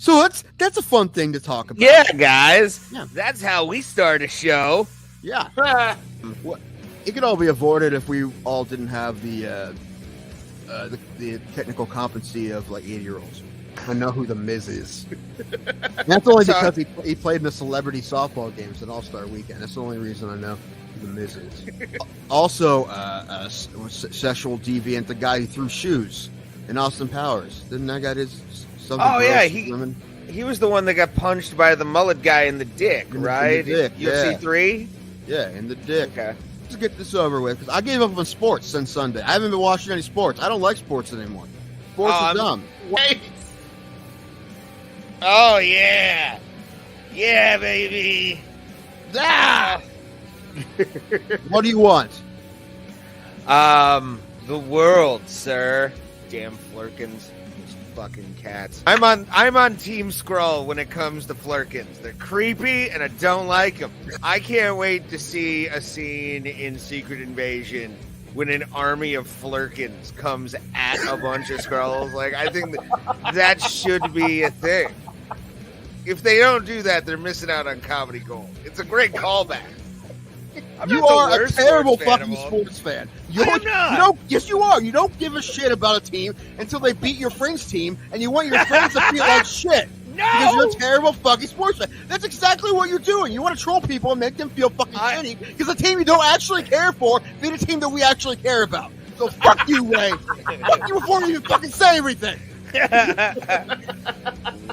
So that's a fun thing to talk about. Yeah, guys. Yeah. That's how we start a show. Yeah. It could all be avoided if we all didn't have the technical competency of like 80-year-olds. I know who the Miz is. And that's only because he played in the celebrity softball games at All-Star Weekend. That's the only reason I know who the Miz is. Also, sexual deviant, the guy who threw shoes in Austin Powers. Didn't that guy do something? Oh yeah, he was the one that got punched by the mullet guy in the dick, right? In the dick, UFC 3? Yeah, in the dick. Okay. Let's get this over with, because I gave up on sports since Sunday. I haven't been watching any sports. I don't like sports anymore. Sports are dumb. Wait. Oh, yeah. Yeah, baby. Ah! What do you want? The world, sir. Damn Flurkins. Fucking cats. I'm on Team Skrull when it comes to Flurkins. They're creepy and I don't like them. I can't wait to see a scene in Secret Invasion when an army of Flurkins comes at a bunch of Skrulls. Like, I think that should be a thing. If they don't do that, they're missing out on comedy gold. It's a great callback. You are a terrible fucking sports fan. I'm not. Yes, you are. You don't give a shit about a team until they beat your friend's team, and you want your friends to feel like shit. No! Because you're a terrible fucking sports fan. That's exactly what you're doing. You want to troll people and make them feel fucking shitty because the team you don't actually care for beat a team that we actually care about. So fuck you, Ray. Fuck you before you even fucking say everything.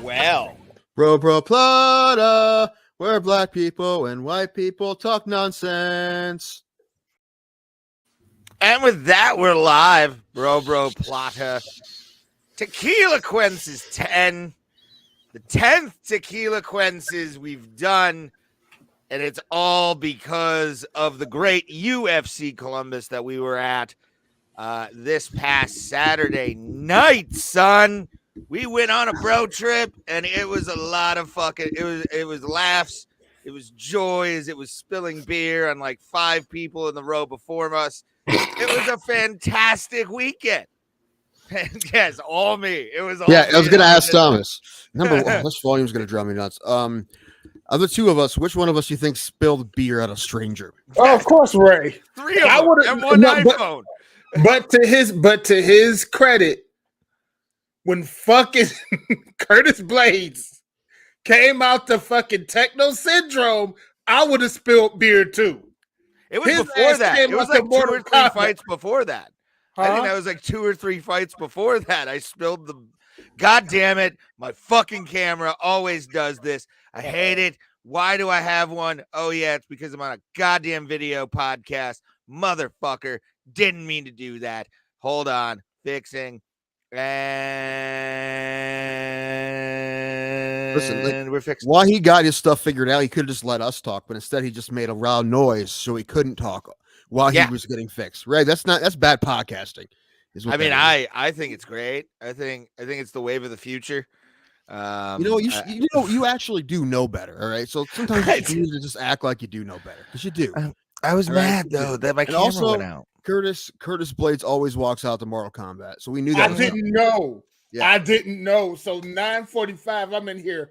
Well. Bro Plata, where black people and white people talk nonsense. And with that, we're live. Bro Plata. Tequilaquences 10. The 10th Tequilaquences we've done. And it's all because of the great UFC Columbus that we were at this past Saturday night, son. We went on a bro trip, and it was a lot of fucking. It was laughs, it was joys, it was spilling beer on like 5 people in the row before us. It was a fantastic weekend. Yes, all me. It was all yeah. me. I was gonna ask Thomas. Number one, this volume's gonna drive me nuts. Of the two of us, which one of us you think spilled beer at a stranger? Oh, of course, Ray. 3 of them and one iPhone. But to his credit, when fucking Curtis Blaydes came out to fucking Techno Syndrome, I would have spilled beer too. It was before that. It was like 2 or 3 fights before that. I think that was like 2 or 3 fights before that. I spilled the. God damn it! My fucking camera always does this. I hate it. Why do I have one? Oh yeah, it's because I'm on a goddamn video podcast. Motherfucker, didn't mean to do that. Hold on, fixing. And listen, we're fixing. While he got his stuff figured out, he could have just let us talk, but instead he just made a loud noise so he couldn't talk while he was getting fixed. Right? That's bad podcasting. I mean, I think it's great. I think it's the wave of the future. You actually do know better. All right. So sometimes you need to just act like you do know better because you do. I was mad though that my camera went out. Curtis Blaydes always walks out to Mortal Kombat, so we knew that. I didn't know. So 9:45, I'm in here,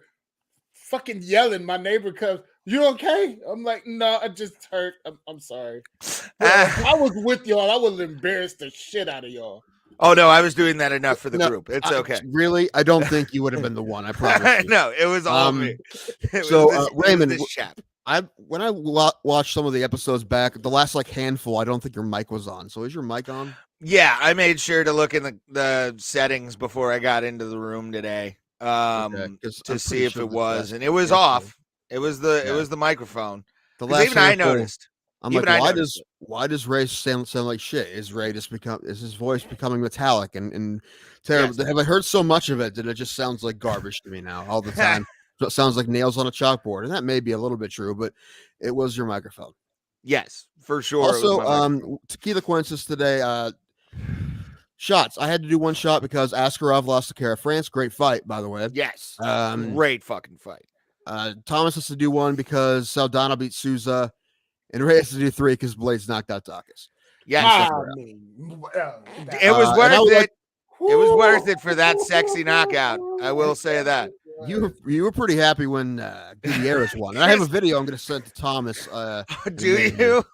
fucking yelling. My neighbor comes. You okay? I'm like, no, I just hurt. I'm sorry. If I was with y'all, I would have embarrassed the shit out of y'all. Oh no, I was doing that enough for the group. It's okay. Really, I don't think you would have been the one. I promise. No, it was all me. Raymond, when I watched some of the episodes back, the last like handful, I don't think your mic was on. So is your mic on? Yeah, I made sure to look in the settings before I got into the room today to see if it was, and it was off. It was the microphone. The last even I noticed. I'm like, why does Ray sound like shit? Is his voice becoming metallic and terrible? Yes. Have I heard so much of it that it just sounds like garbage to me now all the time? So it sounds like nails on a chalkboard, and that may be a little bit true, but it was your microphone. Yes, for sure. Also, Tequilaquences today. Shots. I had to do one shot because Askarov lost to Kara France. Great fight, by the way. Yes. Great fucking fight. Thomas has to do one because Saldana beat Souza, and Ray has to do 3 because Blaydes knocked out Daukaus. Yes. It was worth it. It was worth it for that sexy knockout. I will say that. You were pretty happy when Gutierrez won. And I have a video I'm going to send to Thomas. Do you?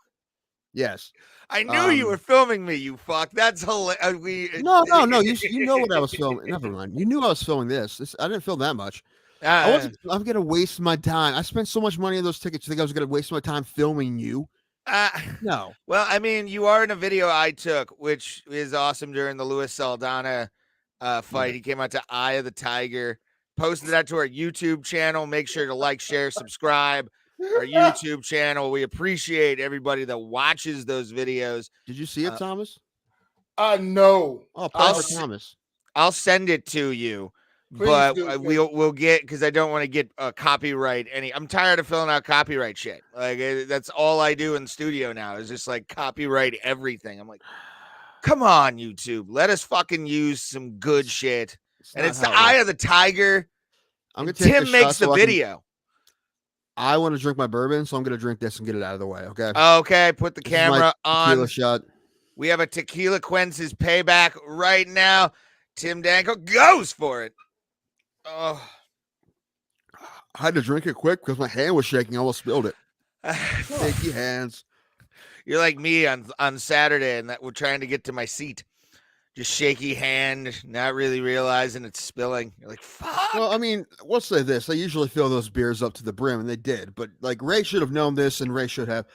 Yes. I knew you were filming me, you fuck. That's hilarious. No. You know what I was filming. Never mind. You knew I was filming this. I didn't film that much. I'm going to waste my time. I spent so much money on those tickets. You think I was going to waste my time filming you? No. Well, I mean, you are in a video I took, which is awesome during the Luis Saldana fight. He came out to Eye of the Tiger, posted that to our YouTube channel. Make sure to like, share, subscribe. Our YouTube channel. We appreciate everybody that watches those videos. Did you see it, Thomas? No. Oh, Thomas. I'll send it to you. Please but we'll get, because I don't want to get copyright I'm tired of filling out copyright shit. Like that's all I do in the studio now is just like copyright everything. I'm like, come on, YouTube, let us fucking use some good shit. And it's the Eye of the Tiger. I'm gonna take Tim makes the video. I want to drink my bourbon, so I'm gonna drink this and get it out of the way. Okay. Okay. Put the camera on. Tequila shot. We have a Tequilaquences payback right now. Tim Danko goes for it. Oh, I had to drink it quick because my hand was shaking. I almost spilled it. Shaky hands. You're like me on Saturday, and that we're trying to get to my seat. Just shaky hand, not really realizing it's spilling. You're like, fuck. Well, I mean, we'll say this. I usually fill those beers up to the brim, and they did. But, like, Ray should have known this, and Ray should have.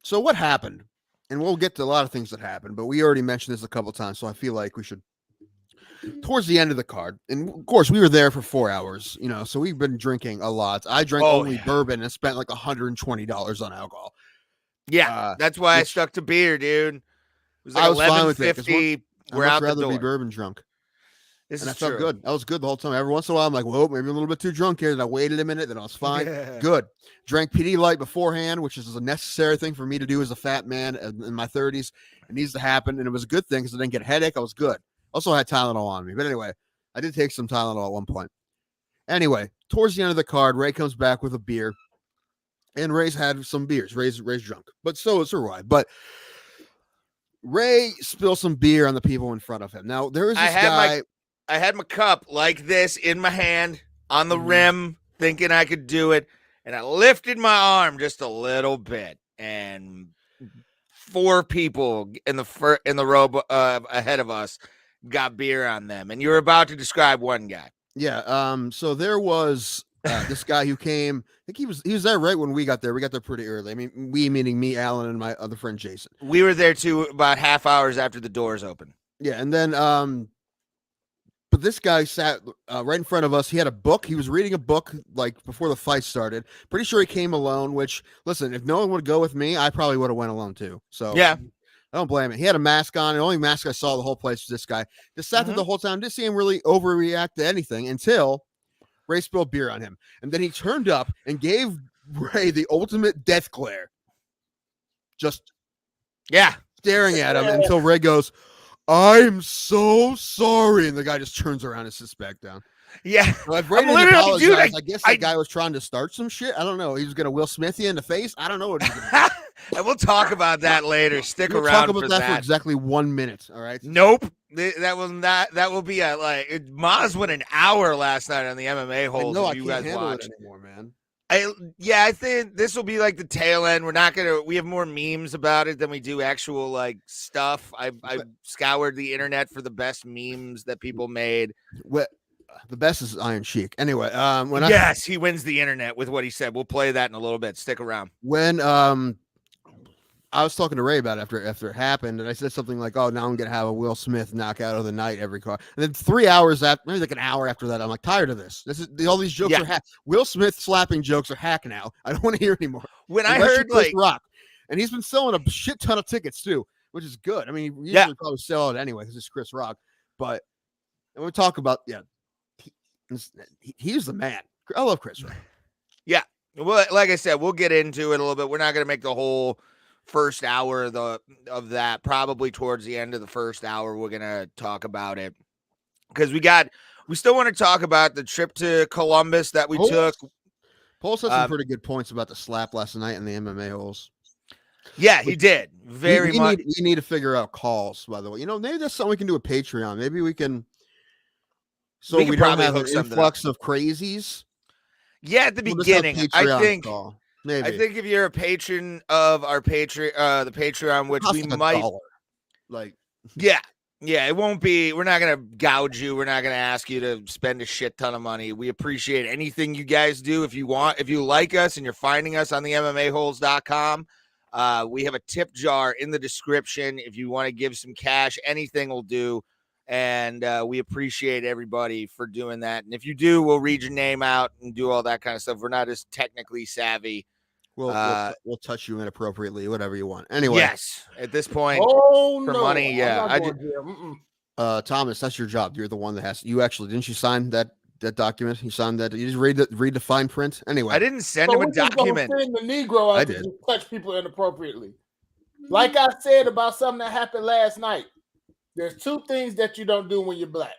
So what happened? And we'll get to a lot of things that happened, but we already mentioned this a couple times, so I feel like we should. Towards the end of the card, and, of course, we were there for 4 hours, so we've been drinking a lot. I drank only bourbon and spent, like, $120 on alcohol. Yeah, that's why I stuck to beer, dude. It was like $11.50. We're out the door. I'd rather be bourbon drunk. And I felt good. I was good the whole time. Every once in a while, I'm like, whoa, maybe a little bit too drunk here. Then I waited a minute, then I was fine. Good. Drank PD Light beforehand, which is a necessary thing for me to do as a fat man in my 30s. It needs to happen, and it was a good thing because I didn't get a headache. I was good. Also had Tylenol on me. But anyway, I did take some Tylenol at one point. Anyway, towards the end of the card, Ray comes back with a beer. And Ray's had some beers. Ray's drunk. But so I. But Ray spilled some beer on the people in front of him. Now, there is this guy. I had my cup like this in my hand on the rim, thinking I could do it. And I lifted my arm just a little bit. And 4 people in the row ahead of us got beer on them. And you were about to describe one guy. Yeah. So there was this guy who came. I think he was there right when we got there. We got there pretty early. I mean, we meaning me, Alan, and my other friend Jason. We were there too about half hours after the doors opened. Yeah, and then but this guy sat right in front of us. He had a book. He was reading a book like before the fight started. Pretty sure he came alone. Which, listen, if no one would go with me, I probably would have went alone too. So yeah. I don't blame him. He had a mask on. The only mask I saw the whole place was this guy. Just sat there the whole time. Didn't see him really overreact to anything until Ray spilled beer on him. And then he turned up and gave Ray the ultimate death glare. Just staring at him until Ray goes, "I'm so sorry." And the guy just turns around and sits back down. Yeah. So if Ray didn't apologize, I guess that guy was trying to start some shit. I don't know. He was going to Will Smith you in the face. I don't know what he was going to do. And we'll talk about that later. Stick around talk about that for exactly 1 minute. All right. Nope. That will be Maz went an hour last night on the MMA holes. No, I can't handle it anymore, man. I think this will be like the tail end. We have more memes about it than we do actual like stuff. I scoured the internet for the best memes that people made. The best is Iron Sheik. Anyway, he wins the internet with what he said. We'll play that in a little bit. Stick around. When I was talking to Ray about it after it happened, and I said something like, "Oh, now I'm gonna have a Will Smith knockout of the night every car." And then 3 hours after, maybe like an hour after that, I'm like, tired of this. All these jokes are hack. Will Smith slapping jokes are hack now. I don't want to hear anymore. When I heard Chris Rock, and he's been selling a shit ton of tickets too, which is good. I mean, he usually probably sell it anyway because it's Chris Rock. But and we talk about he's the man. I love Chris Rock. Yeah. Well, like I said, we'll get into it a little bit. We're not going to make the whole first hour of that. Probably towards the end of the first hour, we're going to talk about it because we still want to talk about the trip to Columbus that we took. Paul said some pretty good points about the slap last night in the MMA holes. Yeah, he did. Very much. We need to figure out calls, by the way. Maybe that's something we can do with Patreon. Maybe we can So we don't have an influx of crazies. Yeah, at the beginning, I think if you're a patron of our Patreon, the Patreon, which we might yeah, it won't be. We're not gonna gouge you. We're not gonna ask you to spend a shit ton of money. We appreciate anything you guys do. If you like us and you're finding us on the MMAholes.com, we have a tip jar in the description. If you want to give some cash, anything will do. And we appreciate everybody for doing that. And if you do, we'll read your name out and do all that kind of stuff. We're not as technically savvy. We'll touch you inappropriately, whatever you want. Anyway, yes, at this point, money, yeah. Thomas, that's your job. You're the one that has. You actually didn't you sign that document? You signed that. You just read the fine print. Anyway, I didn't send him a document. Send the Negro out to touch people inappropriately. Like I said about something that happened last night. There's two things that you don't do when you're black.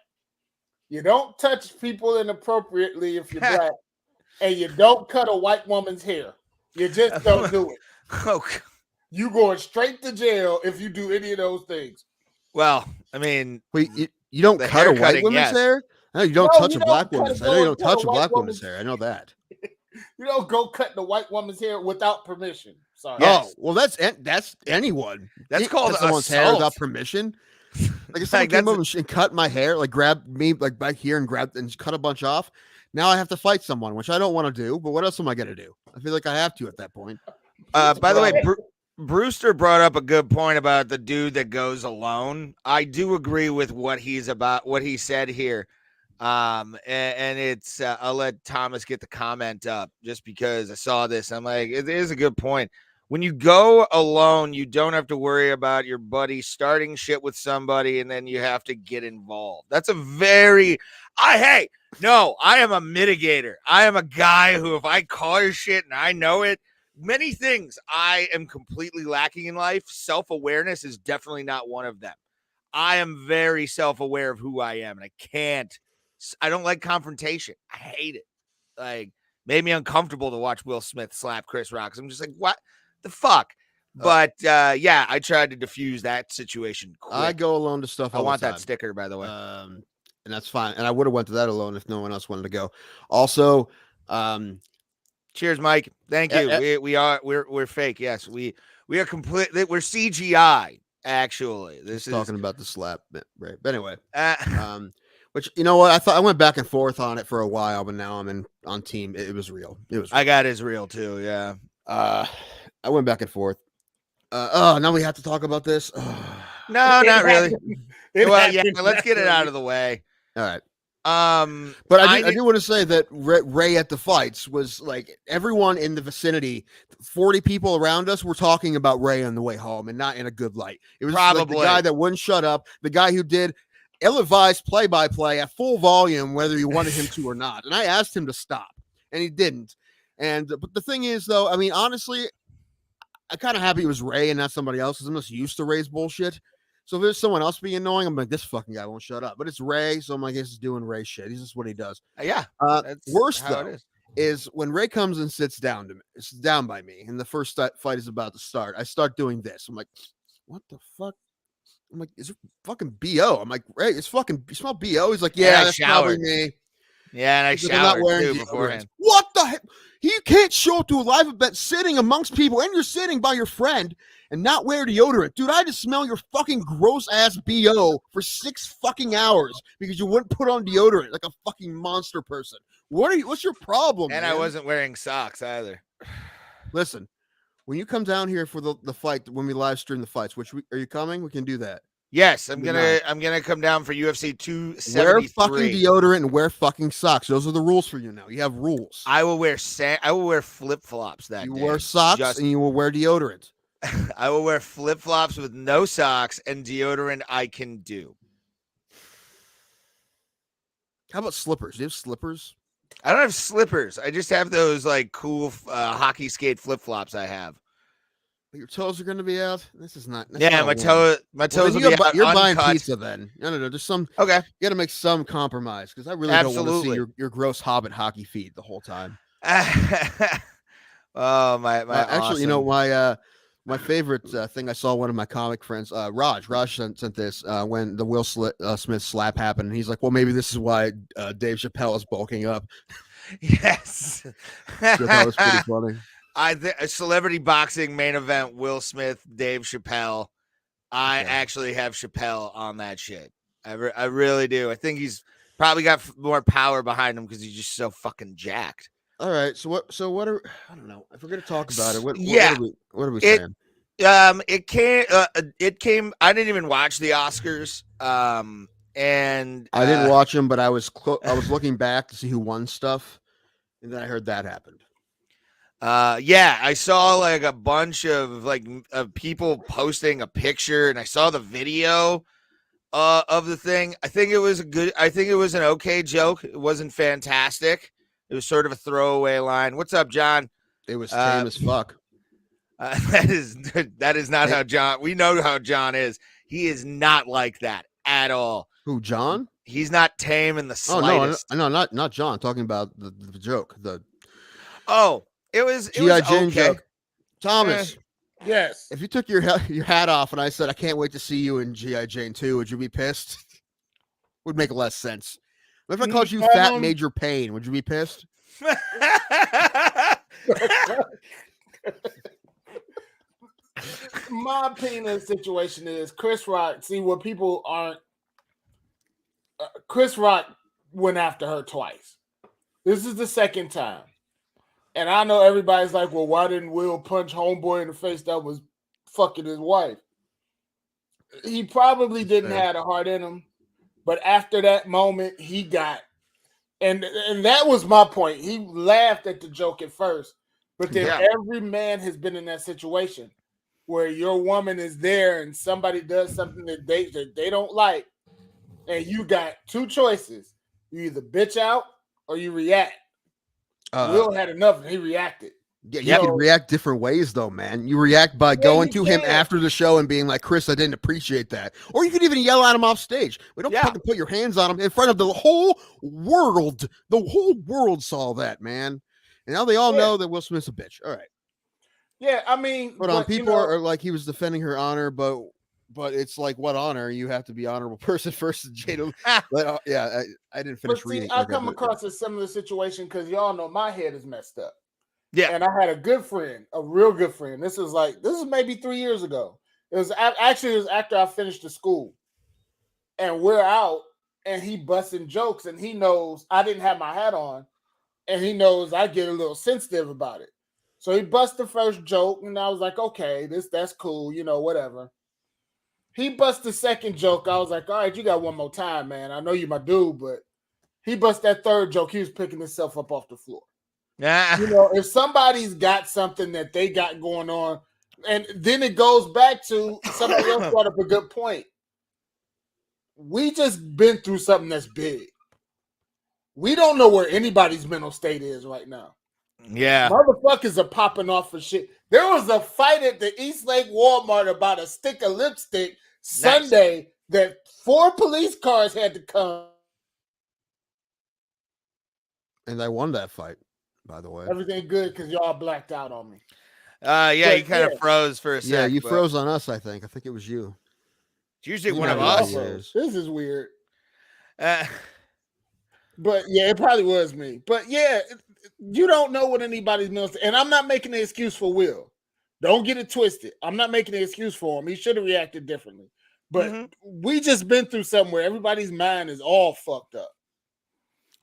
You don't touch people inappropriately if you're black, and you don't cut a white woman's hair. You just don't do it. Okay. You going straight to jail if you do any of those things. Well, I mean, wait, you don't cut a white woman's hair? No, you don't touch a black woman's hair. I know you don't touch a black woman's hair. I know that. You don't go cut the white woman's hair without permission. Sorry. Oh, well, that's anyone. That's called someone's hair without permission. Like if someone came over and cut my hair, like grabbed me like back here and cut a bunch off. Now I have to fight someone, which I don't want to do. But what else am I going to do? I feel like I have to at that point. By the way, Brewster brought up a good point about the dude that goes alone. I do agree with what he said here. And it's I'll let Thomas get the comment up just because I saw this. I'm like, it is a good point. When you go alone, you don't have to worry about your buddy starting shit with somebody and then you have to get involved. That's a very I am a mitigator. I am a guy who, if I call your shit and I know it, many things I am completely lacking in life. Self-awareness is definitely not one of them. I am very self-aware of who I am, and I don't like confrontation. I hate it. Like, made me uncomfortable to watch Will Smith slap Chris Rock. I'm just like, what the fuck? But yeah, I tried to diffuse that situation quick. I go alone to stuff. I want that sticker, by the way. And that's fine. And I would have went to that alone if no one else wanted to go. Also, cheers, Mike. Thank you. We're fake. Yes, we are completely. We're CGI. Actually, this is talking about the slap, right? But anyway, which you know what I went back and forth on it for a while, but now I'm on team. It was real. It was. Real. I got his real too. Yeah. I went back and forth. Now we have to talk about this. No, not really. Well, yeah. Let's get it out of the way. All right. But I do want to say that Ray at the fights was like everyone in the vicinity, 40 people around us were talking about Ray on the way home and not in a good light. It was probably like the guy that wouldn't shut up, the guy who did ill-advised play-by-play at full volume, whether you wanted him to or not. And I asked him to stop, and he didn't. But the thing is, though, I mean, honestly, I'm kind of happy it was Ray and not somebody else because I'm just used to Ray's bullshit. So if there's someone else being annoying, I'm like, this fucking guy won't shut up. But it's Ray, so I'm like, he's doing Ray shit. He's just what he does. Yeah. Worst though is when Ray comes and sits down by me, and the first fight is about to start. I start doing this. I'm like, what the fuck? I'm like, is it fucking BO? I'm like, Ray, it's fucking. You smell BO? He's like, yeah, that's probably me. Yeah, and I showered too beforehand. What the heck? You can't show up to a live event sitting amongst people, and you're sitting by your friend. And not wear deodorant. Dude, I had to smell your fucking gross ass BO for 6 fucking hours because you wouldn't put on deodorant like a fucking monster person. What's your problem? And man? I wasn't wearing socks either. Listen, when you come down here for the fight, when we live stream the fights, are you coming? We can do that. Yes, I'm gonna come down for UFC 273. Wear fucking deodorant and wear fucking socks. Those are the rules for you now. You have rules. I will wear flip-flops that day. You wear socks and you will wear deodorant. I will wear flip-flops with no socks and deodorant I can do. How about slippers? Do you have slippers? I don't have slippers. I just have those like cool hockey skate flip-flops I have. Your toes are going to be out? This is not. Yeah, my toes will be out. You're buying pizza then. No. There's some. Okay. You got to make some compromise because I really don't want to see your gross Hobbit hockey feet the whole time. Oh, my actually, awesome. You know, My favorite thing I saw one of my comic friends, Raj sent this when the Will Smith slap happened, and he's like, "Well, maybe this is why Dave Chappelle is bulking up." Yes, I thought that was pretty funny. A celebrity boxing main event: Will Smith, Dave Chappelle. I actually have Chappelle on that shit. I really do. I think he's probably got more power behind him because he's just so fucking jacked. All right. So what are, I don't know. If we're gonna talk about it, what are we saying? It came. I didn't even watch the Oscars. And I didn't watch them, but I was looking back to see who won stuff, and then I heard that happened. Yeah, I saw like a bunch of people posting a picture, and I saw the video of the thing. I think it was an okay joke. It wasn't fantastic. It was sort of a throwaway line. What's up, John? It was tame as fuck. That is not how John. We know how John is. He is not like that at all. Who, John? He's not tame in the slightest. Oh no, not John. I'm talking about the joke. It was G.I. Jane okay. joke. Thomas. Yes. If you took your hat off and I said, I can't wait to see you in G.I. Jane 2, would you be pissed? Would make less sense. But if I called you Fat Major Payne, would you be pissed? My opinion of the situation is Chris Rock. See, what people aren't. Chris Rock went after her twice. This is the second time. And I know everybody's like, well, why didn't Will punch homeboy in the face that was fucking his wife? He probably didn't have a heart in him. But after that moment, he got. And that was my point. He laughed at the joke at first. But then every man has been in that situation where your woman is there and somebody does something that they don't like. And you got two choices. You either bitch out or you react. Will had enough and he reacted. Yeah, you can react different ways though, man. You react by going to him after the show and being like, Chris, I didn't appreciate that. Or you could even yell at him off stage. We don't fucking put your hands on him in front of the whole world. The whole world saw that, man. And now they all know that Will Smith's a bitch. All right. Yeah, I mean, but people are like, he was defending her honor, but it's like, what honor? You have to be an honorable person first. Jada. But I didn't finish reading. I come across a similar situation because y'all know my head is messed up. Yeah, and I had a good friend, a real good friend. This is maybe 3 years ago. It was after I finished the school, and we're out, and he busting jokes, and he knows I didn't have my hat on, and he knows I get a little sensitive about it. So he bust the first joke, and I was like, okay, that's cool, whatever. He bust the second joke. I was like, all right, you got one more time, man. I know you my dude, but he bust that third joke. He was picking himself up off the floor. If somebody's got something that they got going on, and then it goes back to somebody else brought up a good point. We just been through something that's big. We don't know where anybody's mental state is right now. Yeah. Motherfuckers are popping off for shit. There was a fight at the Eastlake Walmart about a stick of lipstick Sunday that 4 police cars had to come. And I won that fight. By the way, everything good because y'all blacked out on me. You kind of froze for a second. Yeah, you froze on us. I think it was you. It's usually one of us. This is weird. But yeah, it probably was me. But yeah, you don't know what anybody's knows, and I'm not making an excuse for Will. Don't get it twisted. I'm not making an excuse for him. He should have reacted differently. But we just been through something where everybody's mind is all fucked up.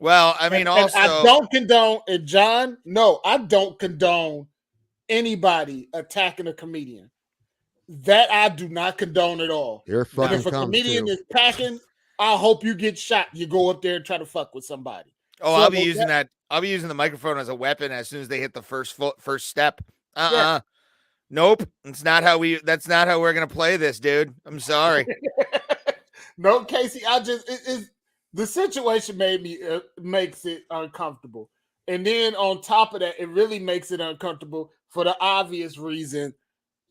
Well, I mean, also I don't condone it, John. No, I don't condone anybody attacking a comedian. That I do not condone at all. You're fucking. And if a comedian is packing, I hope you get shot. You go up there and try to fuck with somebody. Oh, so I'll be using that. I'll be using the microphone as a weapon as soon as they hit the first step. Nope. That's not how we're gonna play this, dude. I'm sorry. No, Casey. The situation makes it uncomfortable. And then on top of that, it really makes it uncomfortable for the obvious reason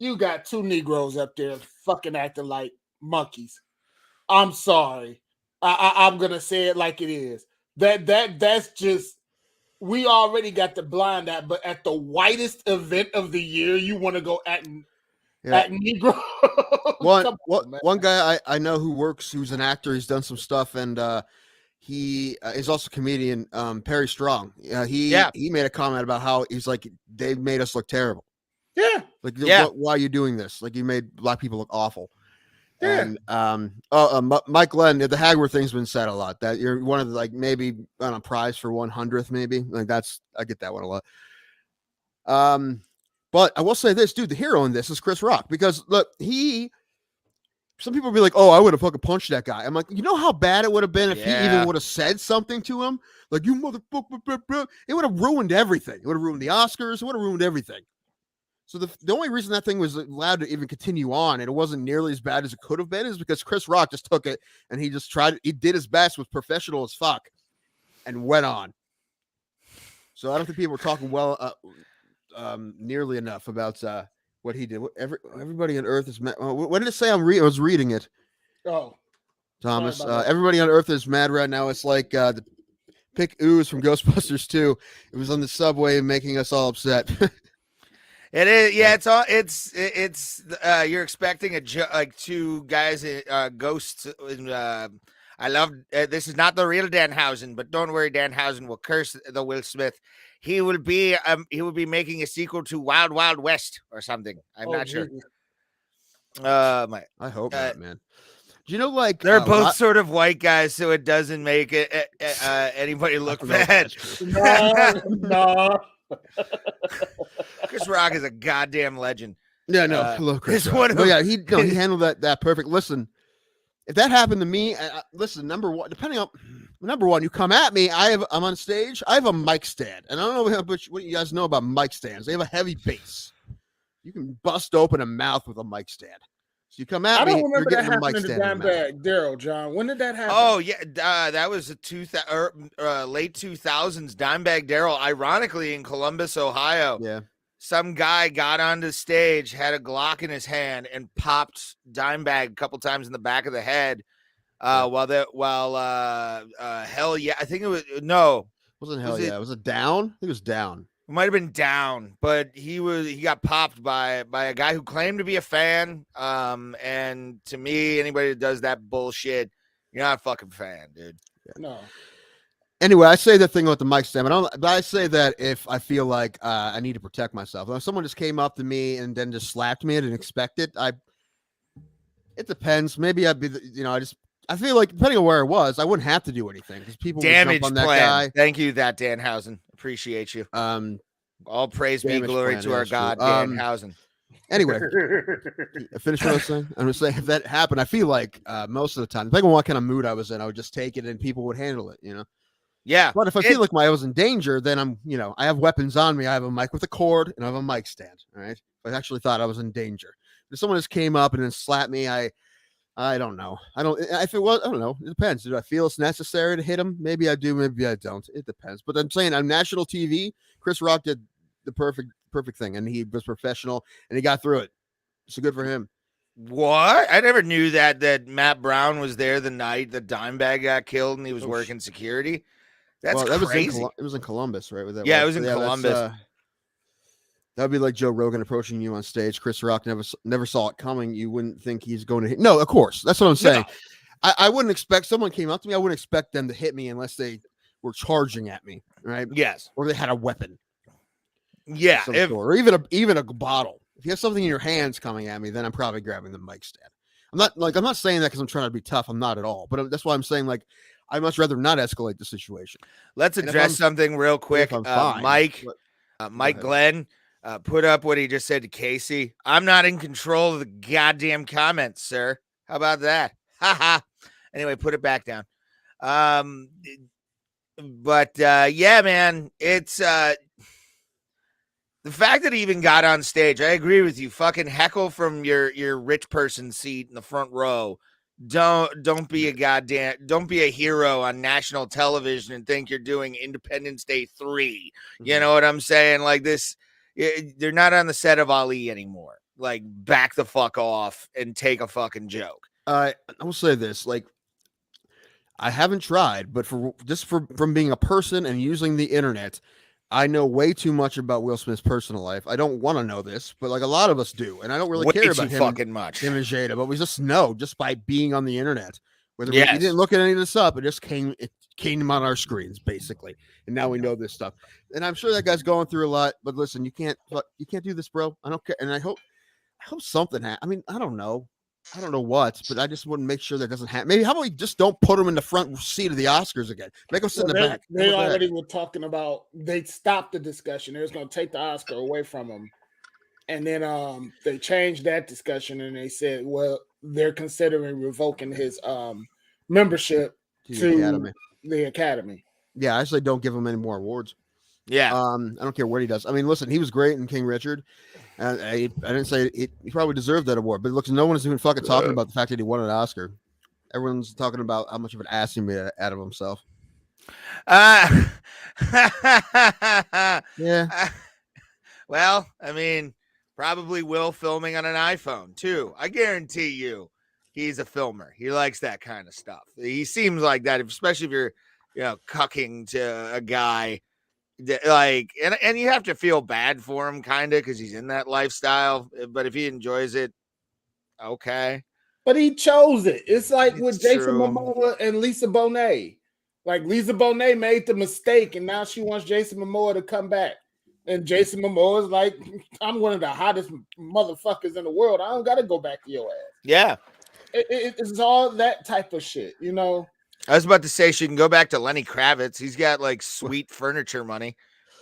you got 2 Negroes up there fucking acting like monkeys. I'm sorry. I'm going to say it like it is. That's just, we already got the blind eye, but at the whitest event of the year, you want to go acting. At Negro. One guy I know who's an actor. He's done some stuff, and he is also a comedian. Perry Strong. He made a comment about how he's like, they made us look terrible. Yeah. Like, why are you doing this? Like, you made black people look awful. Yeah. And Mike Glenn, the Hagler thing's been said a lot. That you're one of the, like, maybe on a prize for 100th, maybe. Like, I get that one a lot. But I will say this, dude, the hero in this is Chris Rock, because look, some people will be like, oh, I would have fucking punched that guy. I'm like, you know how bad it would have been if he even would have said something to him? Like, you motherfucker, it would have ruined everything. It would have ruined the Oscars. It would have ruined everything. So the only reason that thing was allowed to even continue on, and it wasn't nearly as bad as it could have been, is because Chris Rock just took it and he just he did his best, was professional as fuck, and went on. So I don't think people were talking nearly enough about what he did. Everybody on Earth is mad. What did it say? I was reading it. Oh, Thomas. Everybody on Earth is mad right now. It's like the pick ooze from Ghostbusters 2. It was on the subway making us all upset. It is, yeah. It's you're expecting like two guys, ghosts. I love this is not the real Danhausen, but don't worry, Danhausen will curse the Will Smith. He will be making a sequel to Wild Wild West or something. I'm not sure. I hope not, man. Do you know, like, they're both sort of white guys, so it doesn't make anybody look bad. No. Chris Rock is a goddamn legend. Yeah, no, I love Chris Rock. He handled that perfect. Listen, if that happened to me, listen, number one, you come at me. I'm on stage. I have a mic stand, and I don't know what you guys know about mic stands. They have a heavy base. You can bust open a mouth with a mic stand. So you come at me. I don't remember you're that getting a mic happening to stand. Dimebag Daryl, John. When did that happen? Oh yeah, that was a late 2000s. Dimebag Daryl, ironically, in Columbus, Ohio. Yeah. Some guy got onto stage, had a Glock in his hand, and popped Dimebag a couple times in the back of the head. Hell yeah, I think it was Wasn't hell yeah? Was it down? I think it was down. It might have been down, but he got popped by a guy who claimed to be a fan. And to me, anybody that does that bullshit, you're not a fucking fan, dude. No. Anyway, I say that thing with the mic stand, but I say that if I feel like I need to protect myself. If someone just came up to me and then just slapped me, I didn't expect it. It depends. Maybe I'd be, I feel like depending on where I was, I wouldn't have to do anything because people would jump on that guy. Thank you, that Danhausen. Appreciate you. All praise be glory to our God, Danhausen. Anyway, I finished what I was saying. I'm just saying, if that happened, I feel like most of the time, depending on what kind of mood I was in, I would just take it and people would handle it, Yeah. But if I feel like I was in danger, then I'm, I have weapons on me. I have a mic with a cord and I have a mic stand. All right. If I actually thought I was in danger. If someone just came up and then slapped me, I don't know. I don't know. It depends. Do I feel it's necessary to hit him? Maybe I do. Maybe I don't. It depends. But I'm saying on national TV, Chris Rock did the perfect thing. And he was professional and he got through it. So good for him. What? I never knew that Matt Brown was there the night that Dimebag got killed and he was working security. That's crazy. It was in Columbus, right? It was in Columbus. That would be like Joe Rogan approaching you on stage. Chris Rock never saw it coming. You wouldn't think he's going to hit. No, of course. That's what I'm saying. No. I wouldn't expect someone came up to me. I wouldn't expect them to hit me unless they were charging at me, right? Yes. Or they had a weapon. Yeah. Or even a bottle. If you have something in your hands coming at me, then I'm probably grabbing the mic stand. I'm not saying that because I'm trying to be tough. I'm not at all. But that's why I'm saying, like, I'd much rather not escalate the situation. Let's address something real quick. Mike Glenn put up what he just said to Casey. I'm not in control of the goddamn comments, sir. How about that? Ha. Anyway, put it back down. Yeah, man, it's the fact that he even got on stage. I agree with you. Fucking heckle from your rich person seat in the front row. Don't be a hero on national television and think you're doing Independence Day 3. You know what I'm saying? Like this, they're not on the set of Ali anymore. Like, back the fuck off and take a fucking joke. I will say this, like, I haven't tried, but from being a person and using the internet, I know way too much about Will Smith's personal life. I don't want to know this, but like a lot of us do, and I don't really Way care too about fucking much. him and Jada, but we just know just by being on the internet. Whether we Yes. didn't look at any of this up, it came on our screens basically, and now we know this stuff. And I'm sure that guy's going through a lot. But listen, you can't do this, bro. I don't care, and I hope something happens. I mean, I don't know what, but I just want to make sure that doesn't happen. Maybe how about we just don't put him in the front seat of the Oscars again? Make him sit in the back. They already were talking about they stopped the discussion. They was going to take the Oscar away from him, and then they changed that discussion and they said, well, they're considering revoking his membership to the Academy. Yeah, I say don't give him any more awards. Yeah. I don't care what he does. I mean, listen, he was great in King Richard. I didn't say he probably deserved that award, but look, no one is even fucking talking about the fact that he won an Oscar. Everyone's talking about how much of an ass he made out of himself. Yeah. Well, I mean, probably Will filming on an iPhone too. I guarantee you, he's a filmer. He likes that kind of stuff. He seems like that, especially if you're, cucking to a guy. Like, and you have to feel bad for him, kind of, because he's in that lifestyle. But if he enjoys it, okay. But he chose it. It's like with Jason Momoa and Lisa Bonet. Like Lisa Bonet made the mistake, and now she wants Jason Momoa to come back. And Jason Momoa is like, I'm one of the hottest motherfuckers in the world. I don't got to go back to your ass. Yeah. It's all that type of shit, I was about to say she can go back to Lenny Kravitz. He's got like sweet furniture money.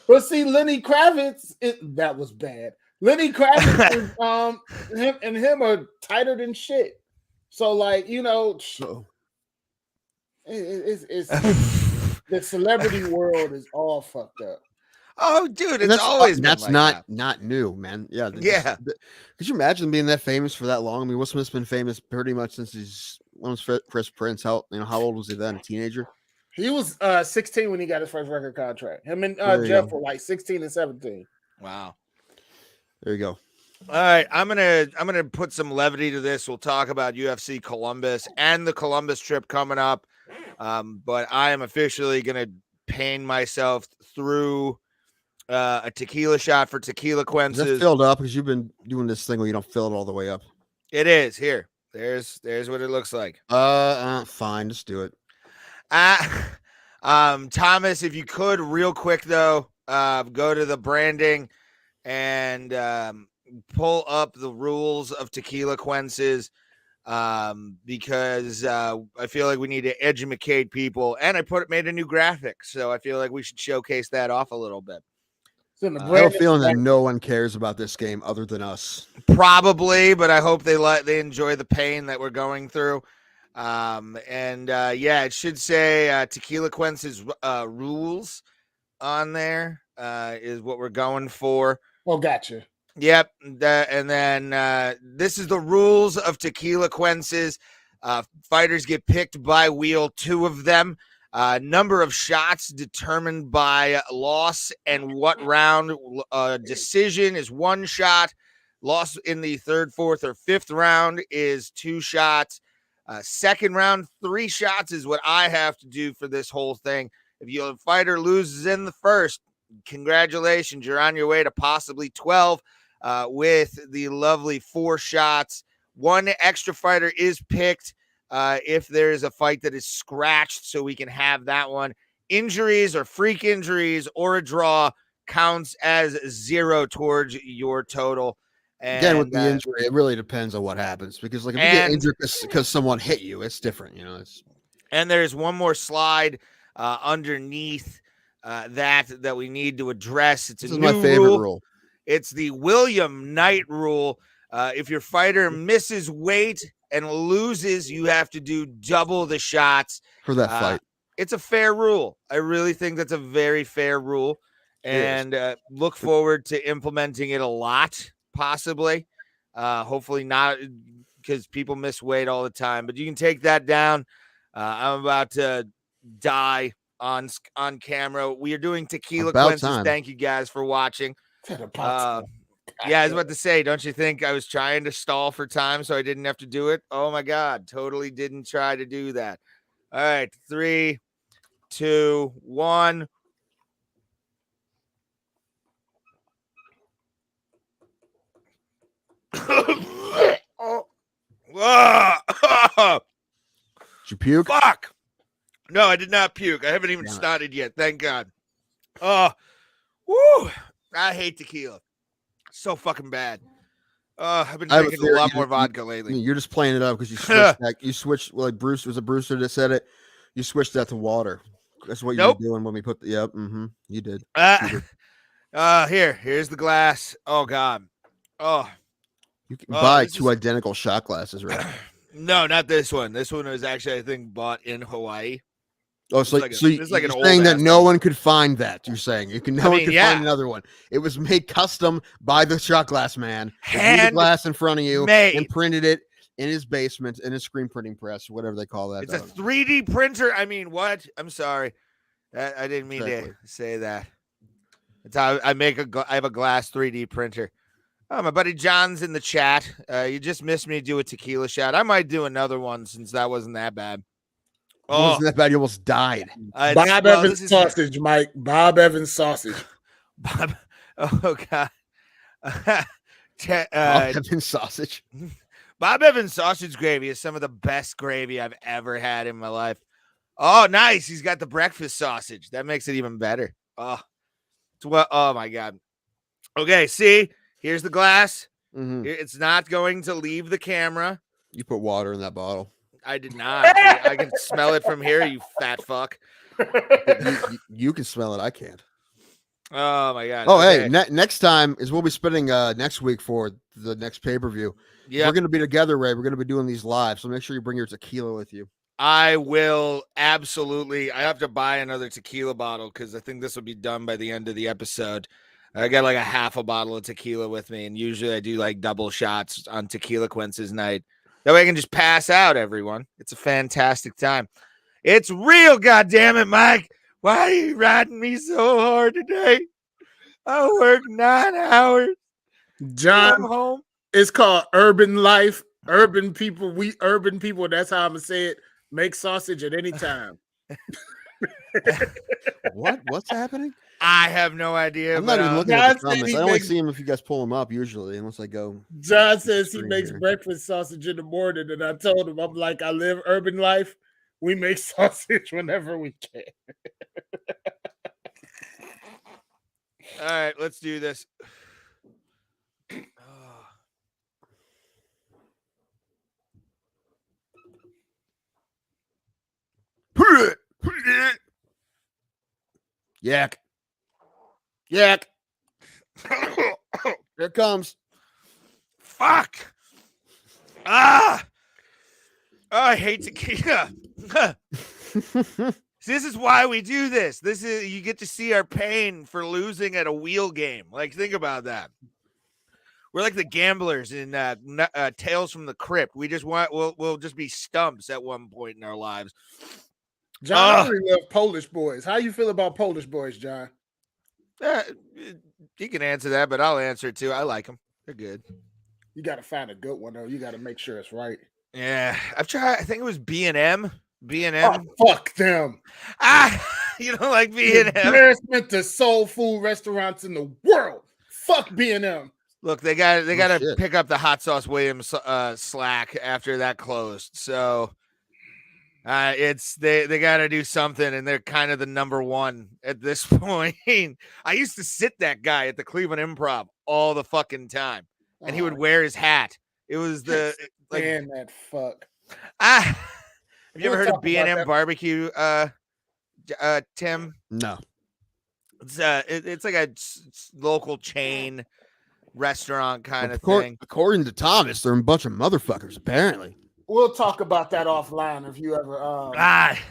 But see, Lenny Kravitz, that was bad. Lenny Kravitz is, him are tighter than shit. So like, it's the celebrity world is all fucked up. Oh, dude, it's always that's been like not new, man. Yeah, Could you imagine being that famous for that long? I mean, Will Smith's been famous pretty much since he's Fresh Prince. How old was he then? A teenager? He was 16 when he got his first record contract. Him and Jeff were like 16 and 17. Wow. There you go. All right, I'm gonna put some levity to this. We'll talk about UFC Columbus and the Columbus trip coming up. But I am officially gonna pain myself through a tequila shot for Tequilaquences. Is that filled up? Because you've been doing this thing where you don't fill it all the way up. It is here. There's what it looks like. Fine, just do it. Thomas, if you could, real quick though, go to the branding and pull up the rules of Tequilaquences, because I feel like we need to educate people, and I made a new graphic, so I feel like we should showcase that off a little bit. I have a feeling that no one cares about this game other than us. Probably, but I hope they enjoy the pain that we're going through. It should say Tequilaquences rules on there is what we're going for. Oh, gotcha. Yep. And then this is the rules of Tequilaquences. Fighters get picked by wheel, 2 of them. Number of shots determined by loss, and what round decision is 1 shot. Loss in the 3rd, 4th, or 5th round is 2 shots. Second round, 3 shots is what I have to do for this whole thing. If your fighter loses in the first, congratulations, you're on your way to possibly 12 with the lovely 4 shots. 1 extra fighter is picked if there is a fight that is scratched, so we can have that one. Injuries or freak injuries or a draw counts as 0 towards your total. And, again, with the injury, it really depends on what happens, because like if you get injured because someone hit you, it's different, And there's one more slide underneath that we need to address. It's my favorite rule. It's the William Knight rule. If your fighter misses weight and loses, you have to do double the shots for that fight. It's a fair rule. I really think that's a very fair rule, and look forward to implementing it a lot. Possibly, hopefully not, because people miss weight all the time. But you can take that down. I'm about to die on camera. We are doing Tequilaquences. Thank you guys for watching. Yeah, I was about to say, don't you think I was trying to stall for time so I didn't have to do it? Oh my God, totally didn't try to do that. All right, 3, 2, 1. Did you puke? Fuck. No, I did not puke. I haven't even started yet. Thank God. Oh, woo. I hate tequila. So fucking bad. I've been drinking a lot more vodka lately. You're just playing it up because you switched that. You switched, like Bruce, was it Brewster that said it? You switched that to water. That's what you were doing when we put the, yep. Mm-hmm. You did. Here's the glass. Oh God. Oh. You can buy two identical shot glasses, right? No, not this one. This one was actually, I think, bought in Hawaii. Oh, so you're saying that no one could find that. You're saying no one could find another one. It was made custom by the shot glass man. Hand glass in front of you and printed it in his basement in his screen printing press, whatever they call that. It's a 3D printer. I mean, what? I'm sorry. I didn't mean to say that. It's how I have a glass 3D printer. Oh, my buddy John's in the chat. You just missed me do a tequila shot. I might do another one since that wasn't that bad. It wasn't that bad. You almost died. Bob Evans sausage, Mike. Bob Evans sausage. Bob. Oh God. Bob Evans sausage. Bob Evans sausage gravy is some of the best gravy I've ever had in my life. Oh, nice. He's got the breakfast sausage. That makes it even better. Oh, oh my God. Okay, see, here's the glass. Mm-hmm. It's not going to leave the camera. You put water in that bottle. I did not. I can smell it from here, you fat fuck. You can smell it. I can't. Oh, my God. Oh, okay. Hey, next time is we'll be spending next week for the next pay-per-view. Yeah, we're going to be together, Ray. We're going to be doing these live, so make sure you bring your tequila with you. I will absolutely. I have to buy another tequila bottle because I think this will be done by the end of the episode. I got like a half a bottle of tequila with me, and usually I do like double shots on Tequilaquences night. That way I can just pass out, everyone. It's a fantastic time. It's real, goddammit, Mike. Why are you riding me so hard today? I work 9 hours. John, I'm home. It's called urban life. Urban people, that's how I'm going to say it, make sausage at any time. What's happening? I have no idea. I'm not even looking at the comments. I only see him if you guys pull him up usually, unless I go. John says he makes breakfast sausage in the morning, and I told him, I'm like, I live urban life. We make sausage whenever we can. All right, let's do this. Yak. Here it comes. Fuck. Oh, I hate tequila. This is why we do this. This is, you get to see our pain for losing at a wheel game. Like, think about that. We're like the gamblers in Tales from the Crypt. We just we'll just be stumps at one point in our lives. John, I really love Polish boys. How you feel about Polish boys, John? You can answer that, but I'll answer it too. I like them. They're good. You got to find a good one, though. You got to make sure it's right. Yeah, I've tried. I think it was B&M. B&M. Oh, fuck them. You don't like B&M? Embarrassment to soul food restaurants in the world. Fuck B&M. Look, they got to pick up the Hot Sauce Williams slack after that closed. So they got to do something, and they're kind of the number one at this point. I used to sit that guy at the Cleveland Improv all the fucking time, and he would wear his hat. It was the like, man, that fuck. Have you ever heard of B&M barbecue, Tim? No. It's like a local chain restaurant kind of thing. According to Thomas, they're a bunch of motherfuckers, apparently. We'll talk about that offline if you ever.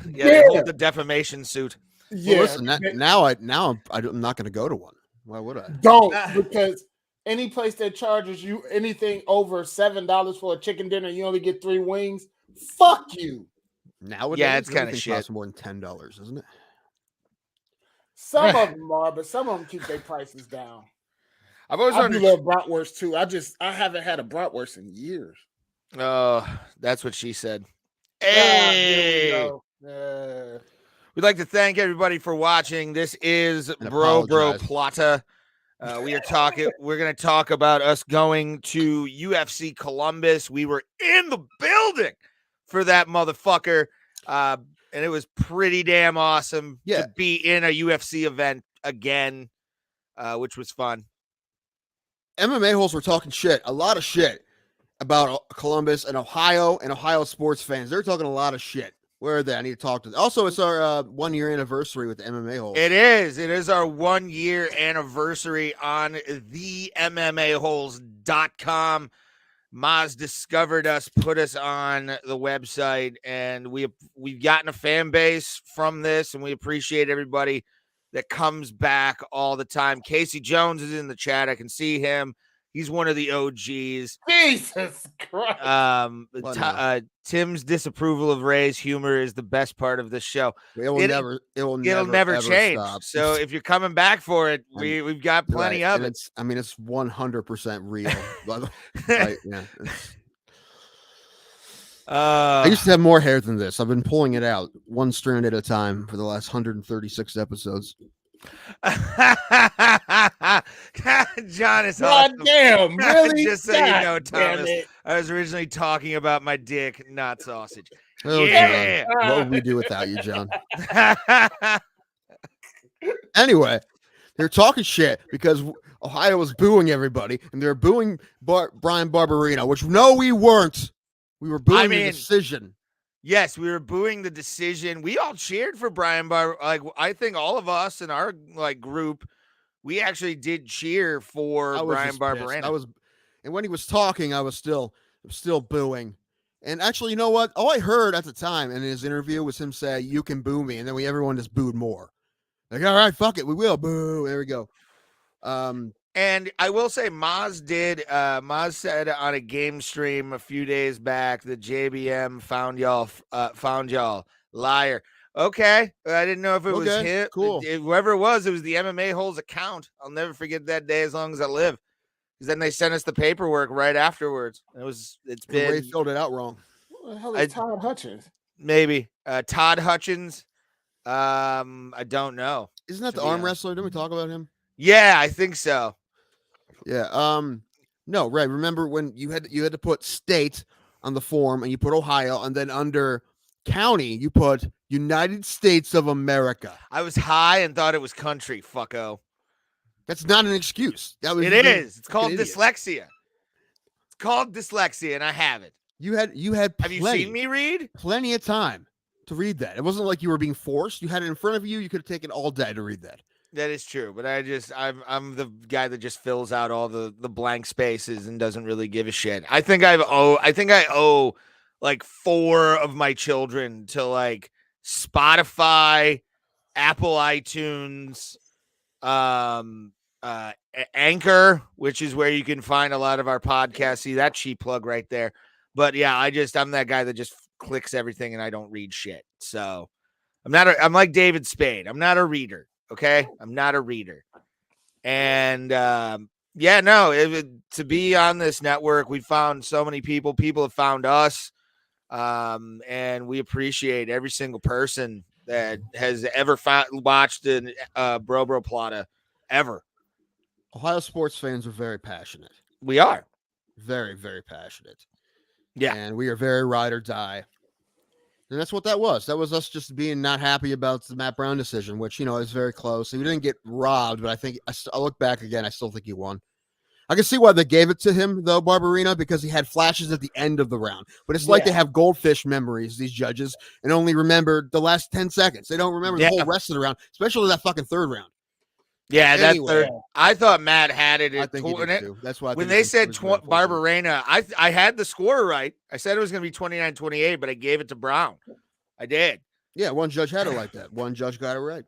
They hold the defamation suit. Yeah. Well, listen, now I'm not going to go to one. Why would I? Don't, because any place that charges you anything over $7 for a chicken dinner, you only get 3 wings. Fuck you. Nowadays, yeah, it's kind of shit. Costs more than $10, isn't it? Some of them are, but some of them keep their prices down. I've always love bratwurst too. I haven't had a bratwurst in years. Oh, that's what she said. Hey, we'd like to thank everybody for watching. This is Bro Plata. We're going to talk about us going to UFC Columbus. We were in the building for that motherfucker. And it was pretty damn awesome to be in a UFC event again, which was fun. MMA holes were talking shit, a lot of shit about Columbus and Ohio sports fans. They're talking a lot of shit. Where are they? I need to talk to them. Also, it's our 1 year anniversary with the MMA holes. It is our 1 year anniversary on the MMAholes.com. Maz discovered us, put us on the website, and we've gotten a fan base from this, and we appreciate everybody that comes back all the time. Casey Jones is in the chat. I can see him. He's one of the OGs. Jesus Christ. Tim's disapproval of Ray's humor is the best part of this show. It'll never change. Stop. So if you're coming back for it, we've got plenty of it. It's 100% real. Right, yeah. I used to have more hair than this. I've been pulling it out one strand at a time for the last 136 episodes. John is awesome. Damn, really? Just so you know, Thomas, I was originally talking about my dick, not sausage. Oh, yeah. John, what would we do without you, John? Anyway, they're talking shit because Ohio was booing everybody, and they're booing Brian Barberino, which no, we weren't. We were booing the decision. Yes, we were booing the decision. We all cheered for Brian Barber. Like, I think all of us in our group, we actually did cheer for Brian Barberino. And when he was talking, I was still booing. And actually, you know what? All I heard at the time in his interview was him say, "You can boo me," and then everyone just booed more. Like, all right, fuck it, we will boo. There we go. And I will say, Maz said on a game stream a few days back that JBM found y'all liar. Okay, I didn't know if it was him. Cool. Whoever it was the MMA Holes account. I'll never forget that day as long as I live. Because then they sent us the paperwork right afterwards. They filled it out wrong. What the hell is Todd Hutchins? Maybe Todd Hutchins. I don't know. Isn't that the arm wrestler? Didn't we talk about him? Yeah, I think so. Yeah. No, right. Remember when you had to put state on the form, and you put Ohio, and then under county you put United States of America. I was high and thought it was country. Fucko. That's not an excuse. It is. It's called dyslexia. It's called dyslexia, and I have it. You had. Have you seen me read? Plenty of time to read that. It wasn't like you were being forced. You had it in front of you. You could have taken all day to read that. That is true, but I'm the guy that just fills out all the blank spaces and doesn't really give a shit. I think I owe like 4 of my children to like Spotify, Apple iTunes, Anchor, which is where you can find a lot of our podcasts. See that cheap plug right there. But yeah, I'm that guy that just clicks everything and I don't read shit. So I'm like David Spade. I'm not a reader. Okay, I'm not a reader. And to be on this network, we found so many people. People have found us, and we appreciate every single person that has ever watched an Bro Plata ever. Ohio sports fans are very passionate. We are very, very passionate. Yeah, and we are very ride or die. And that's what that was. That was us just being not happy about the Matt Brown decision, which, is very close. We didn't get robbed, but I think I look back again. I still think he won. I can see why they gave it to him, though, Barberino, because he had flashes at the end of the round. But it's like they have goldfish memories, these judges, and only remember the last 10 seconds. They don't remember the whole rest of the round, especially that fucking third round. Yeah, anyway, that third. I thought Matt had it. I think he did too. That's why when they said Barberena, I had the score right. I said it was going to be 29-28, but I gave it to Brown. I did. Yeah, one judge had it like that. One judge got it right.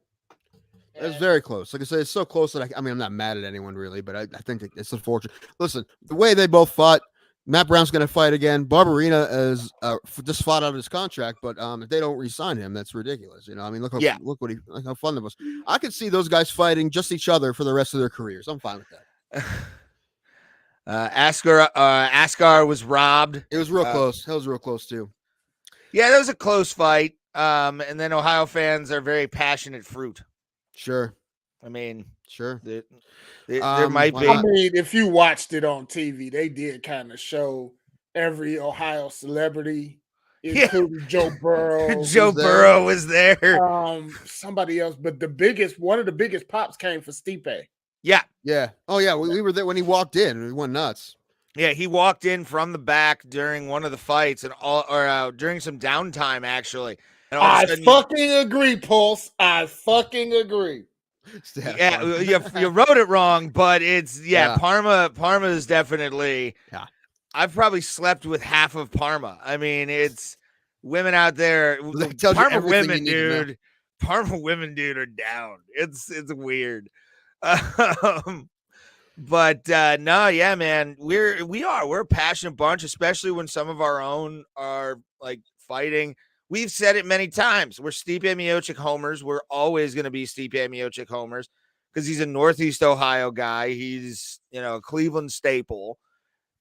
It's very close. Like I said, it's so close that I'm not mad at anyone really, but I think it's unfortunate. Listen, the way they both fought, Matt Brown's going to fight again. Barberena is just fought out of his contract, but if they don't re-sign him, that's ridiculous. Look how fun that was. I could see those guys fighting just each other for the rest of their careers. I'm fine with that. Askar was robbed. It was real close. That was real close too. Yeah, that was a close fight. And then Ohio fans are very passionate fruit. Sure. I mean, Sure. There might be. I mean, if you watched it on TV, they did kind of show every Ohio celebrity, including Joe Burrow. Joe Burrow was there. Somebody else, but one of the biggest pops came for Stipe. Yeah. Yeah. Oh, yeah. We were there when he walked in. We went nuts. Yeah, he walked in from the back during one of the fights during some downtime, actually. And I fucking agree, Pulse. I fucking agree. Yeah, you wrote it wrong, but it's Parma is definitely. Yeah, I've probably slept with half of Parma. I mean, it's women out there. Parma women, dude. Parma women, dude, are down. It's weird. But no, yeah, man, we're a passionate bunch, especially when some of our own are like fighting. We've said it many times. We're Stipe Miocic homers. We're always going to be Stipe Miocic homers because he's a Northeast Ohio guy. He's, a Cleveland staple,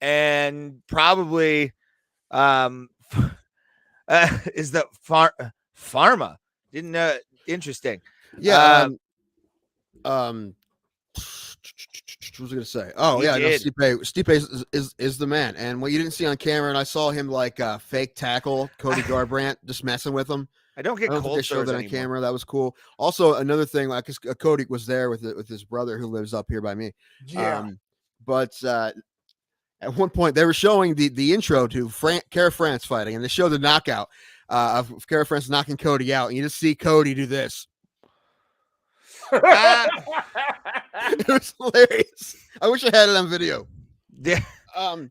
and probably is the Pharma. Didn't know. Interesting. Yeah. What was I going to say? Oh, yeah. No, Stipe is the man. And what you didn't see on camera, and I saw him like fake tackle Cody Garbrandt, just messing with him. I don't think they showed that on camera. That was cool. Also, another thing, like Cody was there with his brother who lives up here by me. Yeah. But at one point, they were showing the intro to Kara France fighting, and they showed the knockout of Kara France knocking Cody out. And you just see Cody do this. It was hilarious. I wish I had it on video. Yeah. And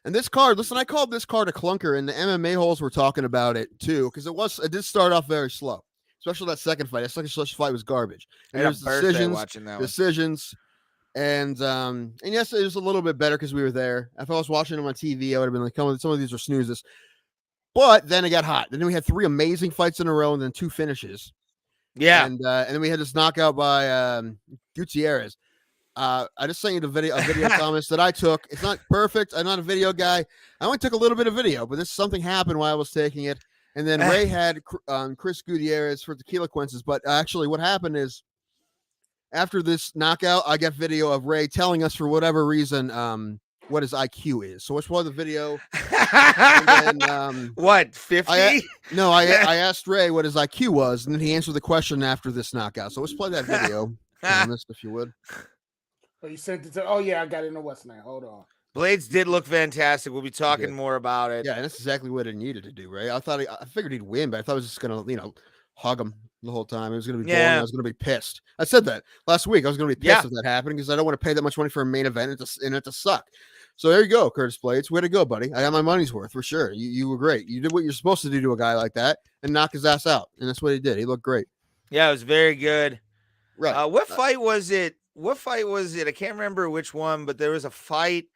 this card, listen, I called this card a clunker, and the MMA holes were talking about it too, because it did start off very slow, especially that second fight. That second fight was garbage. And there's decisions, and yes, it was a little bit better because we were there. If I was watching them on TV, I would have been like, "Come on, some of these are snoozes." But then it got hot. Then we had 3 amazing fights in a row, and then 2 finishes. Yeah, and then we had this knockout by Gutierrez. I just sent you a video comments that I took. It's not perfect. I'm not a video guy. I only took a little bit of video, but something happened while I was taking it. And then Ray had Chris Gutierrez for Tequilaquences. But actually, what happened is after this knockout, I got video of Ray telling us for whatever reason what his IQ is. So let's play the video. And then, what, 50? I asked Ray what his IQ was, and then he answered the question after this knockout. So let's play that video, if you would. Oh, you sent it to? Oh yeah, I got it in the West now. Hold on. Blaydes did look fantastic. We'll be talking more about it. Yeah, and that's exactly what it needed to do, Ray. I figured he'd win, but I thought I was just gonna, hug him the whole time. It was gonna be boring. I was gonna be pissed. I said that last week. I was gonna be pissed if that happened because I don't want to pay that much money for a main event and it to suck. So there you go, Curtis Blaydes. Way to go, buddy. I got my money's worth for sure. You were great. You did what you're supposed to do to a guy like that and knock his ass out. And that's what he did. He looked great. Yeah, it was very good. Right. What fight was it? I can't remember which one, but there was a fight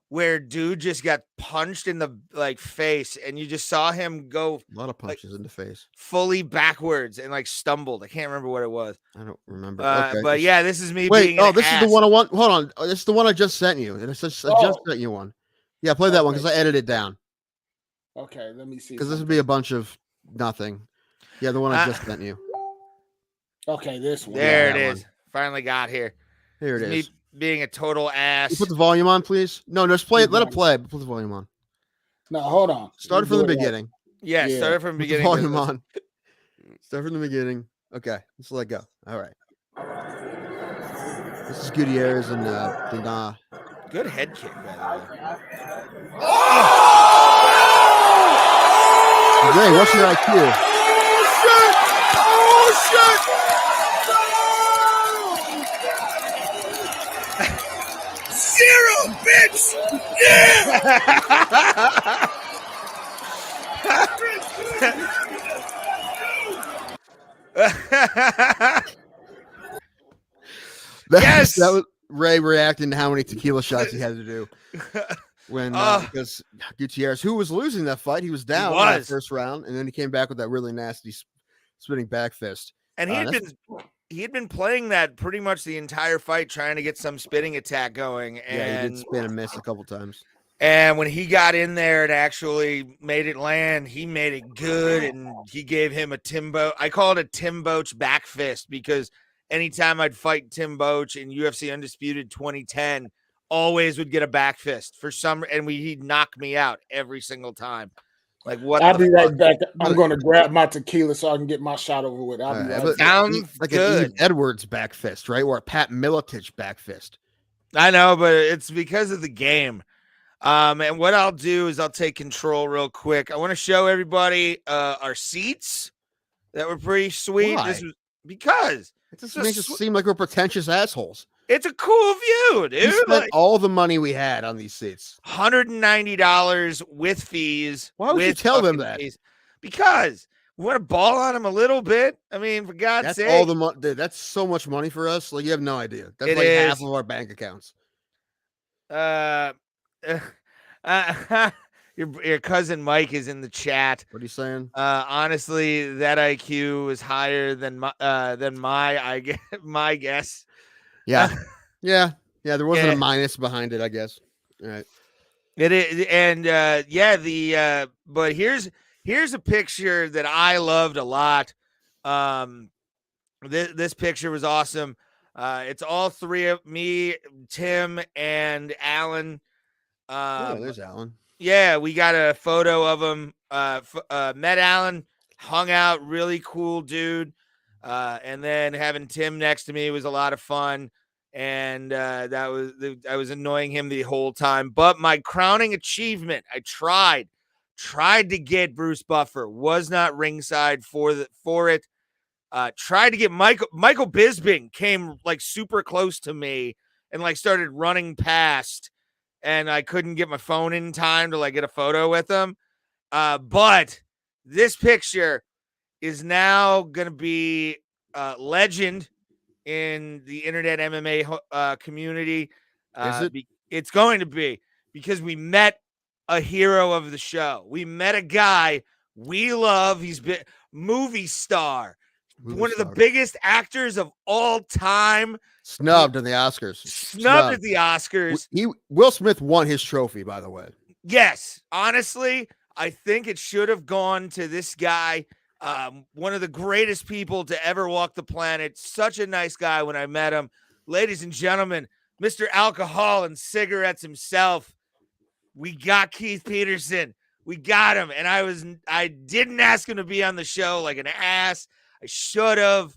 where dude just got punched in the face, and you just saw him go a lot of punches in the face, fully backwards, and stumbled. I can't remember what it was. I don't remember. Okay. But yeah, this is me. Wait, this is the one I want. Hold on, this is the one I just sent you. And I just sent you one. Yeah, play that one because I edited it down. Okay, let me see. Because this would be a bunch of nothing. Yeah, the one I just sent you. Okay, this one. There it is. Finally got here. Here it is. Me being a total ass. You put the volume on, please. No, just play it. Let it play. But put the volume on. No, hold on. Start from the beginning. Yeah, start from the beginning. Put the volume on. Start from the beginning. Okay, let's let go. All right. This is Gutierrez and Dana. Good head kick, by the way. Ray, what's your IQ? Oh shit! Zero, bitch! Yeah! Yes! That was Ray reacting to how many tequila shots he had to do. When because Gutierrez, who was losing that fight, he was down in the first round, and then he came back with that really nasty spinning back fist. And he had been playing that pretty much the entire fight, trying to get some spinning attack going. And yeah, he did spin and miss a couple times. And when he got in there and actually made it land, he made it good, and he gave him a Timbo. I call it a Tim Boach back fist because anytime I'd fight Tim Boach in UFC Undisputed 2010, always would get a back fist for some, and he'd knock me out every single time. Like, what? I'll be fuck? right back. I'm going to grab my tequila so I can get my shot over with. I'll be right back. Sounds like good. an Eve Edwards back fist, right? Or a Pat Miletich back fist. I know, but it's because of the game. And what I'll do is I'll take control real quick. I want to show everybody our seats that were pretty sweet. Why? This was because it just makes us seem like we're pretentious assholes. It's a cool view, dude. We spent all the money we had on these seats. $190 with fees. Why would you tell them that? Fees. Because we want to ball on them a little bit. I mean, for God's sake. That's all the money. Dude, that's so much money for us. Like, you have no idea. That's like half of our bank accounts. Your cousin Mike is in the chat. What are you saying? Honestly, that IQ is higher than my guess. Yeah. Yeah. There wasn't a minus behind it, I guess. All right. It is, and but here's a picture that I loved a lot. This picture was awesome. It's all three of me, Tim, and Alan. There's Alan. Yeah, we got a photo of him. Met Alan, hung out, really cool dude. And then having Tim next to me was a lot of fun. And I was annoying him the whole time. But my crowning achievement, I tried to get Bruce Buffer, was not ringside for it. Tried to get Michael Bisping, came like super close to me and like started running past, and I couldn't get my phone in time to like get a photo with him. But this picture is now going to be legend in the internet MMA community. Is it? It's going to be, because we met a hero of the show. We met a guy we love. He's been movie star. One of the biggest actors of all time. Snubbed at the Oscars. Snubbed at the Oscars. Will Smith won his trophy, by the way. Yes. Honestly, I think it should have gone to this guy. One of the greatest people to ever walk the planet. Such a nice guy when I met him. Ladies and gentlemen, Mr. Alcohol and Cigarettes himself. We got Keith Peterson. We got him. And I didn't ask him to be on the show like an ass. I should have.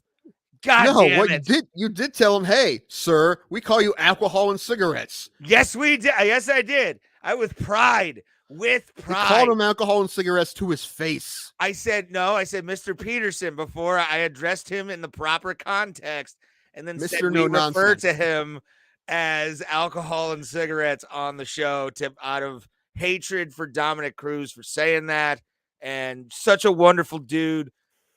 God damn it. You did tell him, hey, sir, we call you Alcohol and Cigarettes. Yes, we did. Yes, I did. With pride. With pride. You called him Alcohol and Cigarettes to his face. I said, Mr. Peterson, before I addressed him in the proper context, and then Mr. said No we Nonsense. refer to him as Alcohol and Cigarettes on the show, out of hatred for Dominic Cruz for saying that. And such a wonderful dude.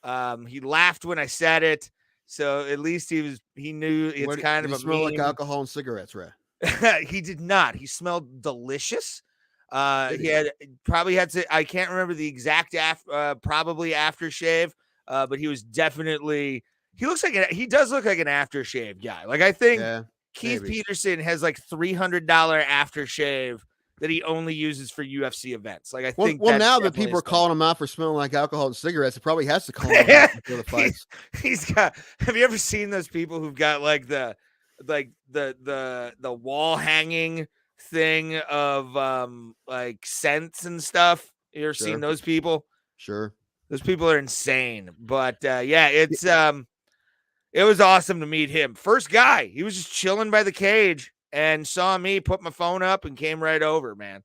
He laughed when I said it, so at least he knew it's kind of a smell meme. like alcohol and cigarettes, Ray. He did not. He smelled delicious. He probably had to. I can't remember the exact probably aftershave, but he was definitely. He does look like an aftershave guy. Like, I think Keith Peterson has like $300 aftershave that he only uses for UFC events. Like, I think. Well, now that people are calling him out for smelling like alcohol and cigarettes, it probably has to call him out before the fights. He's got. Have you ever seen those people who've got like the wall hanging thing of like scents and stuff? You ever seen those people? Sure. Those people are insane. But it's it was awesome to meet him. First guy. He was just chilling by the cage and saw me, put my phone up, and came right over, man.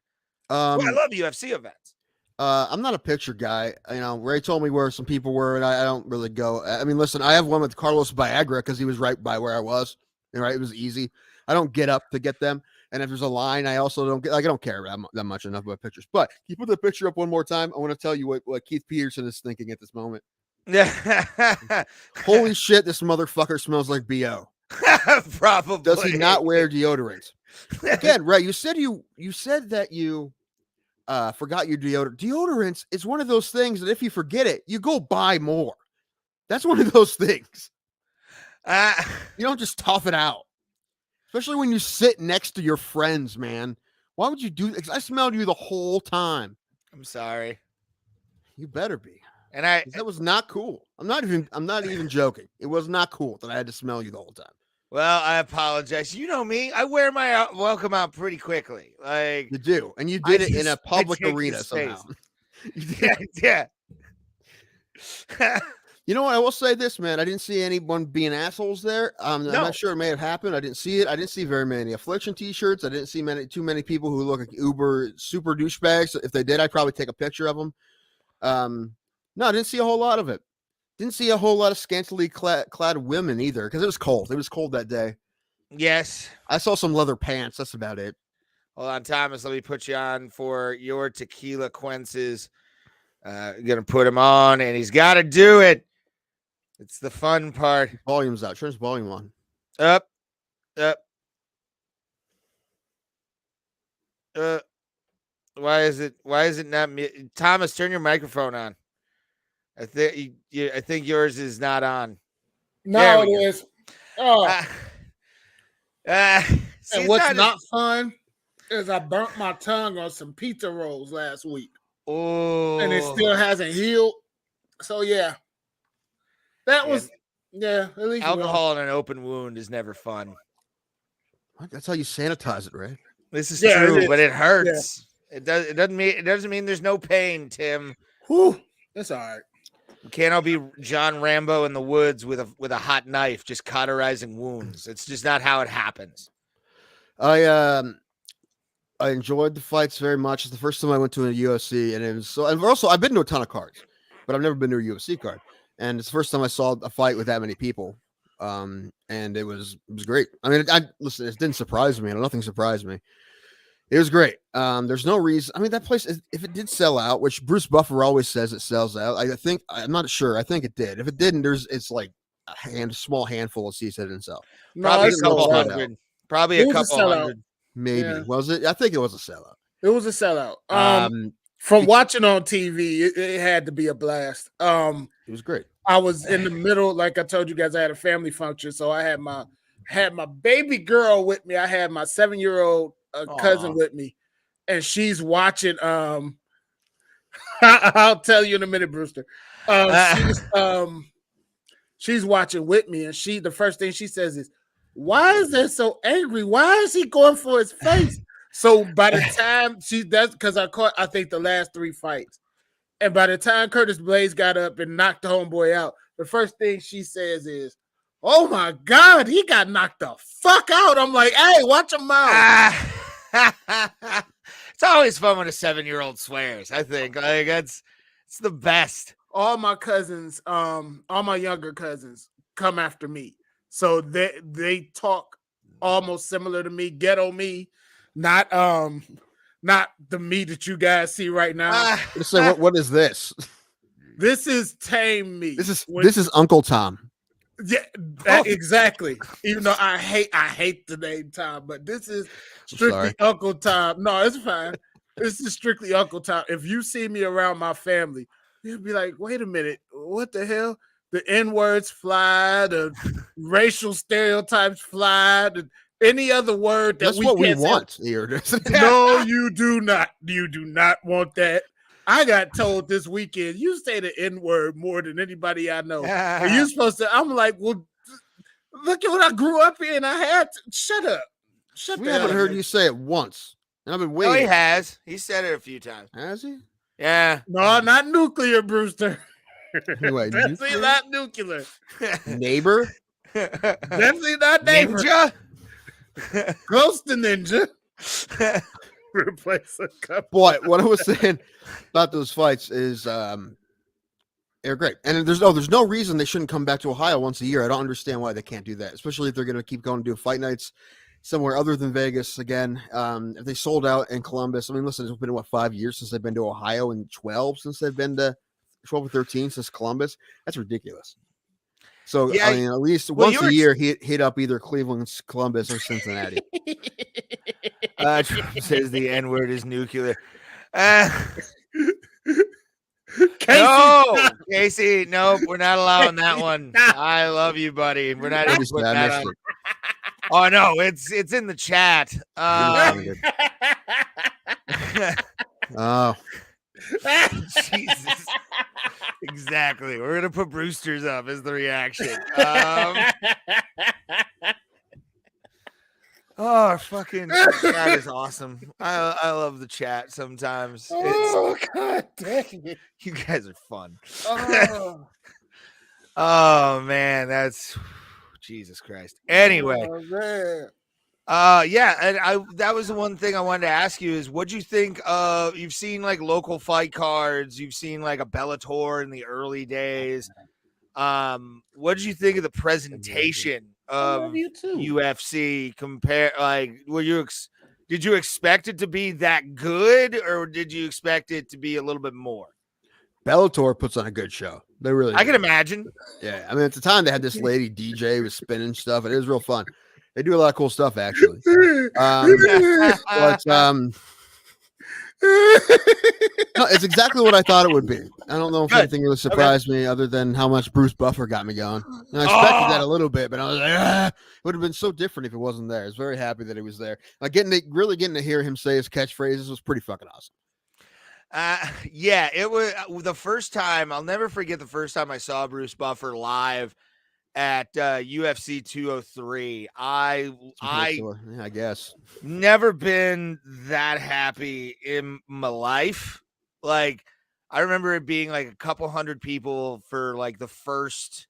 I love UFC events. I'm not a picture guy. You know, Ray told me where some people were, and I don't really go. I mean, listen, I have one with Carlos Viagra because he was right by where I was. Right, it was easy. I don't get up to get them, and if there's a line, I also don't get. Like, I don't care that much enough about pictures. But can you put the picture up one more time? I want to tell you what Keith Peterson is thinking at this moment. Holy shit, this motherfucker smells like BO. Probably. Does he not wear deodorant? Again, Ray, you said that you forgot your deodorant. Deodorant is one of those things that if you forget it, you go buy more. That's one of those things. You don't just tough it out, especially when you sit next to your friends, man. Why would you do that? I smelled you the whole time. I'm sorry. You better be. And that was not cool. I'm not even joking. It was not cool that I had to smell you the whole time. Well, I apologize. You know me. I wear my welcome out pretty quickly. Like you do, and you did it in a public arena somehow. Yeah. You know what? I will say this, man. I didn't see anyone being assholes there. I'm not sure it may have happened. I didn't see it. I didn't see very many Affliction T-shirts. I didn't see too many people who look like uber super douchebags. If they did, I'd probably take a picture of them. No, I didn't see a whole lot of it. Didn't see a whole lot of scantily clad women either, because it was cold. It was cold that day. Yes. I saw some leather pants. That's about it. Hold on, Thomas. Let me put you on for your Tequilaquences. Gonna put him on, and he's got to do it. It's the fun part. Volume's out. Turn his volume on. Up. Why is it not me? Thomas, turn your microphone on. I think yours is not on. No, it is. Oh. See, and what's not fun is I burnt my tongue on some pizza rolls last week. Oh. And it still hasn't healed. So yeah. That was at least alcohol in an open wound is never fun. That's how you sanitize it, right? This is true, but it hurts. Yeah. It doesn't mean there's no pain, Tim. Whew, that's all right. You can't all be John Rambo in the woods with a hot knife just cauterizing wounds. It's just not how it happens. I enjoyed the fights very much. It's the first time I went to a UFC, and it was so. And also, I've been to a ton of cards, but I've never been to a UFC card. And it's the first time I saw a fight with that many people, and it was great. I mean, listen, it didn't surprise me. Nothing surprised me. It was great. There's no reason. I mean, that place, if it did sell out, which Bruce Buffer always says it sells out, I'm not sure. I think it did. If it didn't, it's like a small handful of seats that didn't sell. Probably a couple hundred. Probably a couple hundred. Maybe. Yeah. Was it? I think it was a sellout. It was a sellout. From watching on TV, it had to be a blast. It was great. I was in the middle, like I told you guys, I had a family function, so I had my baby girl with me. I had my 7-year-old cousin with me, and she's watching. I'll tell you in a minute, Brewster. She's watching with me, and the first thing she says is, "Why is that so angry? Why is he going for his face?" So by the time that's because I caught, I think, the last 3 fights. And by the time Curtis Blaydes got up and knocked the homeboy out, the first thing she says is, "Oh my God, he got knocked the fuck out." I'm like, "Hey, watch him out." It's always fun when a 7-year-old swears. I think like it's the best. All my cousins, all my younger cousins come after me. So they talk almost similar to me, ghetto me. Not the me that you guys see right now. So what is this? This is tame me. This is Uncle Tom. Yeah, exactly. Even though I hate the name Tom, but this is strictly Uncle Tom. No, it's fine. This is strictly Uncle Tom. If you see me around my family, you'll be like, "Wait a minute, what the hell?" The N-words fly, the racial stereotypes fly, any other word that's what we want here. No, you do not. You do not want that. I got told this weekend, you say the N-word more than anybody I know. And you're supposed to, I'm like, well, look at what I grew up in. I had to, shut up. We haven't heard you say it once. And I've been waiting. Oh, he has. He said it a few times. Has he? Yeah. No, not nuclear, Brewster. Anyway, definitely not nuclear. Neighbor? Definitely not neighbor. Ninja? Close to ninja. Replace a couple. Boy, what I was saying about those fights is they're great. And there's no reason they shouldn't come back to Ohio once a year. I don't understand why they can't do that, especially if they're going to keep going to do fight nights somewhere other than Vegas again. If they sold out in Columbus, I mean, listen, it's been 5 years since they've been to Ohio, and 12 since they've been to 12 or 13 since Columbus. That's ridiculous. So yeah, I mean, at least once a year, hit up either Cleveland, Columbus, or Cincinnati. Trump says the N-word is nuclear. Casey, nope, we're not allowing that one. I love you, buddy. We're not even putting that on. Oh no, it's in the chat. Oh, Jesus. Exactly. We're gonna put Brewsters up as the reaction. Oh, fucking chat is awesome. I love the chat sometimes. God dang it. You guys are fun. Oh, Oh man, that's Jesus Christ. Anyway, man. yeah, and that was the one thing I wanted to ask you is what'd you think of you've seen like local fight cards, you've seen like a Bellator in the early days. What did you think of the presentation of you too. UFC compare like did you expect it to be that good or did you expect it to be a little bit more? Bellator puts on a good show. They really I do. can imagine. Yeah. I mean, at the time they had this lady DJ was spinning stuff, and it was real fun. They do a lot of cool stuff actually. No, it's exactly what I thought it would be. I don't know if anything really surprised me other than how much Bruce Buffer got me going. And I expected that a little bit, but I was like, it would have been so different if it wasn't there. I was very happy that he was there. Like getting to hear him say his catchphrases was pretty fucking awesome. Yeah, it was the first time. I'll never forget the first time I saw Bruce Buffer live at UFC 203. I guess never been that happy in my life. Like I remember it being like a couple hundred people for like the first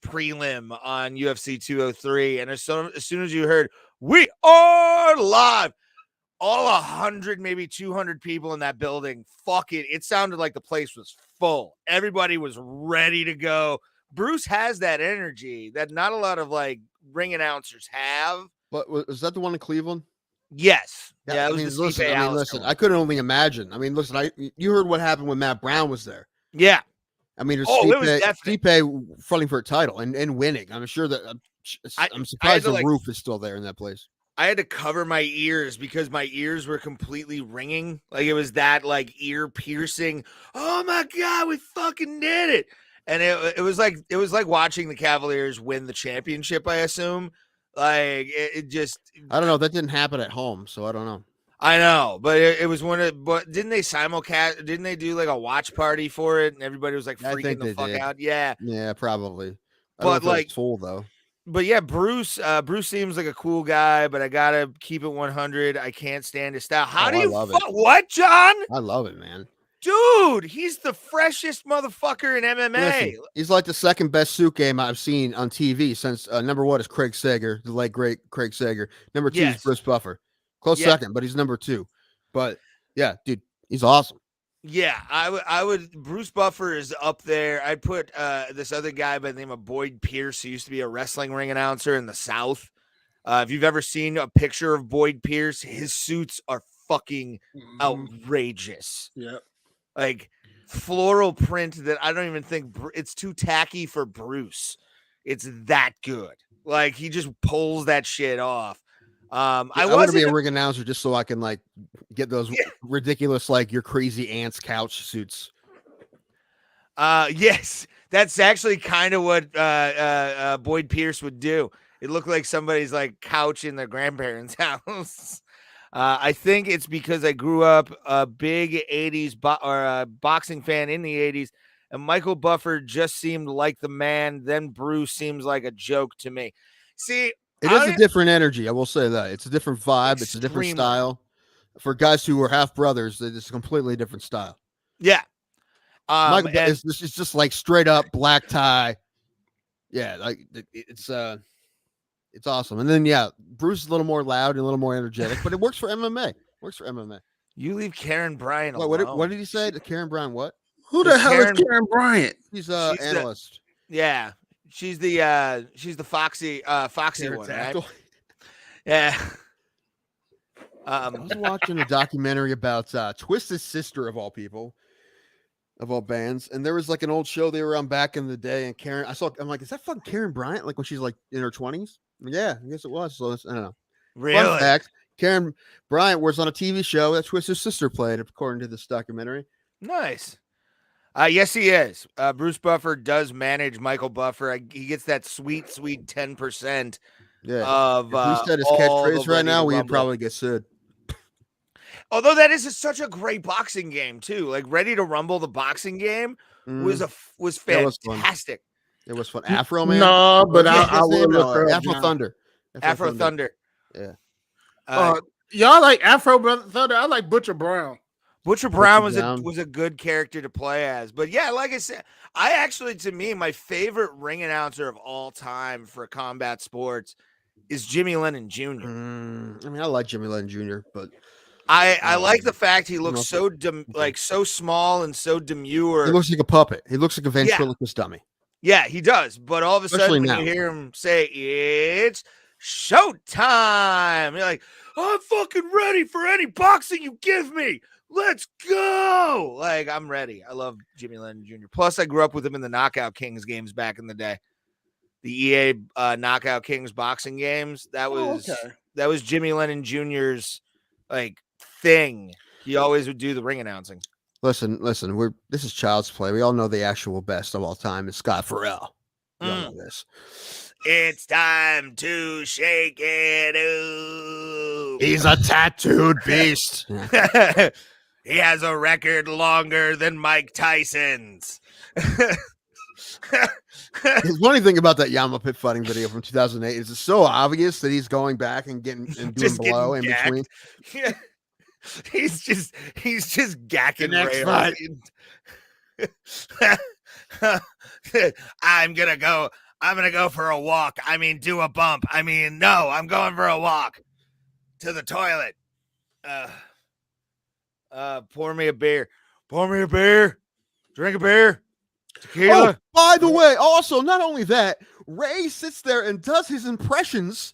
prelim on UFC 203, and as soon as you heard "We are live," all 100, maybe 200 people in that building, it sounded like the place was full. Everybody was ready to go. Bruce has that energy that not a lot of like ring announcers have. But was that the one in Cleveland? Yes. Yeah, it was listen, I couldn't only imagine. I mean, listen, you heard what happened when Matt Brown was there. Yeah. I mean, it was Stipe fronting for a title and winning. I'm sure that I'm surprised the roof is still there in that place. I had to cover my ears because my ears were completely ringing. Like it was that like ear piercing. Oh my God, we fucking did it. And it was like watching the Cavaliers win the championship, I assume. Like it just I don't know. That didn't happen at home, so I don't know. I know, but it was but didn't they simulcast? Didn't they do like a watch party for it? And everybody was like freaking the fuck out. Yeah. Yeah, probably. But like full though. But yeah, Bruce seems like a cool guy, but I gotta keep it 100. I can't stand his style. How do you what, John? I love it, man. Dude, he's the freshest motherfucker in MMA. Listen, he's like the second best suit game I've seen on TV since number one is Craig Sager, the late great Craig Sager. Number two is Bruce Buffer. Close second, but he's number two. But yeah, dude, he's awesome. Yeah, I would. Bruce Buffer is up there. I'd put this other guy by the name of Boyd Pierce, who used to be a wrestling ring announcer in the South. If you've ever seen a picture of Boyd Pierce, his suits are fucking outrageous. Yeah. Like floral print that I don't even think it's too tacky for Bruce. It's that good. Like he just pulls that shit off. I want to be a ring announcer just so I can like get those ridiculous like your crazy aunt's couch suits. Yes, that's actually kind of what Boyd Pierce would do. It looked like somebody's like couch in their grandparents' house. I think it's because I grew up a big 80s boxing fan in the 80s, and Michael Buffer just seemed like the man. Then Bruce seems like a joke to me. See, it is a different energy. I will say that it's a different vibe. It's a different style. For guys who are half brothers, it's a completely different style. Yeah. Michael, it's just like straight up black tie. Yeah, like it's awesome. And then Bruce is a little more loud and a little more energetic, but it works for MMA. You leave Karen Bryant alone. What did he say? Karen Bryant what? Who the hell is Karen Bryant? She's an analyst. She's the foxy one, right? Yeah. I was watching a documentary about Twisted's sister of all people, of all bands, and there was like an old show they were on back in the day, and I'm like, is that fucking Karen Bryant? Like when she's like in her 20s? Yeah, I guess it was. So I don't know. Really? Fun fact: Karen Bryant was on a TV show that Twisted's sister played, according to this documentary. Nice. Yes, he is. Bruce Buffer does manage Michael Buffer. He gets that sweet 10%. Yeah. Of if we said his catchphrase right now, we'd probably get sued. Although that is such a great boxing game too. Like Ready to Rumble, the boxing game was fantastic. It was fun. Afro Man. No, but I will will look her up Afro now. Thunder. Afro Thunder. Yeah. Y'all like Afro Thunder? I like Butcher Brown. Butcher Brown was a good character to play as. But yeah, like I said, to me, my favorite ring announcer of all time for combat sports is Jimmy Lennon Jr. I mean, I like Jimmy Lennon Jr., but I like the fact he looks so so small and so demure. He looks like a puppet. He looks like a ventriloquist dummy. Yeah, he does. But all of a sudden, when you hear him say, "It's showtime," you're like, "I'm fucking ready for any boxing you give me. Let's go!" Like, I'm ready. I love Jimmy Lennon Jr. Plus, I grew up with him in the Knockout Kings games back in the day. The EA Knockout Kings boxing games. That was Jimmy Lennon Jr.'s like thing. He always would do the ring announcing. Listen. This is child's play. We all know the actual best of all time is Scott Farrell. We all know this. It's time to shake it up. He's a tattooed beast. He has a record longer than Mike Tyson's. The funny thing about that Yama Pit fighting video from 2008 is it's so obvious that he's going back and doing blow in between. Yeah. He's just gacking next fight. I'm gonna go for a walk. I mean, do a bump. I mean, no, I'm going for a walk to the toilet. Pour me a beer. Drink a beer. Tequila. Oh, by the way, also, not only that, Ray sits there and does his impressions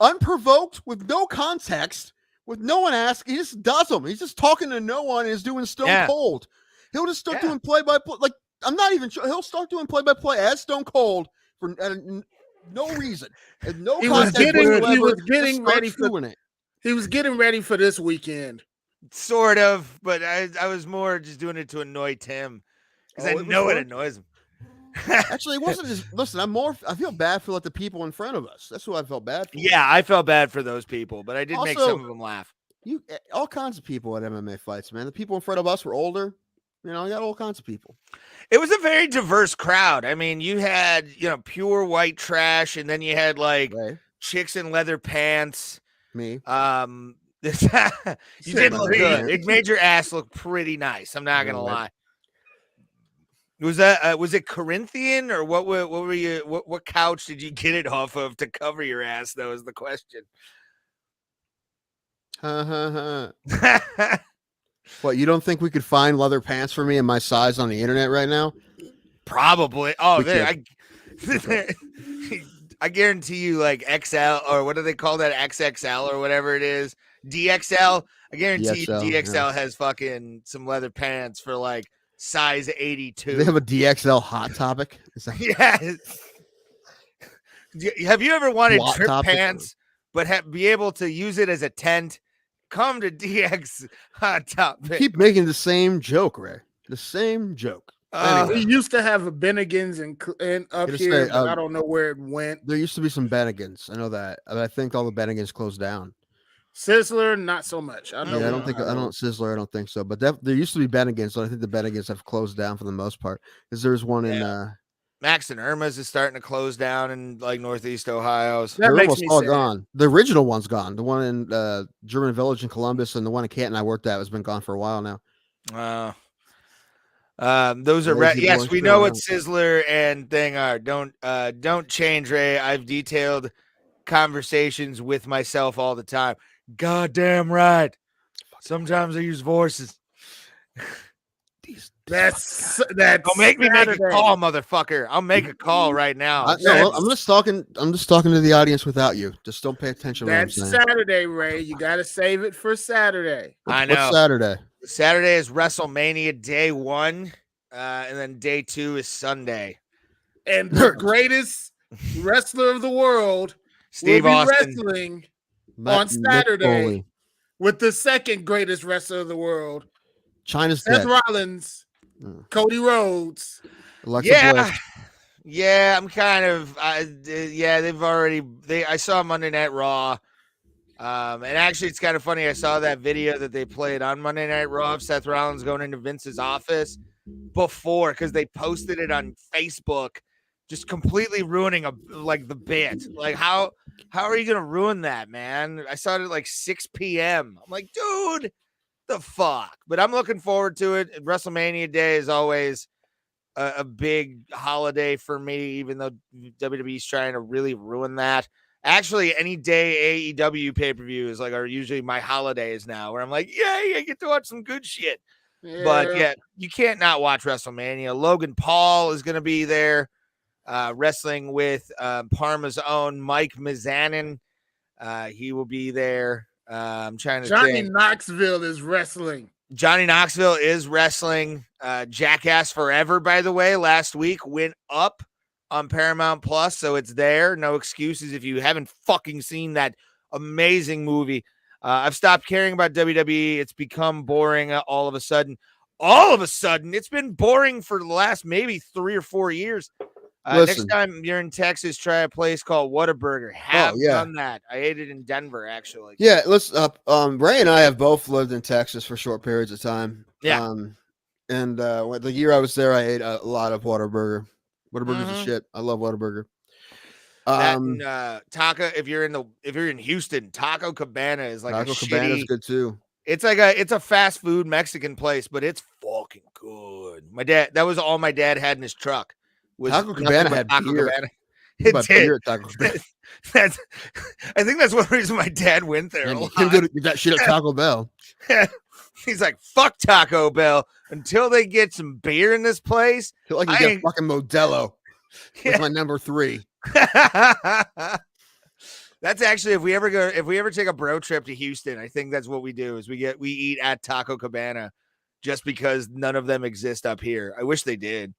unprovoked with no context, with no one asking. He just does them. He's just talking to no one and is doing Stone Cold. He'll just start doing play-by-play. Like, I'm not even sure. He'll start doing play-by-play as Stone Cold for no reason. And no context. He was getting ready for this weekend. Sort of, but I was more just doing it to annoy Tim. Because I know it annoys him. Actually, it wasn't as listen. I feel bad for like the people in front of us. That's who I felt bad for. Yeah, I felt bad for those people, but I did make some of them laugh. All kinds of people at MMA fights, man. The people in front of us were older. You know, you got all kinds of people. It was a very diverse crowd. I mean, you had pure white trash, and then you had like chicks in leather pants. Me. You did look good. It made your ass look pretty nice. I'm not gonna lie. Was it Corinthian or what were you? What couch did you get it off of to cover your ass? Though is the question. What, you don't think we could find leather pants for me in my size on the internet right now? Probably. Oh, I guarantee you, like XL or what do they call that? XXL or whatever it is. DXL. I guarantee DXL has fucking some leather pants for like size 82. Do they have a DXL Hot Topic? Yes. Have you ever wanted trip pants, but be able to use it as a tent? Come to DX Hot Topic. Keep making the same joke, Ray. The same joke. We used to have a Bennigan's and up here, but I don't know where it went. There used to be some Bennigan's. I know that. I think all the Bennigan's closed down. Sizzler, not so much. Sizzler, I don't think so. But there used to be Bennigan's, so I think the Bennigan's have closed down for the most part. Because there's one in Max and Irma's is starting to close down in like Northeast Ohio. They're almost all gone. The original one's gone. The one in German Village in Columbus and the one in Canton I worked at has been gone for a while now. Those are yes, we know what Sizzler and Thing are. Don't change, Ray. I've detailed conversations with myself all the time. Goddamn right. Sometimes I use voices. That's don't make me make a call, motherfucker. I'll make a call right now. I'm just talking to the audience without you. Just don't pay attention. That's Saturday, Ray. You got to save it for Saturday. I know. What's Saturday? Saturday is WrestleMania day 1, and then day 2 is Sunday. And the greatest wrestler of the world, Steve Austin, wrestling on Saturday with the second greatest wrestler of the world, China's Seth dead. Rollins, Cody Rhodes. Alexa Bliss. Yeah, I'm kind of they've already I saw Monday Night Raw. And actually, it's kind of funny. I saw that video that they played on Monday Night Raw of Seth Rollins going into Vince's office before, because they posted it on Facebook, just completely ruining the bit. Like, how are you gonna ruin that, man? I saw it at like 6 p.m. I'm like, dude, the fuck. But I'm looking forward to it. WrestleMania Day is always a big holiday for me, even though WWE's trying to really ruin that. Actually, any day AEW pay-per-view are usually my holidays now, where I'm like, yay, I get to watch some good shit. Yeah. But yeah, you can't not watch WrestleMania. Logan Paul is going to be there, wrestling with Parma's own Mike Mizanin. He will be there. I'm trying to Johnny think. Knoxville is wrestling. Johnny Knoxville is wrestling. Jackass Forever, by the way, last week went up on Paramount Plus, so it's there. No excuses if you haven't fucking seen that amazing movie. I've stopped caring about WWE. It's become boring all of a sudden. It's been boring for the last maybe 3 or 4 years. Next time you're in Texas, try a place called Whataburger. Done that. I ate it in Denver, actually. Yeah, let's. Ray and I have both lived in Texas for short periods of time. Yeah. And the year I was there, I ate a lot of Whataburger. Whataburger's a shit. I love Whataburger. Taco. If you're in Houston, Taco Cabana is like Taco Cabana's good too. It's a fast food Mexican place, but it's fucking good. That was all my dad had in his truck. Taco Cabana had Taco beer. Cabana. It did. Beer at Taco Cabana. I think that's one reason my dad went there. And you go to get that shit at Taco Bell. He's like, fuck Taco Bell until they get some beer in this place. I feel like you get fucking Modelo. With my number 3. That's actually, if we ever take a bro trip to Houston, I think that's what we do is we eat at Taco Cabana, just because none of them exist up here. I wish they did.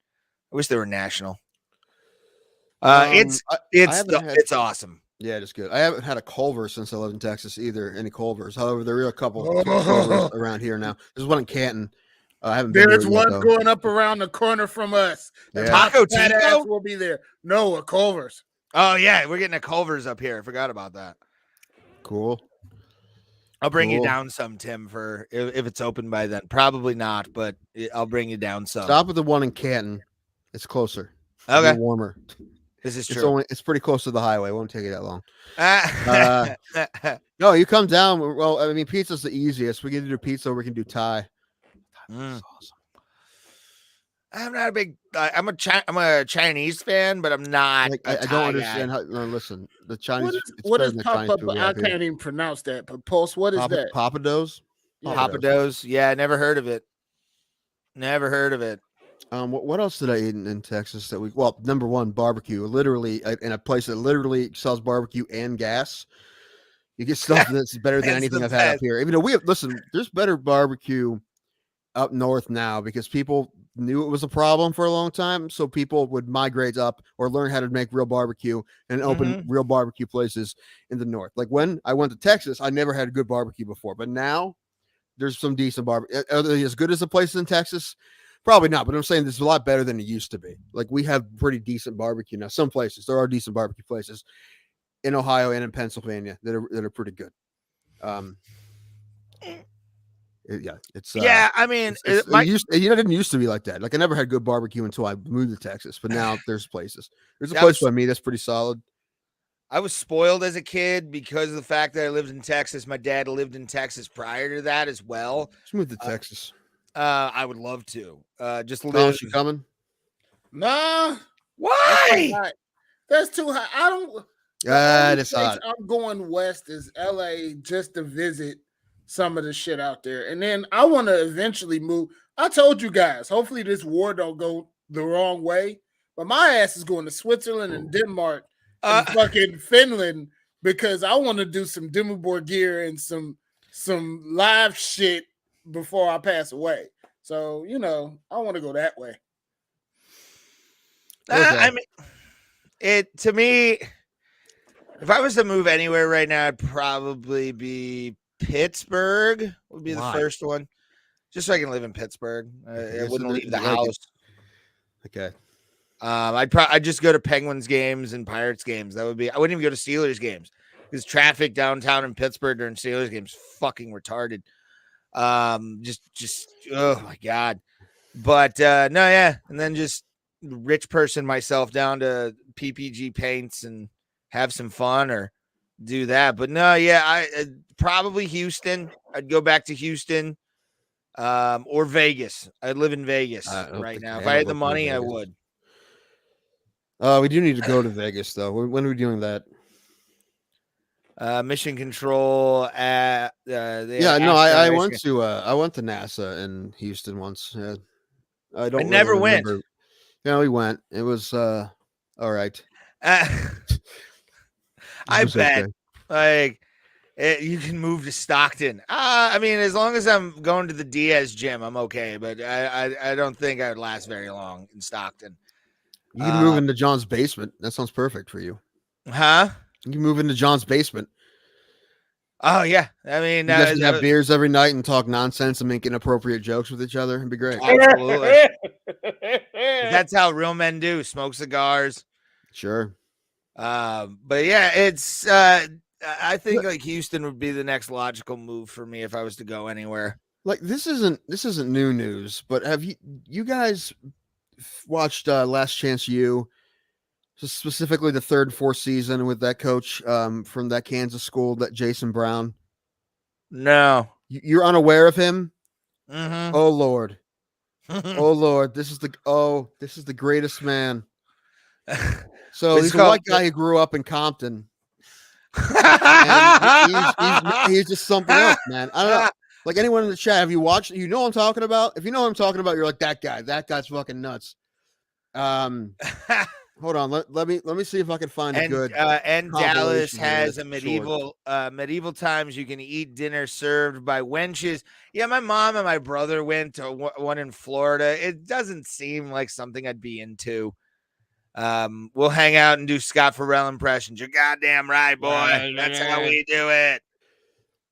I wish they were national. It's awesome. Yeah, it's good. I haven't had a Culver's since I lived in Texas either. Any Culver's. However, there are a couple Culver's around here now. There's one in Canton. I haven't been There's one yet, going up around the corner from us. Yeah. Taco Tico will be there. No, a Culver's. Oh yeah, we're getting a Culver's up here. I forgot about that. Cool. I'll bring you down some, Tim, for if it's open by then. Probably not, but I'll bring you down some. Stop at the one in Canton. It's closer. Okay. It's warmer. This is true. It's pretty close to the highway. It won't take you that long. No, you come down. Well, I mean, pizza's the easiest. We can do pizza or we can do Thai. That's awesome. I'm not a big. I'm a Chinese fan, but I'm not. I don't understand how. No, listen, the Chinese. What is pop up? I can't even pronounce that. But Pulse, what is that? Papados. Papados. Yeah, never heard of it. Never heard of it. What else did I eat in Texas that we? Well, number one, barbecue. Literally, in a place that literally sells barbecue and gas. You get stuff that's better than anything I've had up here. Even though there's better barbecue up north now because people knew it was a problem for a long time. So people would migrate up or learn how to make real barbecue and open real barbecue places in the north. Like when I went to Texas, I never had a good barbecue before, but now there's some decent barbecue. Are they as good as the places in Texas? Probably not, but I'm saying this is a lot better than it used to be. Like we have pretty decent barbecue now. Some places, there are decent barbecue places in Ohio and in Pennsylvania that are pretty good. I mean, it didn't used to be like that. Like I never had good barbecue until I moved to Texas, but now there's places. There's a place by me that's pretty solid. I was spoiled as a kid because of the fact that I lived in Texas. My dad lived in Texas prior to that as well. Just moved to Texas. I would love to. Just live. You coming? Nah. Why? That's too high. I don't. It's hot. I'm going west is LA just to visit some of the shit out there. And then I want to eventually move. I told you guys, hopefully this war don't go the wrong way. But my ass is going to Switzerland and Denmark and fucking Finland because I want to do some Dimmerborg gear and some live shit before I pass away. So, I want to go that way. I mean, to me, if I was to move anywhere right now, it'd probably be Pittsburgh would be the first one, just so I can live in Pittsburgh. I wouldn't leave the house. Okay. I'd just go to Penguins games and Pirates games. That would be. I wouldn't even go to Steelers games. because traffic downtown in Pittsburgh during Steelers games fucking retarded. Just oh my god. But no, yeah, and then just rich person myself down to PPG paints and have some fun or do that. But no, yeah, I probably Houston. I'd go back to Houston, or Vegas. I'd live in Vegas right now. If I had the money, I would. We do need to go to Vegas though. When are we doing that? Mission Control at I went to NASA in Houston once. Yeah. I never went. Yeah, we went. It was all right. I bet. Okay. Like you can move to Stockton. I mean, as long as I'm going to the Diaz gym, I'm okay. But I don't think I would last very long in Stockton. You can move into John's basement. That sounds perfect for you. Huh? You can move into John's basement. Oh yeah. I mean, you guys can have beers every night and talk nonsense and make inappropriate jokes with each other. It'd be great. Absolutely. That's how real men do. Smoke cigars. Sure. But yeah, it's I think like Houston would be the next logical move for me if I was to go anywhere. Like this isn't new news, but have you guys watched Last Chance U? Specifically the 3rd and 4th season with that coach from that Kansas school, that Jason Brown. No. You're unaware of him? Mm-hmm. Oh Lord. Oh Lord. This is the greatest man. So he's a white guy who grew up in Compton. And he's just something else, man. I don't know. Like anyone in the chat, have you watched? You know what I'm talking about? If you know what I'm talking about, you're like, that guy. That guy's fucking nuts. Hold on, let me see if I can find a good. And Dallas has a medieval times you can eat dinner served by wenches. Yeah, my mom and my brother went to one in Florida. It doesn't seem like something I'd be into. We'll hang out and do Scott Farrell impressions. You're goddamn right, boy. That's how we do it.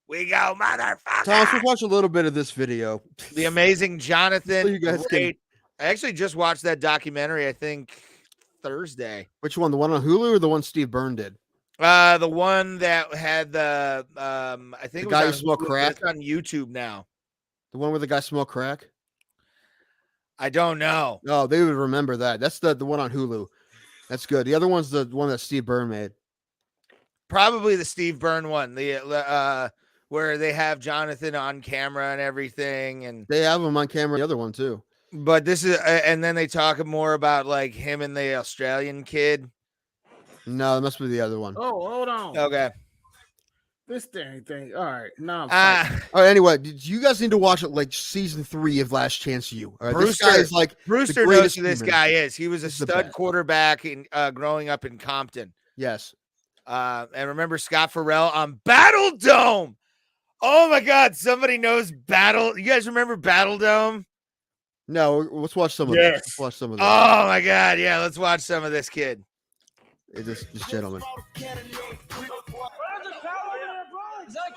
We go, motherfucker. Thomas, let's watch a little bit of this video. The amazing Jonathan. So you guys I actually just watched that documentary, I think Thursday. Which one? The one on Hulu or the one Steve Byrne did? The one that had the I think the guy who smoked crack. It's on YouTube now. The one where the guy smoked crack? I don't know. No, they would remember that. That's the one on Hulu. That's good. The other one's the one that Steve Byrne made. Probably the Steve Byrne one. The where they have Jonathan on camera and everything, and they have him on camera. The other one too. But this is, and then they talk more about like him and the Australian kid. No, it must be the other one. Oh, hold on. Okay. This thing. All right. No. All right. Anyway, did you guys need to watch it like season 3 of Last Chance U? All right, Brewster, this guy is like Brewster knows who this guy is. He was a stud quarterback in growing up in Compton. Yes. And remember Scott Farrell on Battle Dome. Oh my God! Somebody knows Battle. You guys remember Battle Dome? No, let's watch some of this. Let's watch some of this. Oh my God! Yeah, let's watch some of this kid. This gentleman.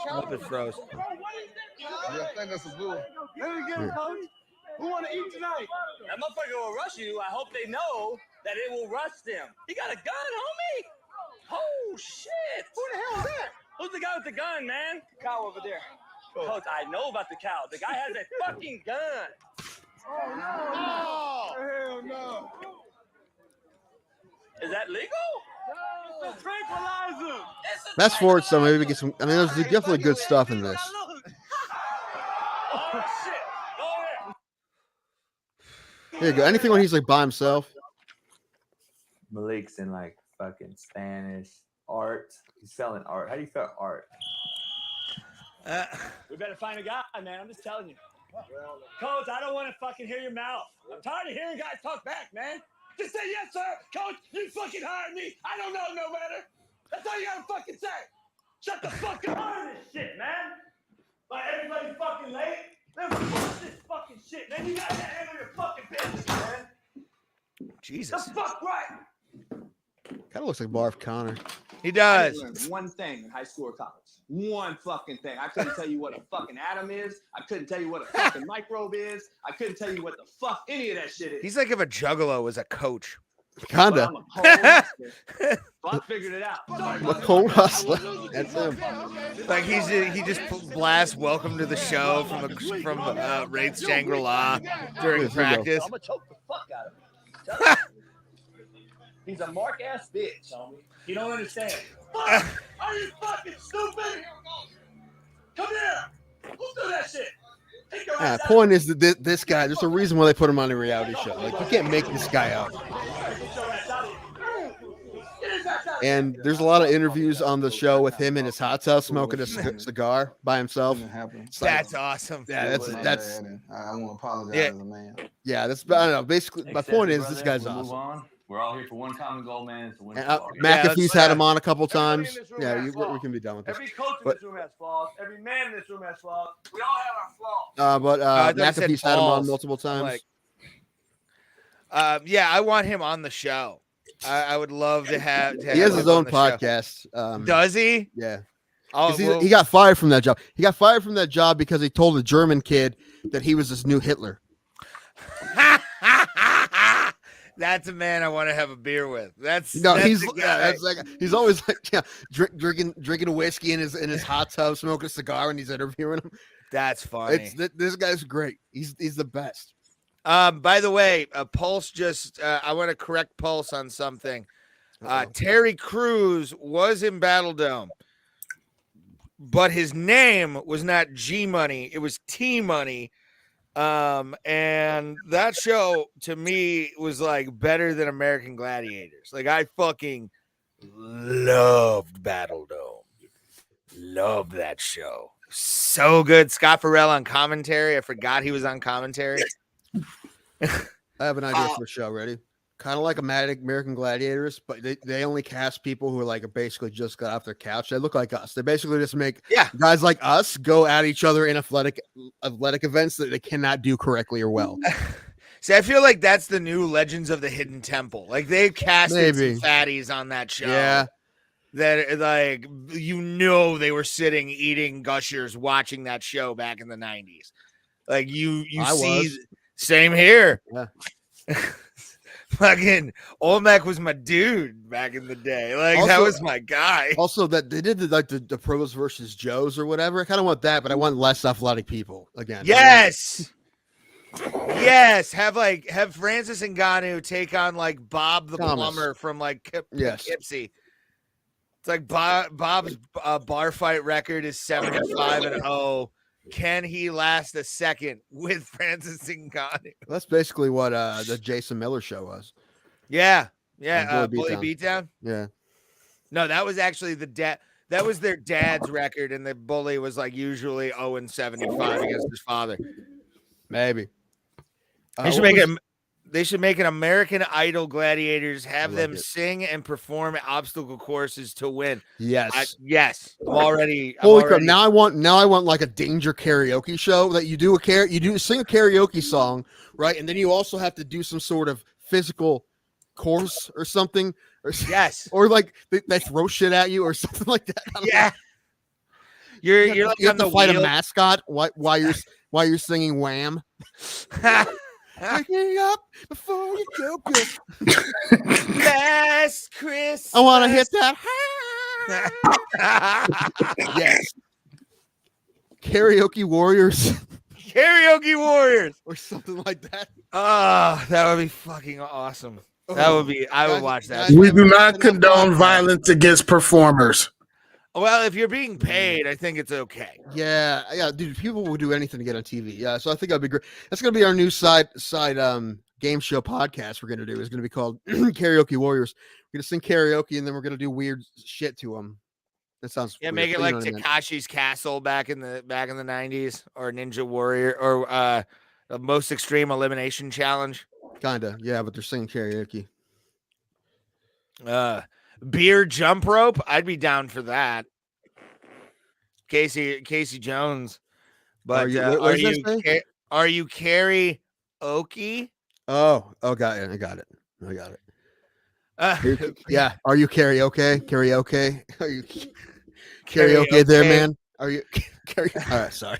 Hope it froze. Yeah, I think that's a blue. Who want to eat tonight? That motherfucker will rush you. I hope they know that it will rush them. He got a gun, homie. Oh shit! Who the hell is that? Who's the guy with the gun, man? Cow over there. Coach, I know about the cow. The guy has a fucking gun. Oh no! Hell no! Is that legal? No, it's a tranquilizer. Fast forward some, maybe we get some. I mean, there's definitely good stuff in this. Oh shit! Go there you go. Anything when he's like by himself. Malik's in like fucking Spanish art. He's selling art. How do you sell art? We better find a guy, man. I'm just telling you. Coach, I don't want to fucking hear your mouth. I'm tired of hearing guys talk back, man. Just say yes, sir. Coach, you fucking hired me. I don't know no better. That's all you gotta fucking say. Shut the fuck up on this shit, man. Like everybody's fucking late. Man, fuck this fucking shit, man. You gotta handle your fucking business, man. Jesus. The fuck right. Kind of looks like Barf Connor. He does. One thing in high school or college. One fucking thing. I couldn't tell you what a fucking atom is. I couldn't tell you what a fucking microbe is. I couldn't tell you what the fuck any of that shit is. He's like if a juggalo was a coach. Kinda. I'm a cold hustler. So I figured it out. A cold hustler. That's him. Like he just blasts "Welcome to the Show" from Wraith Shangri-La during Yes, here we go. practice. I'm gonna choke the fuck out of him. He's a mark ass bitch, homie. You don't understand. Fuck! Are you fucking stupid? Come here. Who do that shit? Take your ass out. Point is that this guy, there's a reason why they put him on a reality show. Like, you can't make this guy up. Get your ass out of here. Get his ass out. And there's a lot of interviews on the show with him in his hot tub smoking a cigar by himself. It's like, That's awesome. yeah, that's I want to apologize Yeah. as a man. yeah, that's I don't know. Basically, my point is this guy's Move awesome. on. We're all here for one common goal, man. It's to win And, football. McAfee's had him on a couple Everybody times. in this room Yeah, has we flaws. can be done with this. Every coach in But- this room has flaws. Every man in this room has flaws. We all have our flaws. But I thought you said McAfee's had him on balls. multiple times. Yeah, I want him on the show. I would love to have. He has his him on own the show. podcast. Does he? Yeah. Oh, 'Cause he got fired from that job. He got fired from that job because he told a German kid that he was this new Hitler. That's a man I want to have a beer with. That's He's the guy. that's like he's always like drinking a whiskey in his hot tub, smoking a cigar, and he's interviewing him. That's funny. This guy's great. He's the best. By the way, Pulse just I want to correct Pulse on something. Terry Crews was in Battle Dome, but his name was not G Money, it was T Money. And that show to me was like better than American Gladiators. Like, I fucking loved Battle Dome. Loved that show. So good. Scott Farrell on commentary. I forgot he was on commentary. I have an idea for a show. Ready? Kind of like American Gladiators, but they only cast people who are like basically just got off their couch. They look like us. They basically just make guys like us go at each other in athletic events that they cannot do correctly or well. See, I feel like that's the new Legends of the Hidden Temple. Like, they've casted Maybe. some fatties on that show. Yeah. That, like, they were sitting eating Gushers watching that show back in the 90s. Like, I was. Same here. Yeah. Fucking Olmec was my dude back in the day. Like, that Also- was my guy. Also, that they did the pros versus Joes or whatever. I kind of want that, but I want less athletic people again. Yes. Yes. Have Francis Ngannou take on like Bob the Thomas. plumber from like Yes. Poughkeepsie. It's like Bob's bar fight record is 75-0. Can he last a second with Francis Ngannou? That's basically what the Jason Miller show was. Yeah. Bully Bully Beatdown. Beatdown. Yeah. No, that was actually that was their dad's record, and the Bully was like usually 0-75 against his father. Maybe. They should make an American Idol Gladiators, have I them like it. sing and perform obstacle courses to win. Yes. Yes. I'm already Holy crap! Now I want like a danger karaoke show that you sing a karaoke song, right? And then you also have to do some sort of physical course or something, or Yes. or like they throw shit at you or something like that. I don't know. Yeah. You're like you have on to the fight a wheel. mascot while you're singing Wham. Wake me up before you go good. Last Christmas. I want to hit that. Yes. Karaoke Warriors Karaoke Warriors. or something like that. Oh, that would be fucking awesome. That would be. I would watch that. We do not condone violence against performers. Well, if you're being paid, I think it's okay. Yeah, dude. People will do anything to get on TV. Yeah, so I think that'd be great. That's gonna be our new side game show podcast. We're gonna do. It's gonna be called Karaoke Warriors. We're gonna sing karaoke and then we're gonna do weird shit to them. That sounds Yeah, weird, make it but like you know what I mean. Takashi's Castle back in the 90s, or Ninja Warrior, or the Most Extreme Elimination Challenge. Kinda, yeah, but they're singing karaoke. Beer jump rope. I'd be down for that. Casey Jones. But what does that say? are you karaoke? Oh, got it. I got it. Uh, Yeah. Are you karaoke? Karaoke? Are you Karaoke. karaoke there, man? Are you karaoke? All right, sorry.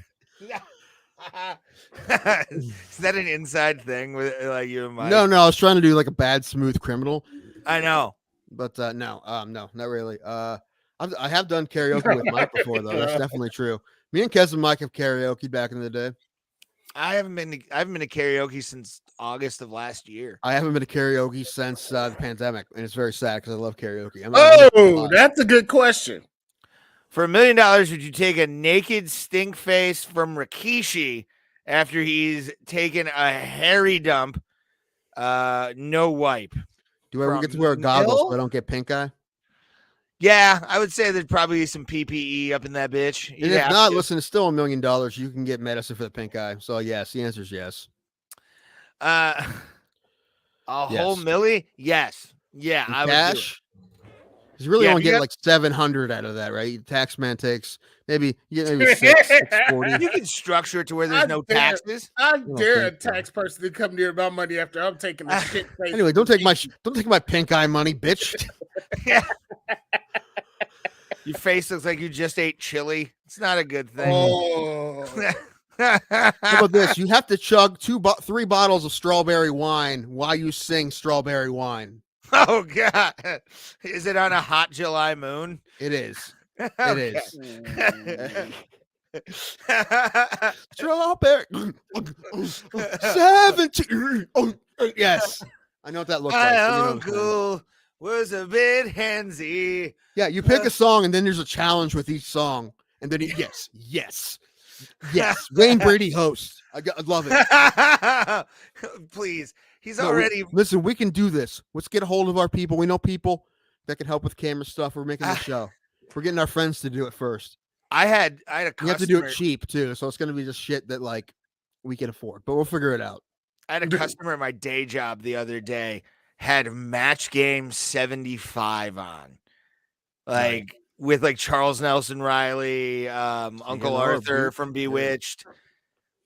Is that an inside thing with like you and Mike? No, I was trying to do like a bad, smooth criminal, I know. but no, not really. I have done karaoke with Mike before, though. That's definitely true. Me and Kez and Mike have karaoke back in the day. I haven't been to karaoke since August of last year. I haven't been to karaoke since the pandemic, and it's very sad because I love karaoke. That's a good question. For $1 million, would you take a naked stink face from Rikishi after he's taken a hairy dump? No wipe. Do I ever get to wear goggles so I don't get pink eye? Yeah, I would say there'd probably be some PPE up in that bitch. And if not, listen, it's still $1 million. You can get medicine for the pink eye. So yes, the answer is yes. Whole milli? Yes. Yeah, in I cash? would do it. He's really only getting got- like 700 out of that, right? Taxman takes maybe 640. You can structure it to where there's no taxes. I dare a think so. tax person to come near my money after I'm taking the shit face. Anyway, don't take my pink eye money, bitch. Yeah. Your face looks like you just ate chili. It's not a good thing. Oh. How about this? You have to chug 3 bottles of strawberry wine while you sing Strawberry Wine. Oh God! Is it on a hot July moon? It is. It is. Strawberry 17. Yes. I know what that looks like. My so you know what I'm saying. uncle was a bit handsy. Yeah, you pick a song and then there's a challenge with each song. And then yes. Wayne Brady host. I love it. Please. He's No, already. Listen, we can do this. Let's get a hold of our people. We know people that can help with camera stuff. We're making the show. We're getting our friends to do it first. I had a customer. You have to do it cheap too, so it's going to be just shit that like we can afford. But we'll figure it out. I had a customer at my day job the other day had Match Game 75 on, like with like Charles Nelson Riley, Uncle Arthur from Bewitched.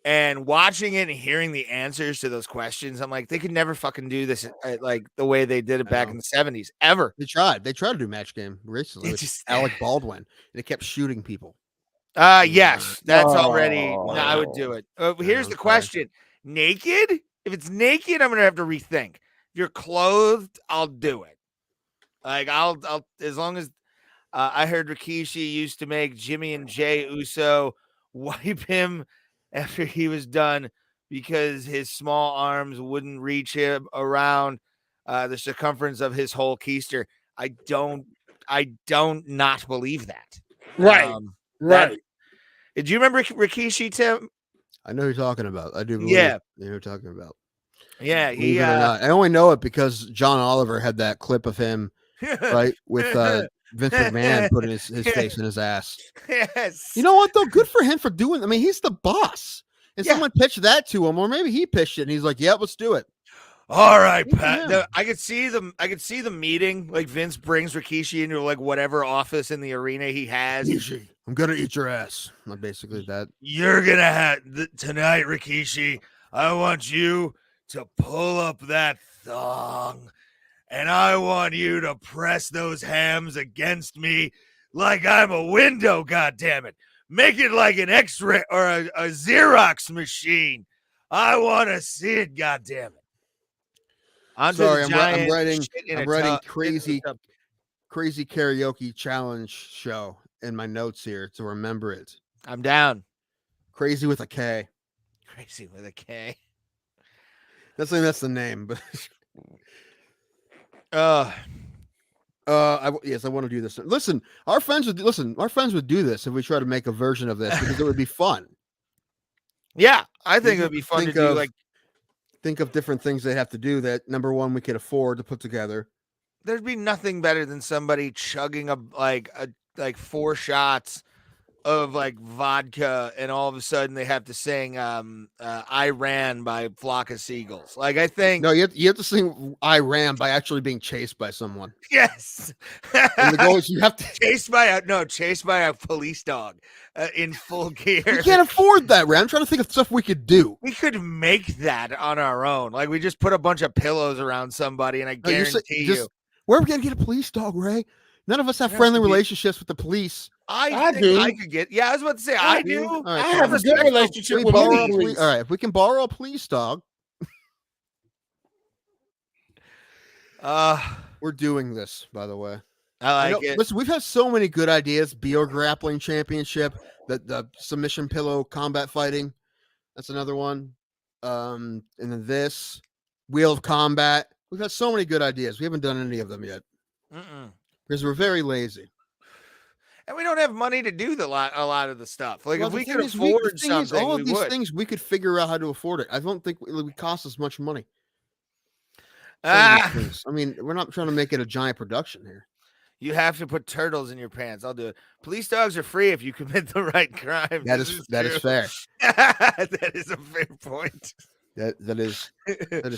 And watching it and hearing the answers to those questions, I'm like, they could never fucking do this like the way they did it back in the 70s, ever. They tried to do Match Game recently with Alec Baldwin, and it kept shooting people. Yes, that's already. No, I would do it. Here's the question: naked? If it's naked, I'm gonna have to rethink. If you're clothed, I'll do it. Like I'll as long as I heard Rikishi used to make Jimmy and Jay Uso wipe him after he was done because his small arms wouldn't reach him around the circumference of his whole keister. I don't not believe that. Right. Right. Did you remember Rikishi, Tim? I know who you're talking about. I do believe you know who you're talking about. Yeah, Believe it or not. I only know it because John Oliver had that clip of him, right, with Vince McMahon putting his face in his ass. Yes. You know what, though? Good for him for doing. I mean, he's the boss. And someone pitched that to him, or maybe he pitched it, and he's like, "Yeah, let's do it." All right, Pat. I could see the meeting. Like Vince brings Rikishi into like whatever office in the arena he has. Rikishi, I'm gonna eat your ass. Not basically that. You're gonna have tonight, Rikishi. I want you to pull up that thong, and I want you to press those hams against me like I'm a window. God damn it! Make it like an X-ray or a Xerox machine. I want to see it. God damn it! Sorry, I'm writing crazy karaoke challenge show in my notes here to remember it. I'm down. Crazy with a K. Crazy with a K. That's the name, but yes, I want to do this. Listen, our friends would do this if we try to make a version of this because it would be fun. Yeah, I think it would be fun to do. Think of different things they have to do that number one we could afford to put together. There'd be nothing better than somebody chugging like 4 shots of like vodka, and all of a sudden they have to sing "I Ran" by Flock of Seagulls. Like I think you have to sing "I Ran" by actually being chased by someone. Yes, and the goal is you have to chased by a police dog in full gear. We can't afford that, Ray. I'm trying to think of stuff we could do. We could make that on our own. Like we just put a bunch of pillows around somebody, and I guarantee you. Where are we gonna get a police dog, Ray? None of us have It has friendly to be- relationships with the police. I think do. I could get. Yeah, I was about to say I do. All right, I come have on. a good relationship We with borrow many a police. All right, if we can borrow a police dog, we're doing this. By the way, I like it. Listen, we've had so many good ideas. BO Grappling Championship, the submission pillow combat fighting. That's another one. And then this Wheel of Combat. We've had so many good ideas. We haven't done any of them yet because we're very lazy. And we don't have money to do a lot of the stuff. Like Well, if the we thing could is, afford the thing is, something, all of we these would. things we could figure out how to afford it. I don't think it would cost us much money. Ah, I mean, we're not trying to make it a giant production here. you have to put turtles in your pants. I'll do it. Police dogs are free if you commit the right crime. That is fair. That is a fair point. That is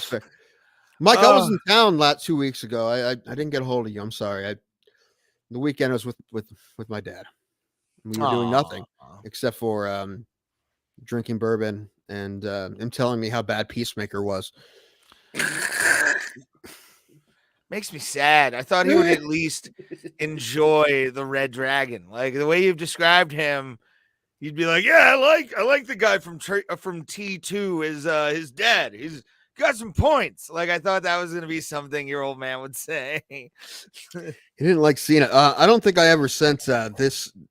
fair. Mike, I was in town 2 weeks ago. I didn't get a hold of you. I'm sorry. The weekend I was with my dad. We were doing nothing except for drinking bourbon and him telling me how bad Peacemaker was. Makes me sad. I thought he would at least enjoy the Red Dragon. Like the way you've described him, you'd be like, "Yeah, I like the guy from T2 is his dad. He's got some points." Like I thought that was going to be something your old man would say. He didn't like seeing it. I don't think I ever sent this. I'm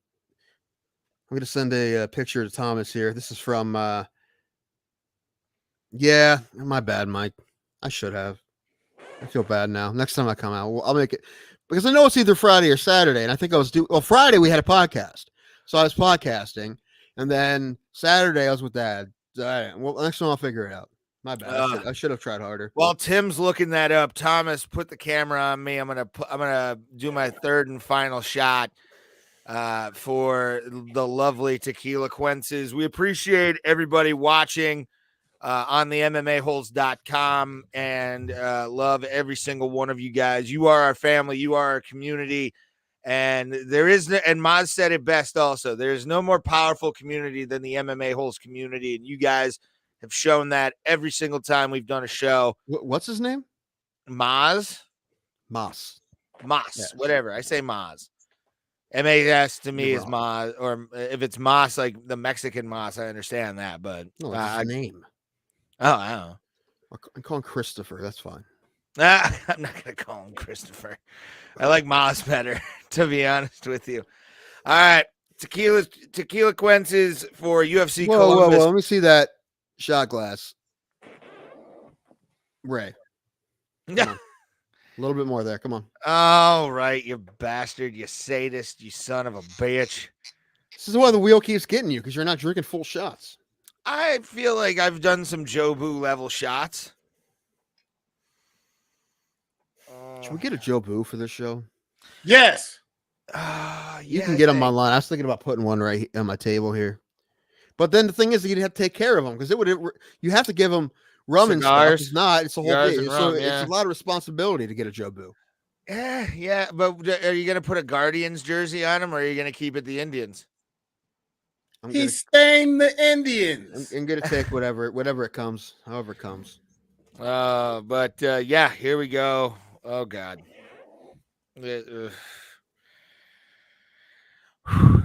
going to send a picture to Thomas here. This is from yeah, my bad, Mike. I should have. I feel bad now. Next time I come out, I'll make it because I know it's either Friday or Saturday, and I think I was Friday we had a podcast, so I was podcasting, and then Saturday I was with Dad. All right, well, next time I'll figure it out. My bad. I should have tried harder. While Tim's looking that up, Thomas, put the camera on me. I'm gonna do my third and final shot for the lovely Tequilaquences. We appreciate everybody watching on the MMAholes.com and love every single one of you guys. You are our family. You are our community. And and Maz said it best also, there's no more powerful community than the MMA Holes community. And you guys have shown that every single time we've done a show. What's his name? Maz? Moss. Yes. Whatever. I say Maz. M-A-S to me is Maz. Or if it's Mas, like the Mexican Mas, I understand that. But no, that's his name. Oh, I don't know. I'm calling Christopher. That's fine. I'm not going to call him Christopher. I like Maz better, to be honest with you. All right. Tequilaquences for UFC Columbus. Whoa. Let me see that shot glass. Ray. Yeah. A little bit more there. Come on. All right, you bastard, you sadist, you son of a bitch. This is why the wheel keeps getting you, because you're not drinking full shots. I feel like I've done some Jobu level shots. Should we get a Joe Boo for this show? Yes. You can get them online. I was thinking about putting one right on my table here. But then the thing is, you'd have to take care of them because you have to give them rum Cigars, and stuff. It's not. It's a whole cigars thing. and So rum, yeah. it's a lot of responsibility to get a Joe Boo. Yeah, but are you going to put a Guardians jersey on him or are you going to keep it the Indians? He's staying the Indians. I'm going to take whatever it comes, however it comes. But yeah, here we go. Oh, God. All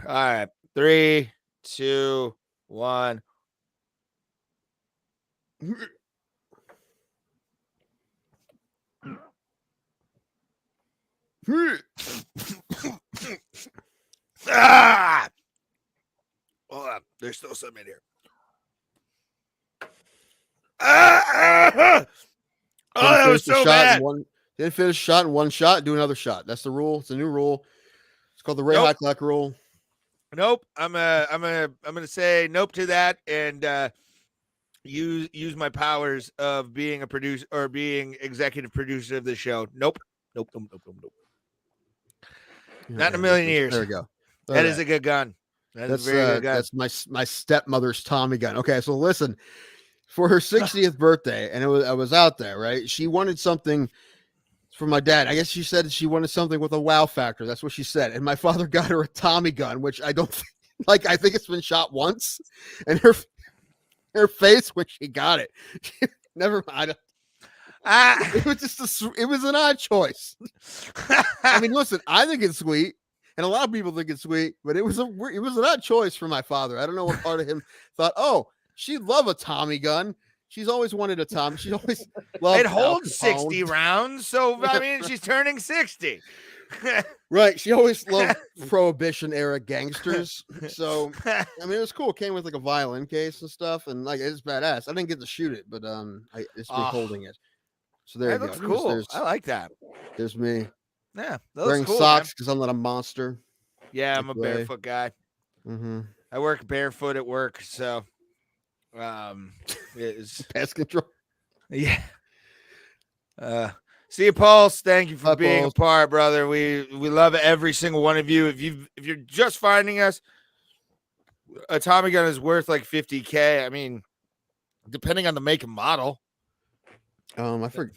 right. 3, 2, 1. Ah! Hold on. There's still some in here. Oh, that was so bad. Didn't finish a shot in one shot. Do another shot. That's the rule. It's a new rule. It's called the Ray Hyclak rule. Nope. I'm gonna say nope to that and use my powers of being a producer or being executive producer of the show. Nope. Not in a million years. There we go. That is a good gun. That's a very good gun. That's my stepmother's Tommy gun. Okay, so listen, for her 60th birthday, and I was out there, right? She wanted something from my dad. I guess she said she wanted something with a wow factor. That's what she said. And my father got her a Tommy gun, which I don't like. I think it's been shot once, and her face when she got it. Never mind. It was just it was an odd choice. I mean, listen, I think it's sweet, and a lot of people think it's sweet, but it was an odd choice for my father. I don't know what part of him thought, oh, she'd love a Tommy gun. She's always wanted a Tommy. She always loved It holds Al Capone. 60 rounds, so I mean, she's turning 60. Right. She always loved Prohibition era gangsters. So I mean, it was cool. It came with like a violin case and stuff, and like it's badass. I didn't get to shoot it, but it's me holding it. So there That you looks go. cool. I like that. There's me Yeah, that wearing looks cool, socks because I'm not a monster. Yeah, I'm a Like Ray. barefoot guy. Mm-hmm. I work barefoot at work, so it's Pest control. yeah. See you, Pulse. Thank you for Bye, being Pulse. a part, brother. We love every single one of you. If you're just finding us, a Tommy gun is worth like $50K. I mean, depending on the make and model. I forget.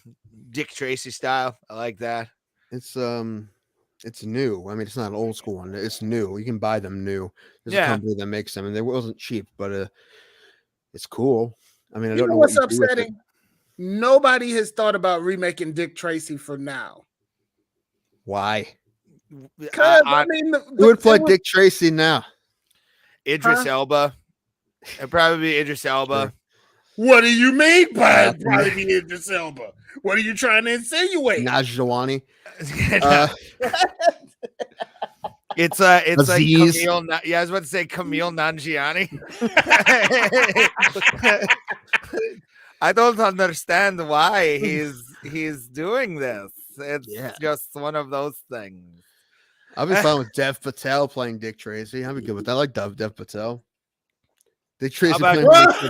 Dick Tracy style. I like that. It's new. I mean, it's not an old school one. It's new. You can buy them new. There's Yeah. a company that makes them, and it wasn't cheap, but it's cool. I mean, I You don't know know what's what you do with it. upsetting? Nobody has thought about remaking Dick Tracy for now. Why? Because I mean, Who would play Dick Tracy now? Idris Elba. It'd probably be Idris Elba. What do you mean by probably be Idris Elba? What are you trying to insinuate? Najawani. It's like Aziz. Camille. Yeah, I was about to say Camille Nanjiani. I don't understand why he's doing this. It's just one of those things. I'll be fine with Dev Patel playing Dick Tracy. I'll be good with that. I like Dev Patel. Dick Tracy playing Dick Tracy.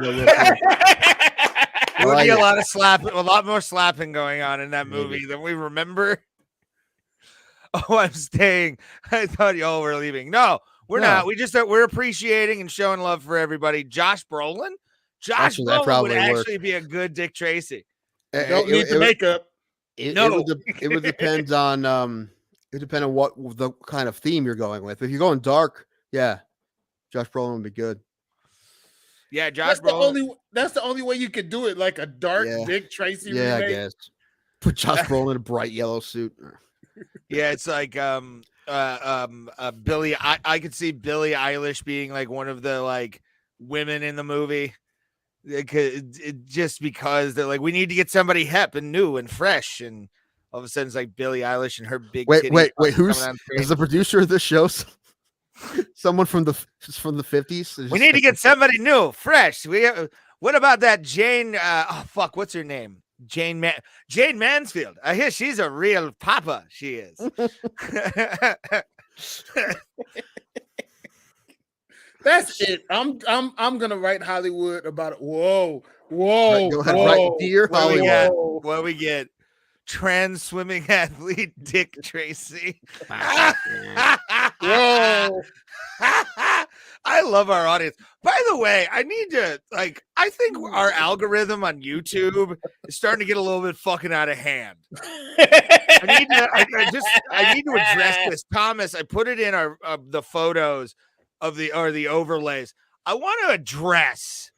There would be a lot more slapping going on in that movie than we remember. Oh, I'm staying. I thought y'all were leaving. No, we're not. We're appreciating and showing love for everybody. Josh Brolin. Josh Brolin would actually be a good Dick Tracy. Don't need the makeup. It would depend on it would depend on what the kind of theme you're going with. If you're going dark, yeah, Josh Brolin would be good. Yeah, Josh That's Brolin. That's the only way you could do it, like a dark Dick Tracy Yeah, remake. I guess. Put Josh Brolin in a bright yellow suit. Yeah, it's like Billie. I could see Billie Eilish being like one of the like women in the movie, just because they're like, we need to get somebody hip and new and fresh, and all of a sudden it's like Billie Eilish and her big. Wait, who's is the producer of this show? Someone from the 50s. We need to get somebody new, fresh. What about that Jane? What's her name? Jane Mansfield. I hear she's a real papa. She is. That's it. I'm gonna write Hollywood about it. Whoa. Go ahead, write Dear Hollywood. What we get? Trans swimming athlete Dick Tracy. Whoa. I love our audience. By the way, I think our algorithm on YouTube is starting to get a little bit fucking out of hand. I need to address this. Thomas, I put it in our the photos of the overlays. I want to address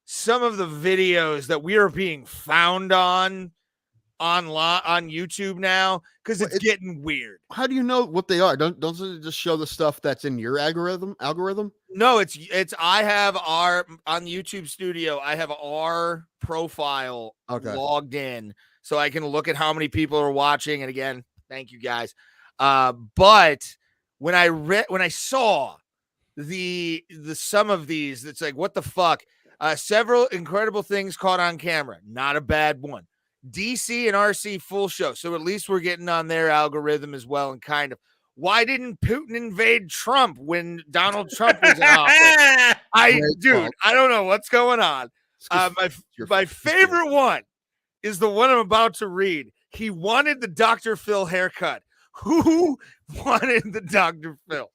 some of the videos that we are being found on YouTube now, because it's getting weird. How do you know what they are? Don't they just show the stuff that's in your algorithm? No, it's I have our on YouTube Studio. I have our profile logged in, so I can look at how many people are watching. And again, thank you guys. But when I saw the some of these, it's like, what the fuck? Several incredible things caught on camera. Not a bad one. DC and RC full show. So at least we're getting on their algorithm as well. And kind of, why didn't Putin invade Trump when Donald Trump was in office? I don't know what's going on. My favorite one is the one I'm about to read. He wanted the Dr. Phil haircut. Who wanted the Dr. Phil?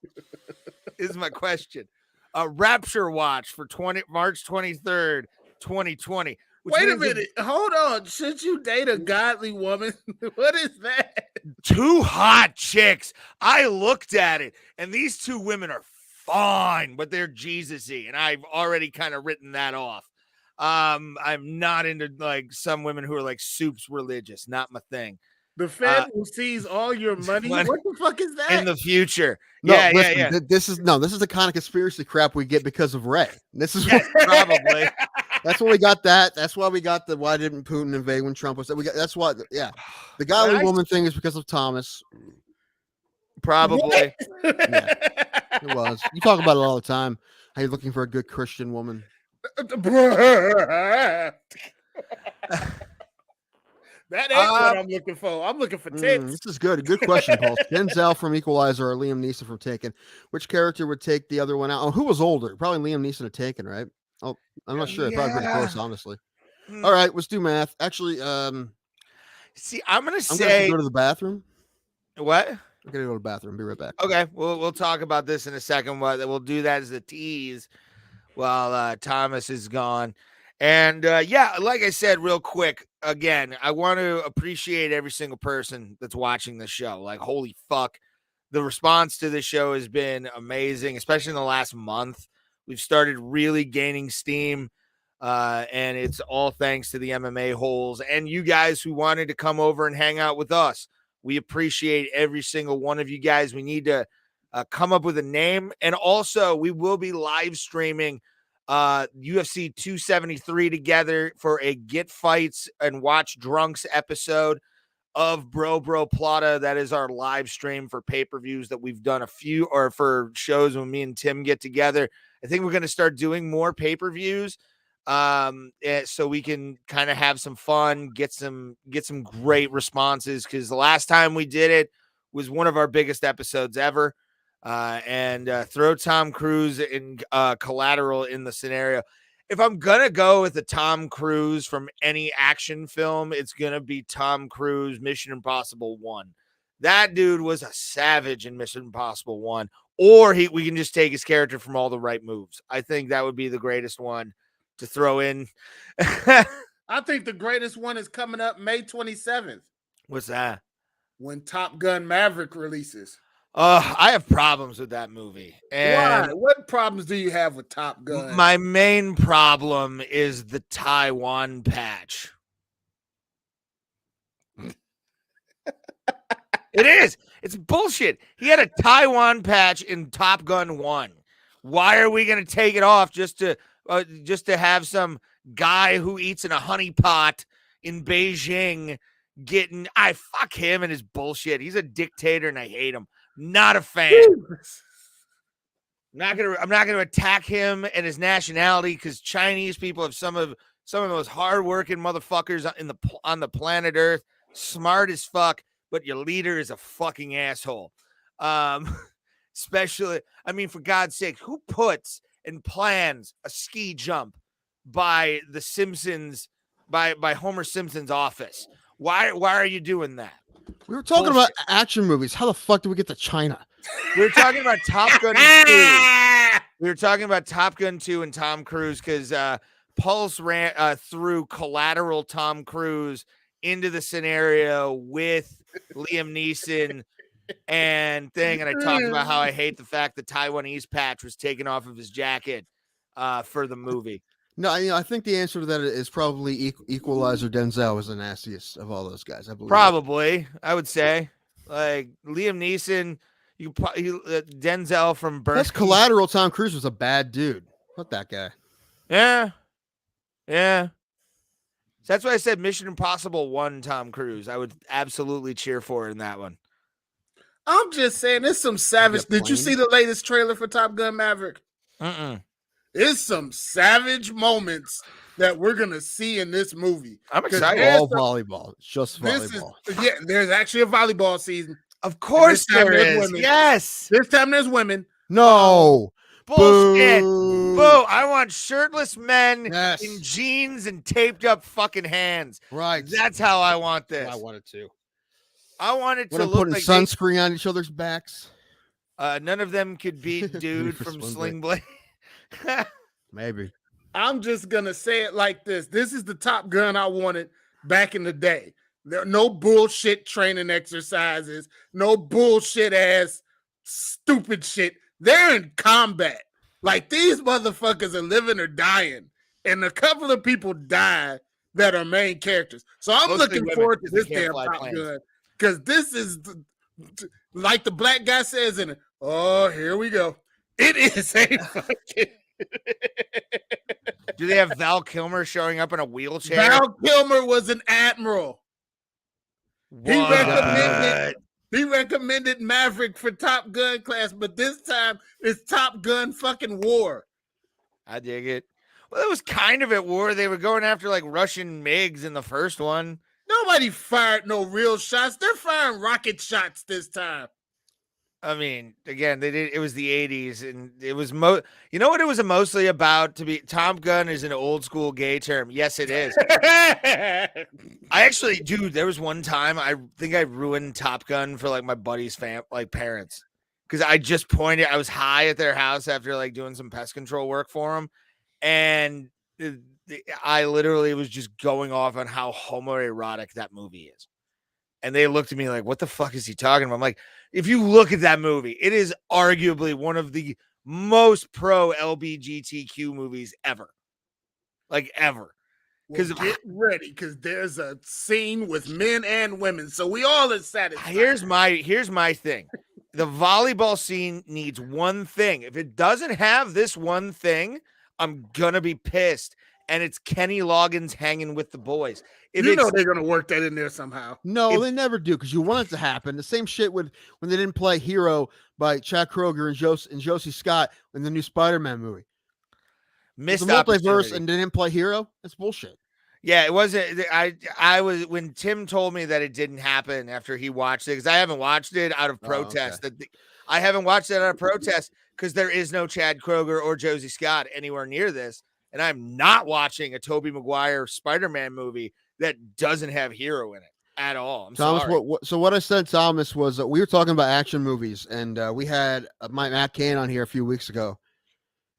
Is my question. Rapture watch for March 23rd, 2020. Wait a minute. Hold on. Should you date a godly woman? What is that? Two hot chicks. I looked at it, and these two women are fine, but they're Jesus-y, and I've already kind of written that off. I'm not into like some women who are like soups religious. Not my thing. The Fed will seize all your money. What the fuck is that? In the future. No, yeah, listen, yeah. This is the kind of conspiracy crap we get because of Ray. This is Yes, probably. That's why we got that. That's why we got the why didn't Putin invade when Trump was. That's why. Yeah, the godly woman thing is because of Thomas. Probably. Yeah, it was. You talk about it all the time. How you're looking for a good Christian woman. That ain't what I'm looking for. I'm looking for tits. This is good. Good question, Paul. Denzel from Equalizer or Liam Neeson from Taken. Which character would take the other one out? Oh, who was older? Probably Liam Neeson had Taken, right? Oh, I'm not sure. Probably pretty close, honestly. All right, let's do math. Actually, see, I'm gonna go to the bathroom. What? I'm gonna go to the bathroom. Be right back. Okay, we'll talk about this in a second. We'll do that as a tease while Thomas is gone. And yeah, like I said, real quick, again, I want to appreciate every single person that's watching the show. Like, holy fuck, the response to this show has been amazing, especially in the last month. We've started really gaining steam, and it's all thanks to the MMA holes and you guys who wanted to come over and hang out with us. We appreciate every single one of you guys. We need to come up with a name, and also we will be live streaming UFC 273 together for a Get Fights and Watch Drunks episode of Bro Plata. That is our live stream for pay-per-views that we've done or for shows when me and Tim get together. I think we're going to start doing more pay-per-views so we can kind of have some fun, get some great responses, because the last time we did it was one of our biggest episodes ever. And throw Tom Cruise in collateral in the scenario. If I'm gonna go with a Tom Cruise from any action film, it's gonna be Tom Cruise, Mission Impossible 1. That dude was a savage in Mission Impossible 1. Or we can just take his character from All the Right Moves. I think that would be the greatest one to throw in. I think the greatest one is coming up May 27th. What's that? When Top Gun Maverick releases. I have problems with that movie. And why? What problems do you have with Top Gun? My main problem is the Taiwan patch. It is. It's bullshit. He had a Taiwan patch in Top Gun 1. Why are we going to take it off just to have some guy who eats in a honey pot in Beijing I fuck him and his bullshit. He's a dictator and I hate him. Not a fan. I'm not gonna attack him and his nationality, because Chinese people have some of the most hardworking motherfuckers on the planet Earth. Smart as fuck, but your leader is a fucking asshole. Especially, I mean, for God's sake, who puts and plans a ski jump by the Simpsons, by Homer Simpson's office? Why are you doing that? We were talking about action movies. How the fuck did we get to China? We were talking about Top Gun 2. We were talking about Top Gun 2 and Tom Cruise because Pulse ran through collateral Tom Cruise into the scenario with Liam Neeson and thing. And I talked about how I hate the fact that Taiwanese patch was taken off of his jacket for the movie. No, I think the answer to that is probably Equalizer. Denzel was the nastiest of all those guys, I believe. Probably, I would say. Like Liam Neeson, Denzel from Burn. That's collateral. Tom Cruise was a bad dude. Fuck that guy. Yeah. So that's why I said Mission Impossible 1 Tom Cruise. I would absolutely cheer for in that one. I'm just saying, there's some savage. Did you see the latest trailer for Top Gun Maverick? There's some savage moments that we're gonna see in this movie. I'm excited. All volleyball. It's just volleyball. There's actually a volleyball season. Of course there is. Women. Yes. This time there's women. No. Bullshit. Boo. Boo. I want shirtless men Yes. in jeans and taped up fucking hands. Right. That's how I want this. I want it to. I want it to When I'm look putting like sunscreen on each other's backs. none of them could beat dude from Sling Blade. Maybe. I'm just gonna say it like this. This is the Top Gun I wanted back in the day. There are no bullshit training exercises, no bullshit ass stupid shit. They're in combat. Like, these motherfuckers are living or dying. and a couple of people died that are main characters. So I'm Mostly looking women, forward to because they this can't damn fly Top planes. Gun because this is like the black guy says in it. Oh, here we go. It is a fucking. Do they have Val Kilmer showing up in a wheelchair? Val Kilmer was an admiral. What? He recommended Maverick for Top Gun class, but this time it's Top Gun fucking war. I dig it. Well, it was kind of at war. They were going after like Russian MiGs in the first one. Nobody fired no real shots. They're firing rocket shots this time. I mean, again, they did. It was the 80s, and it was you know what it was mostly about? To be Top Gun is an old school gay term. Yes, it is. I actually, dude, there was one time I think I ruined Top Gun for like my buddy's parents, because I just pointed. I was high at their house after like doing some pest control work for them, and I literally was just going off on how homoerotic that movie is. And they looked at me like, what the fuck is he talking about? I'm like, if you look at that movie, it is arguably one of the most pro LGBTQ movies ever. Like ever. Because get ready, because there's a scene with men and women. So we all are satisfied. Here's my thing. The volleyball scene needs one thing. If it doesn't have this one thing, I'm gonna be pissed. And it's Kenny Loggins hanging with the boys. If you know they're going to work that in there somehow. No, they never do, because you want it to happen. The same shit when they didn't play Hero by Chad Kroeger and Josie Scott in the new Spider-Man movie. Missed the multiverse and they didn't play Hero? That's bullshit. Yeah, it wasn't. I was, when Tim told me that it didn't happen after he watched it, because I haven't watched it out of protest. I haven't watched it out of protest because there is no Chad Kroeger or Josie Scott anywhere near this. And I'm not watching a Tobey Maguire Spider-Man movie that doesn't have Hero in it at all. Thomas, sorry. So what I said, Thomas, was we were talking about action movies, and we had Matt Cain on here a few weeks ago.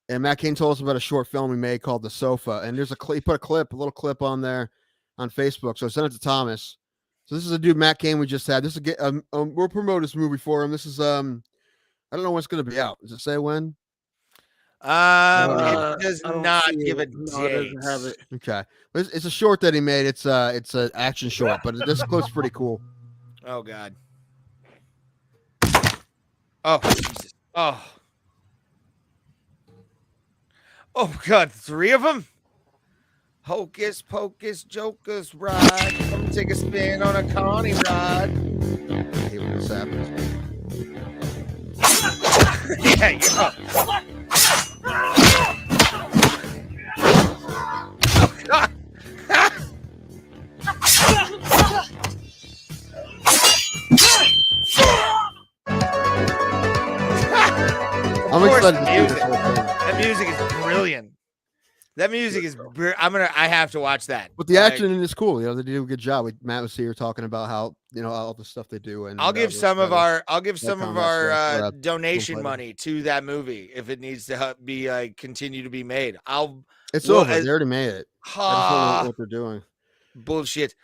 And Matt Cain told us about a short film he made called The Sofa. And there's he put a little clip on there on Facebook. So I sent it to Thomas. So this is a dude, Matt Cain, we just had. This is we'll promote this movie for him. This is I don't know when it's going to be out. Does it say when? It does not give a date. Have it. Okay, it's a short that he made. It's an action short, but this clip's pretty cool. Oh God. Oh Jesus. Oh God, 3 of them. Hocus pocus jokers ride. Come take a spin on a carny ride. I hate when this happens. Yeah, yeah. I'm excited to see this whole thing. That music is brilliant. That music is. I have to watch that. But the action in is cool. You know, they do a good job. Matt was here talking about how all the stuff they do. And I'll give some of our donation money to that movie if it needs to be continue to be made. It's over. They already made it. I don't know what they're doing. Bullshit.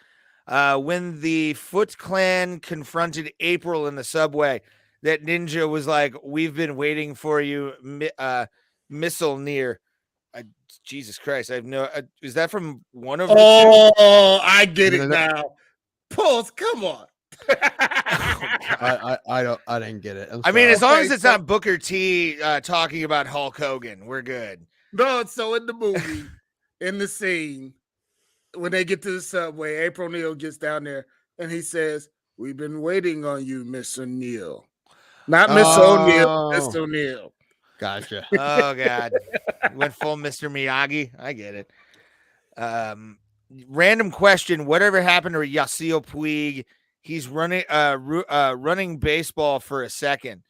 When the Foot Clan confronted April in the subway, that ninja was like, "We've been waiting for you, missile near." Jesus Christ! I have no. Is that from one of? Oh, I get it now. Pulse, come on. I didn't get it. I mean, as long as it's not Booker T talking about Hulk Hogan, we're good. No, so in the movie, in the scene, when they get to the subway, April O'Neil gets down there and he says, "We've been waiting on you, Miss O'Neil." Not Miss O'Neil, Miss O'Neil. Gotcha. Oh God, went full Mr. Miyagi. I get it. Random question: whatever happened to Yasiel Puig? He's running baseball for a second.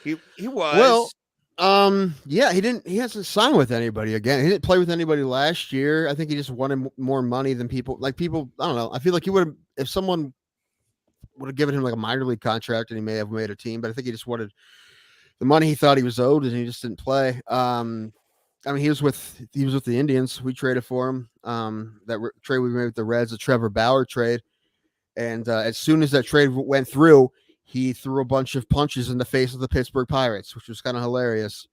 He was. Well, yeah, he hasn't signed with anybody again. He didn't play with anybody last year. I think he just wanted more money than people. I don't know. I feel like he would have, if someone would have given him like a minor league contract, and he may have made a team. But I think he just wanted the money he thought he was owed, and he just didn't play. I mean, he was with the Indians. We traded for him. That trade we made with the Reds, the Trevor Bauer trade, and as soon as that trade went through, he threw a bunch of punches in the face of the Pittsburgh Pirates, which was kind of hilarious.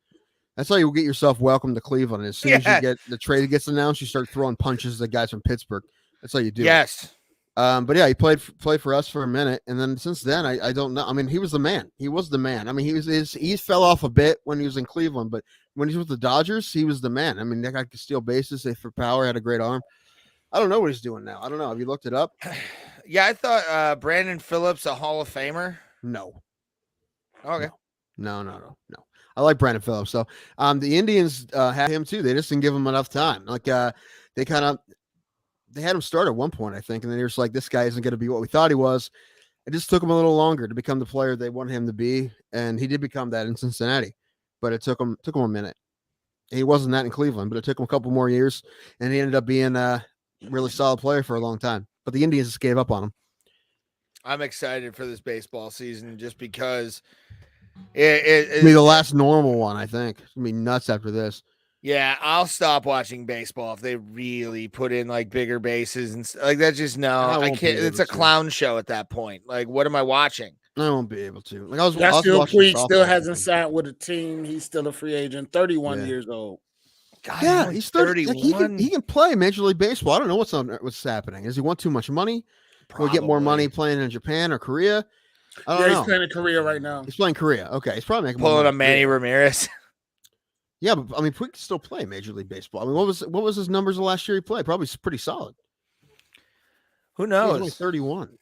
That's how you get yourself welcome to Cleveland. As soon as you get the trade gets announced, you start throwing punches at guys from Pittsburgh. That's how you do it. Yes. But yeah, he played for us for a minute, and then since then, I don't know. I mean, he was the man. He was the man. I mean, he fell off a bit when he was in Cleveland, but when he was with the Dodgers, he was the man. I mean, that guy could steal bases, hit for power, had a great arm. I don't know what he's doing now. I don't know. Have you looked it up? Yeah, I thought Brandon Phillips a Hall of Famer. No. Okay. No. I like Brandon Phillips. So the Indians had him too. They just didn't give him enough time. Like they had him start at one point, I think, and then they were just like, this guy isn't going to be what we thought he was. It just took him a little longer to become the player they wanted him to be, and he did become that in Cincinnati. But it took him a minute. He wasn't that in Cleveland, but it took him a couple more years, and he ended up being a really solid player for a long time. But the Indians just gave up on him. I'm excited for this baseball season just because It'll be the last normal one, I think. It's going to be nuts after this. Yeah, I'll stop watching baseball if they really put in like bigger bases and like that. Just I can't. It's a clown show at that point. Like, what am I watching? I won't be able to. Like, I was Puig still hasn't signed with a team. He's still a free agent. 31 years old. God, yeah, he's 31. He can play Major League Baseball. I don't know what's happening. Does he want too much money? Will he get more money playing in Japan or Korea? I don't know. He's playing in Korea right now. He's playing Korea. Okay, he's probably making pulling a Manny Ramirez. Yeah, but I mean, Puig can still play Major League Baseball. I mean, what was his numbers the last year he played? Probably pretty solid. Who knows? He's only 31.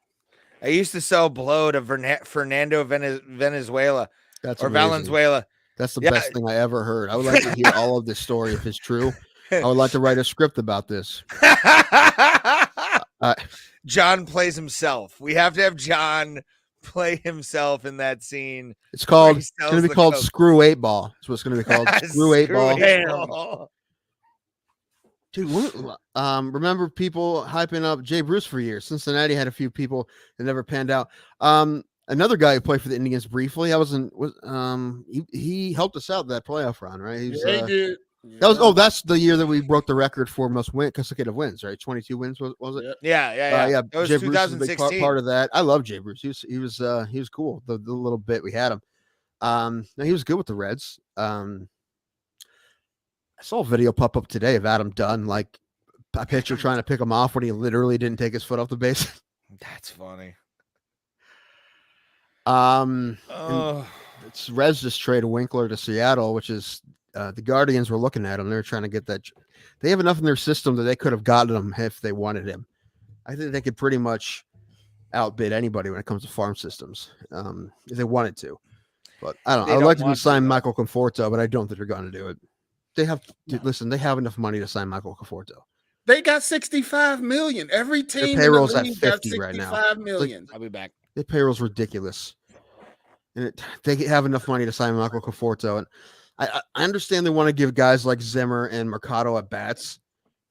I used to sell blow to Fernando Venezuela. That's or amazing. Valenzuela. That's the best thing I ever heard. I would like to hear all of this story if it's true. I would like to write a script about this. John plays himself. We have to have John play himself in that scene. It's going to be called Screw 8 Ball. That's what it's going to be called. Screw 8 Ball. Dude, remember people hyping up Jay Bruce for years? Cincinnati had a few people that never panned out. Another guy who played for the Indians briefly. He helped us out that playoff run, right? He did. That's the year that we broke the record for most consecutive wins, right? 22 wins was it? Yeah. Yeah. It was Jay 2016. Bruce was a big part of that. I love Jay Bruce. He was cool. The little bit we had him. He was good with the Reds. I saw a video pop up today of Adam Dunn, like a pitcher trying to pick him off when he literally didn't take his foot off the base. That's funny. It's Reds just traded Winkler to Seattle, which is the Guardians were looking at him. They're trying to get that. They have enough in their system that they could have gotten him if they wanted him. I think they could pretty much outbid anybody when it comes to farm systems if they wanted to. But I don't know. I would like to sign Michael Conforto, but I don't think they're going to do it. They have enough money to sign Michael Conforto. They got $65 million. Every team their payroll's at 50 right now. $65 million. I'll be back. Their payroll's ridiculous. And they have enough money to sign Michael Conforto. And I understand they want to give guys like Zimmer and Mercado at bats,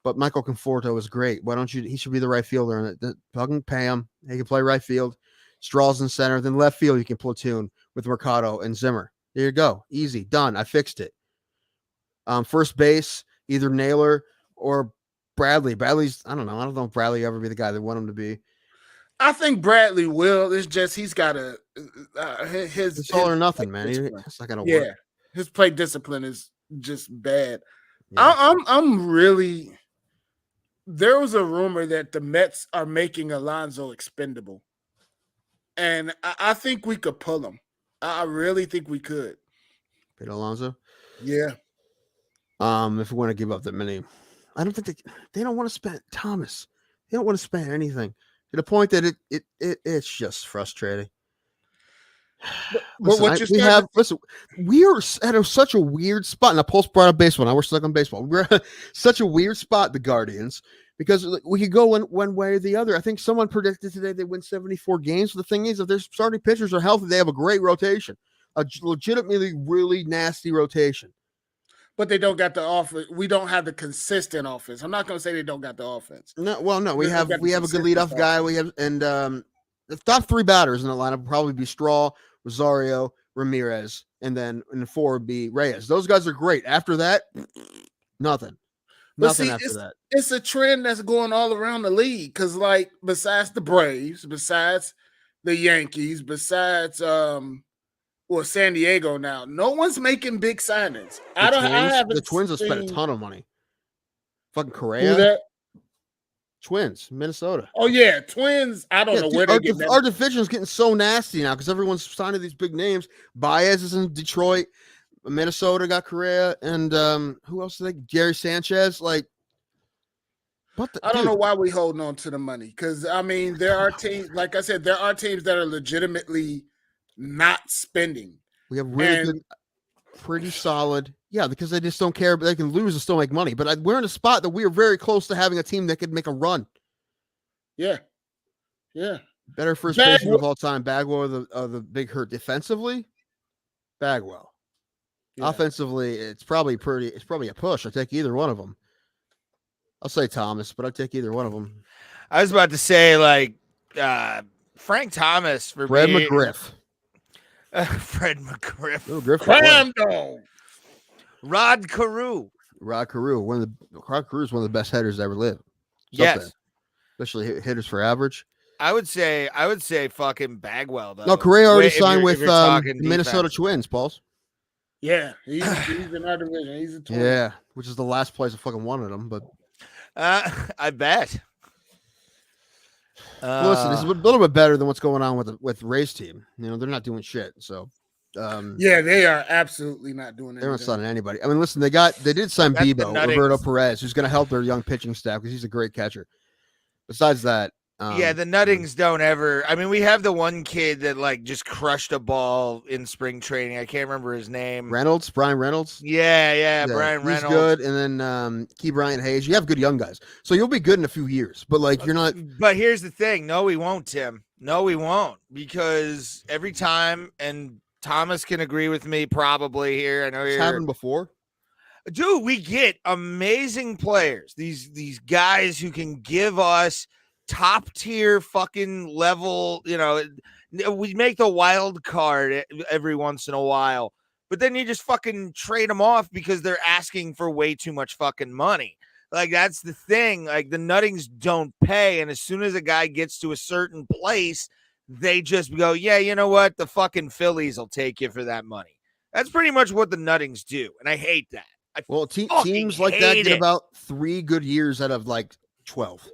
but Michael Conforto is great. Why don't you? He should be the right fielder. And fucking pay him. He can play right field. Straws in center. Then left field, you can platoon with Mercado and Zimmer. There you go. Easy. Done. I fixed it. First base, either Naylor or Bradley. Bradley's, I don't know if Bradley will ever be the guy they want him to be. I think Bradley will. It's just he's got it's all or nothing, man. It's not gonna work. Yeah, his play discipline is just bad. Yeah. I'm really. There was a rumor that the Mets are making Alonso expendable, and I think we could pull him. I really think we could. Pete Alonso? Yeah. If we want to give up that many, I don't think they don't want to spend Thomas. They don't want to spend anything to the point that it's just frustrating. Listen, we are at such a weird spot. And the Pulse brought up baseball. Now we're stuck on baseball. We're such a weird spot, the Guardians, because we could go one way or the other. I think someone predicted today they win 74 games. The thing is, if their starting pitchers are healthy, they have a great rotation, a legitimately really nasty rotation. But they don't got the offense. We don't have the consistent offense. I'm not going to say they don't got the offense. No, we have a good leadoff guy. We have the top three batters in the lineup would probably be Straw, Rosario, Ramirez, and then in the 4 would be Reyes. Those guys are great. After that, nothing. Nothing after that. It's a trend that's going all around the league because, like, besides the Braves, besides the Yankees, besides or San Diego now. No one's making big signings. The Twins have spent a ton of money. Fucking Correa. Who that? Twins, Minnesota. Oh yeah, Twins. I don't know where they're getting that. Our division is getting so nasty now because everyone's signing these big names. Baez is in Detroit. Minnesota got Correa, and who else? Gary Sanchez. Like, what? I don't know why we holding on to the money because I mean there are teams. Like I said, there are teams that are legitimately not spending. We have really good, pretty solid. Yeah, because they just don't care. But they can lose and still make money. But we're in a spot that we are very close to having a team that could make a run. Yeah. Better first baseman of all time, Bagwell or the big hurt. Defensively, Bagwell. Yeah. Offensively, it's probably a push. I take either one of them. I'll say Thomas, but I take either one of them. I was about to say Frank Thomas for Fred McGriff. Fred McGriff. Crandall. Rod Carew. Rod Carew is one of the best headers that ever lived. Yes. Especially hitters for average. I would say fucking Bagwell though. No, Correa already signed with Minnesota Twins, Pauls. Yeah, he's in our division. He's a Twin. Yeah, which is the last place I fucking wanted him, but I bet. Listen, this is a little bit better than what's going on with Ray's team. You know, they're not doing shit. So yeah, they are absolutely not doing anything. They're not signing anybody. I mean, listen, they did sign Bebo, Roberto Perez, who's going to help their young pitching staff because he's a great catcher. Besides that, the Nuttings don't ever. I mean, we have the one kid that just crushed a ball in spring training. I can't remember his name. Brian Reynolds. Yeah, Brian Reynolds. He's good, and then Key Bryant Hayes. You have good young guys, so you'll be good in a few years. But you're not. But here's the thing: no, we won't, Tim. No, we won't, because every time, and Thomas can agree with me probably here. I know it's happened before. Dude, we get amazing players. These guys who can give us top tier fucking level, we make the wild card every once in a while, but then you just fucking trade them off because they're asking for way too much fucking money. That's the thing. The Nuttings don't pay. And as soon as a guy gets to a certain place, they just go, yeah, you know what? The fucking Phillies will take you for that money. That's pretty much what the Nuttings do. And I hate that. Teams like that get about 3 good years out of 12.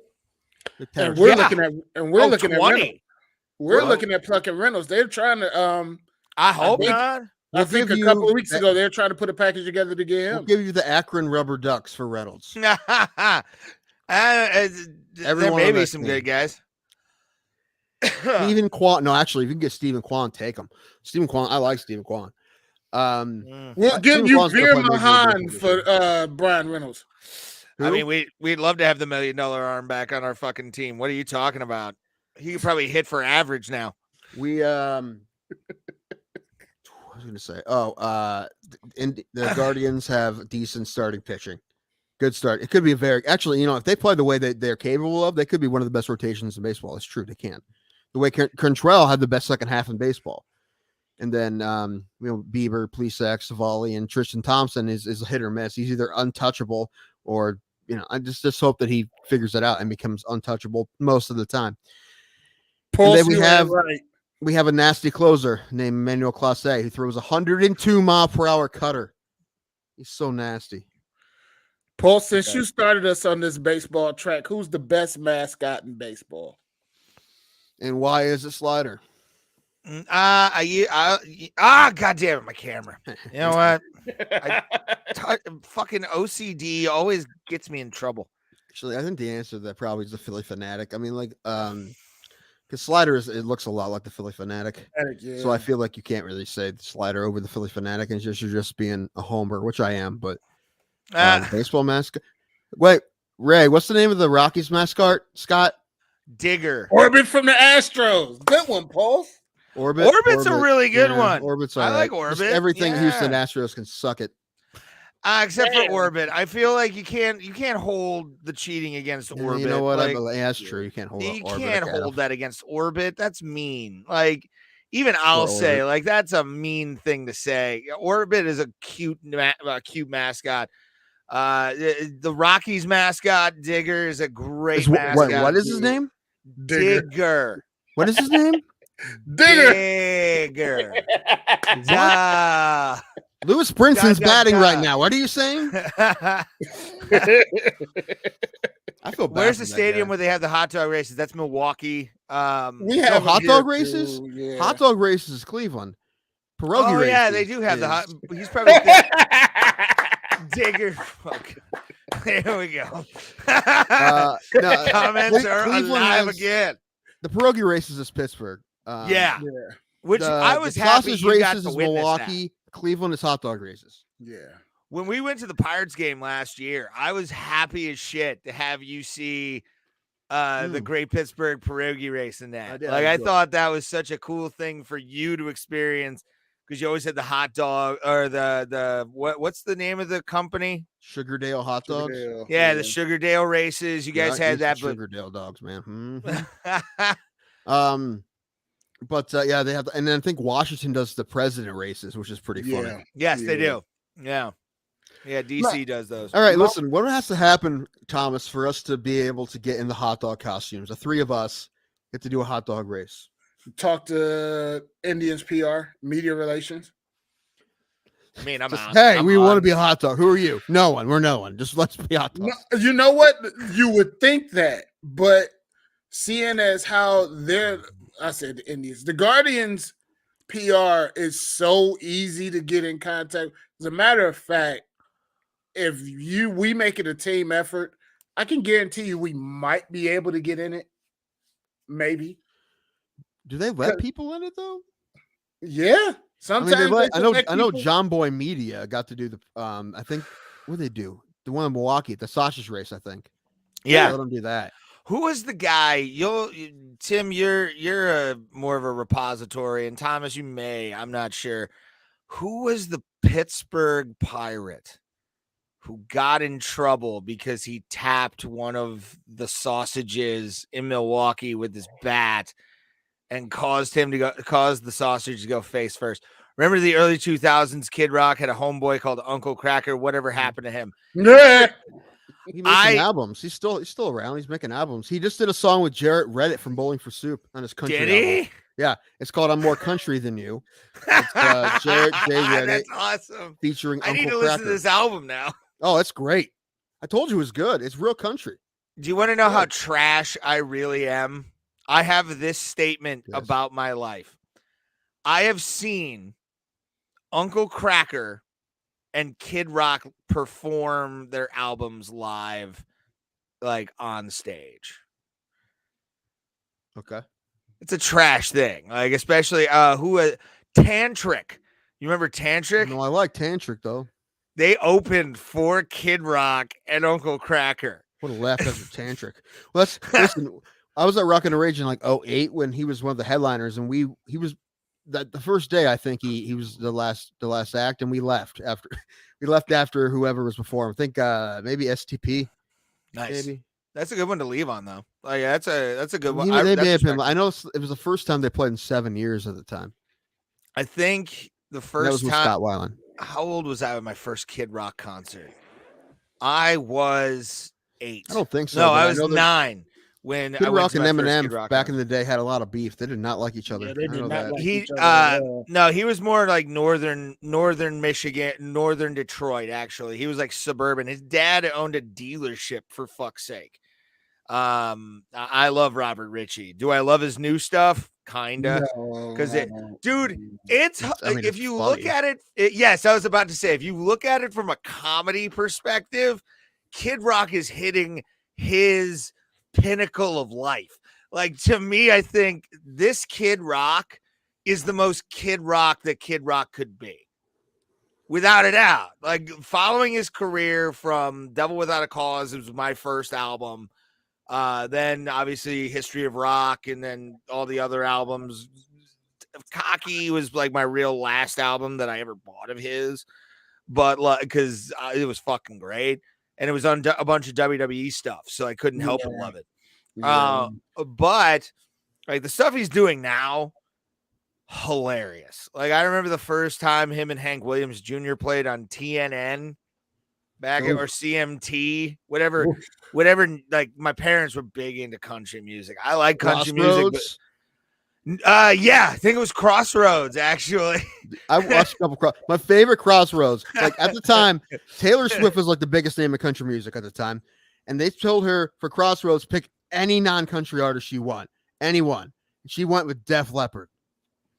And we're looking at Reynolds. We're looking at plucking Reynolds. They're trying to I hope not. I think a couple of weeks ago they're trying to put a package together to get him. We'll give you the Akron Rubber Ducks for Reynolds. There may be some good guys. Stephen Kwan. No, actually, if you can get Stephen Kwan, take him. Stephen Kwan. I like Stephen Kwan. We'll give you Veer Mahan for Brian Reynolds. Who? I mean, we'd love to have the $1 million arm back on our fucking team. What are you talking about? He could probably hit for average now. What was I going to say? The Guardians have decent starting pitching. Good start. It could be if they play the way that they're capable of, they could be one of the best rotations in baseball. It's true. They can. The way Cantrell had the best second half in baseball. And then, Bieber, Plesac, Savali, and Tristan Thompson is a hit or miss. He's either untouchable or, I just hope that he figures it out and becomes untouchable most of the time. And then we have a nasty closer named Emmanuel Clase who throws 102 mile per hour cutter. He's so nasty. Paul, since you started us on this baseball track, who's the best mascot in baseball? And why is it Slider? God damn it, my camera. You know what? Fucking OCD always gets me in trouble. Actually, I think the answer to that probably is the Philly Fanatic. I mean, because Slider it looks a lot like the Philly Fanatic. Yeah. So I feel like you can't really say Slider over the Philly Fanatic, and you're just being a homer, which I am. But baseball mascot. Wait, Ray, what's the name of the Rockies mascot? Scott Digger. Orbit from the Astros. Good one, Paul. Orbit's a really good one. Orbit's I like Orbit. Just everything Houston Astros can suck it. Except for Orbit. I feel like you can't hold the cheating against Orbit. You know what? That's true. You can't hold that against Orbit. That's mean. Even I'll say, that's a mean thing to say. Orbit is a cute mascot. The Rockies mascot, Digger, is a great mascot. What is his name? Digger. What is his name? Digger. Lewis Brinson's Da, da, batting da. right now. What are you saying? I feel bad. Where's for the that stadium guy. where they have the hot dog races? That's Milwaukee. We No, have hot them dog here, races. too, yeah. Hot dog races is Cleveland. Pierogi Oh races. yeah, they do have the hot. is- He's probably Digger. Fuck. There we go. no, Comments are Cleveland alive has- again. The pierogi races is Pittsburgh. Yeah, Yeah, which I was happy sausage you got races to is witness Milwaukee. that. Cleveland is hot dog races. yeah. When we went to the Pirates game last year, I was happy as shit to have you see the Great Pittsburgh pierogi race in that. did, Like I I enjoyed thought that was such a cool thing for you to experience because you always had the hot dog or the what's the name of the company? Sugardale hot dogs. Sugardale, Yeah, the Sugardale races. You guys I had used that, some but Sugardale dogs, man. Mhm. But yeah, they have, and then I think Washington does the president races, which is pretty funny. Yeah. yes, they Yeah. do. Yeah, yeah. DC does those. All right, listen, what has to happen, Thomas, for us to be able to get in the hot dog costumes? The three of us get to do a hot dog race. Talk to Indians PR, media relations. I mean, I'm Just, out. hey, I'm we want to on. be a hot dog. Who are you? No one. We're no one. Just let's be hot No, dogs. you know what? You would think that, but seeing as how I said the Indians, the Guardians PR is so easy to get in contact. As a matter of fact, if we make it a team effort, I can guarantee you we might be able to get in it. Maybe. Do they let people in it though? Yeah. I Sometimes mean, they I know people- John Boy Media got to do the I think what did they do? The one in Milwaukee, the sausage race, I think. Yeah. Let them do that. Who was the guy? Tim, you're a more of a repository, and Thomas, you may. I'm not sure. Who was the Pittsburgh Pirate who got in trouble because he tapped one of the sausages in Milwaukee with his bat and caused the sausage to go face first? Remember the early 2000s? Kid Rock had a homeboy called Uncle Cracker. Whatever happened to him? Yeah. He making albums. He's still around. He's making albums. He just did a song with Jarrett Reddit from Bowling for Soup on his country Did album. he? Yeah, it's called "I'm More Country Than You." It's Jarrett J. Reddit That's awesome. featuring I Uncle need to Cracker. listen to this album now. Oh, it's great. I told you it was good. It's real country. Do you want to know how trash I really am? I have this statement about my life. I have seen Uncle Cracker and Kid Rock perform their albums live, like on stage. Okay. It's a trash thing. Like, especially Tantric. You remember Tantric? No, I like Tantric though. They opened for Kid Rock and Uncle Cracker. What a laugh after Tantric. Well, listen. I was at Rock and Rage in like 2008 when he was one of the headliners, and he was the first day. I think he was the last act, and we left after whoever was before him. I think maybe STP. Nice. Maybe. That's a good one to leave on though. Like that's a good one. They may have been. respectable. I know it was the first time they played in 7 years at the time. I think the That first was with time. Scott Weiland. How old was I at my first Kid Rock concert? I was 8. I don't think so. No, but I was know that 9 when Kid I went Rock to and my first Kid Eminem Rock back concert. in the day had a lot of beef. They did not like each other. Yeah, they I did know not that. like He each other at all. no, he was more like northern Michigan, northern Detroit. Actually, he was like suburban. His dad owned a dealership, for fuck's sake. I love Robert Ritchie. Do I love his new stuff? Kinda, because dude, it's I mean, if it's you funny. look at it, yes, I was about to say, if you look at it from a comedy perspective, Kid Rock is hitting his pinnacle of life. Like, to me, I think this Kid Rock is the most Kid Rock that Kid Rock could be, without a doubt. Like, following his career from Devil Without a Cause, it was my first album. Then obviously History of Rock, and then all the other albums. Cocky was like my real last album that I ever bought of his, but like, because it was fucking great, and it was on a bunch of WWE stuff, so I couldn't help but love it. But like the stuff he's doing now, hilarious. Like, I remember the first time him and Hank Williams Jr. played on TNN back or CMT, whatever. Like, my parents were big into country music. I like country music, but Yeah, I think it was Crossroads, actually. I watched a couple. My favorite Crossroads. Like at the time, Taylor Swift was like the biggest name in country music at the time, and they told her for Crossroads pick any non-country artist she want, anyone. She went with Def Leppard,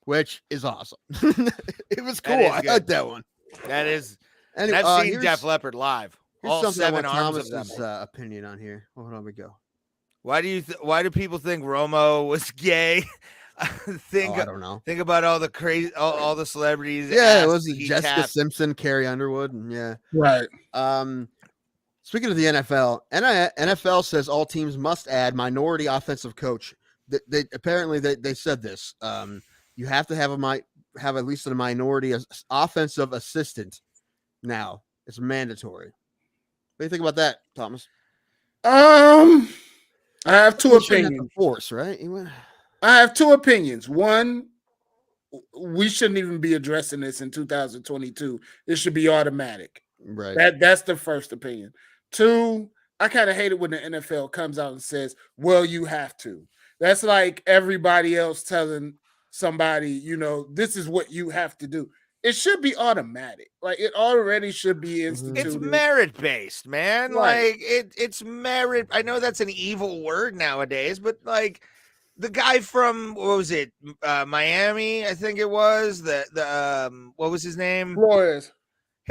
which is awesome. It was cool. I like that one. That is. Anyway, I've seen Def Leppard live. Here's All something 7 I want arms of Thomas's them. opinion on here. Hold on, we go. Why do people think Romo was gay? I don't know. Think about all the crazy, all the celebrities. Yeah, it was Jessica Simpson, Carrie Underwood, and yeah, right. Speaking of the NFL, NFL says all teams must add minority offensive coach. They apparently said this. You have to have at least a minority offensive assistant. Now it's mandatory. What do you think about that, Thomas? I have two opinions. Force, right? I have two opinions. One, we shouldn't even be addressing this in 2022. It should be automatic. Right. That's the first opinion. Two, I kind of hate it when the NFL comes out and says, well, you have to. That's like everybody else telling somebody, this is what you have to do. It should be automatic. Like it already should be instituted. It's merit-based, man. Right. Like it's merit. I know that's an evil word nowadays, but like the guy from what was it? Miami, I think it was. The what was his name? Flores.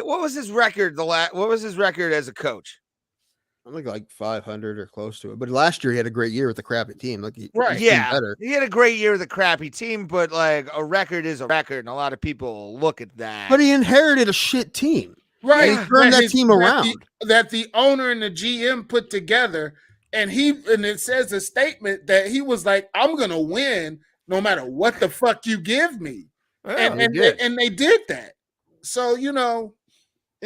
What was his record? What was his record as a coach? I think like 500 or close to it. But last year he had a great year with the crappy team. Like right. Yeah. Better. He had a great year with a crappy team, but like a record is a record, and a lot of people look at that. But he inherited a shit team. Right. And he turned that team around. That the owner and the GM put together, and it says a statement that he was like, I'm gonna win no matter what the fuck you give me. Yeah, and they did that. So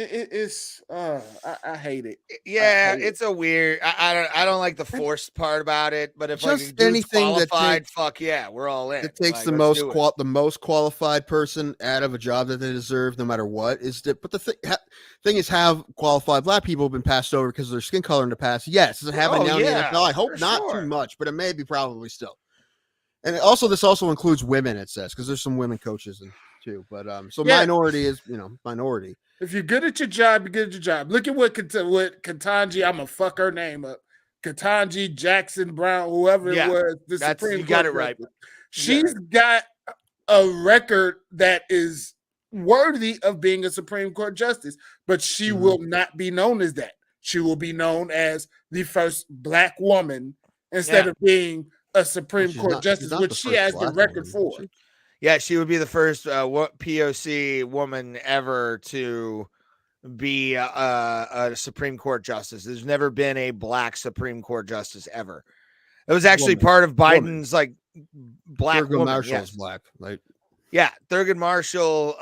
it's I hate it. Yeah, it's a weird. I don't like the forced part about it, but if just like anything qualified, fuck yeah, we're all in. It takes the most qualified person out of a job that they deserve, no matter what. But the thing is, have qualified black people been passed over because of their skin color in the past? Yes, does it happen now in the NFL? I hope not too much, but it may be probably still. And this also includes women. It says because there's some women coaches too, but minority is minority. If you're good at your job, you're good at your job. Look at what Ketanji, I'm gonna fuck her name up. Ketanji Jackson Brown, whoever it was, the Supreme Court. You got it right. She's got a record that is worthy of being a Supreme Court justice, but she will not be known as that. She will be known as the first black woman instead of being a Supreme Court justice, which she has the record for. Yeah, she would be the first POC woman ever to be a Supreme Court justice. There's never been a black Supreme Court justice ever. It was actually part of Biden's like black Thurgood woman. Marshall's black. Like, yeah, Thurgood Marshall.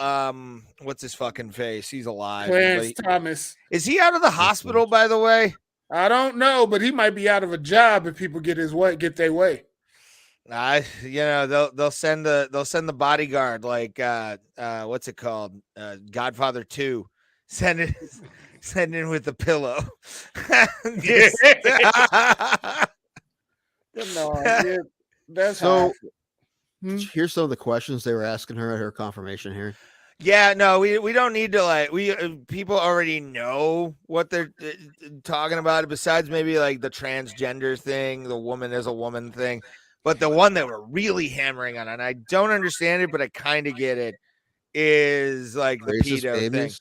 What's his fucking face? He's alive. Clarence Thomas. Is he out of the hospital? By the way, I don't know, but he might be out of a job if people get their way. They'll send the bodyguard like what's it called? Godfather 2. Send in with the pillow. That's so. Here's some of the questions they were asking her at her confirmation hearing. Yeah, no, we don't need to people already know what they're talking about. Besides maybe like the transgender thing, the woman is a woman thing. But the one that we're really hammering on, and I don't understand it, but I kind of get it, is like the pedo thing.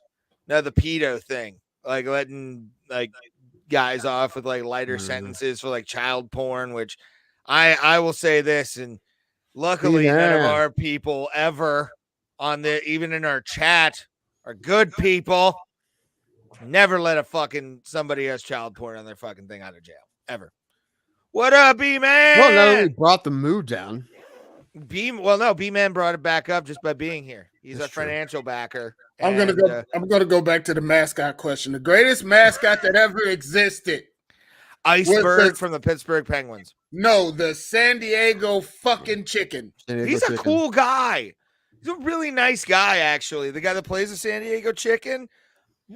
No, the pedo thing. Like letting like guys off with like lighter sentences for like child porn, which I will say this, and luckily none of our people ever even in our chat are good people. Never let a fucking somebody has child porn on their fucking thing out of jail. Ever. What up, B-Man? Well, now we brought the mood down. B-Man brought it back up just by being here. He's a financial backer. I'm gonna go back to the mascot question. The greatest mascot that ever existed. Iceberg from the Pittsburgh Penguins. No, the San Diego fucking chicken. He's a cool guy. He's a really nice guy, actually. The guy that plays the San Diego Chicken.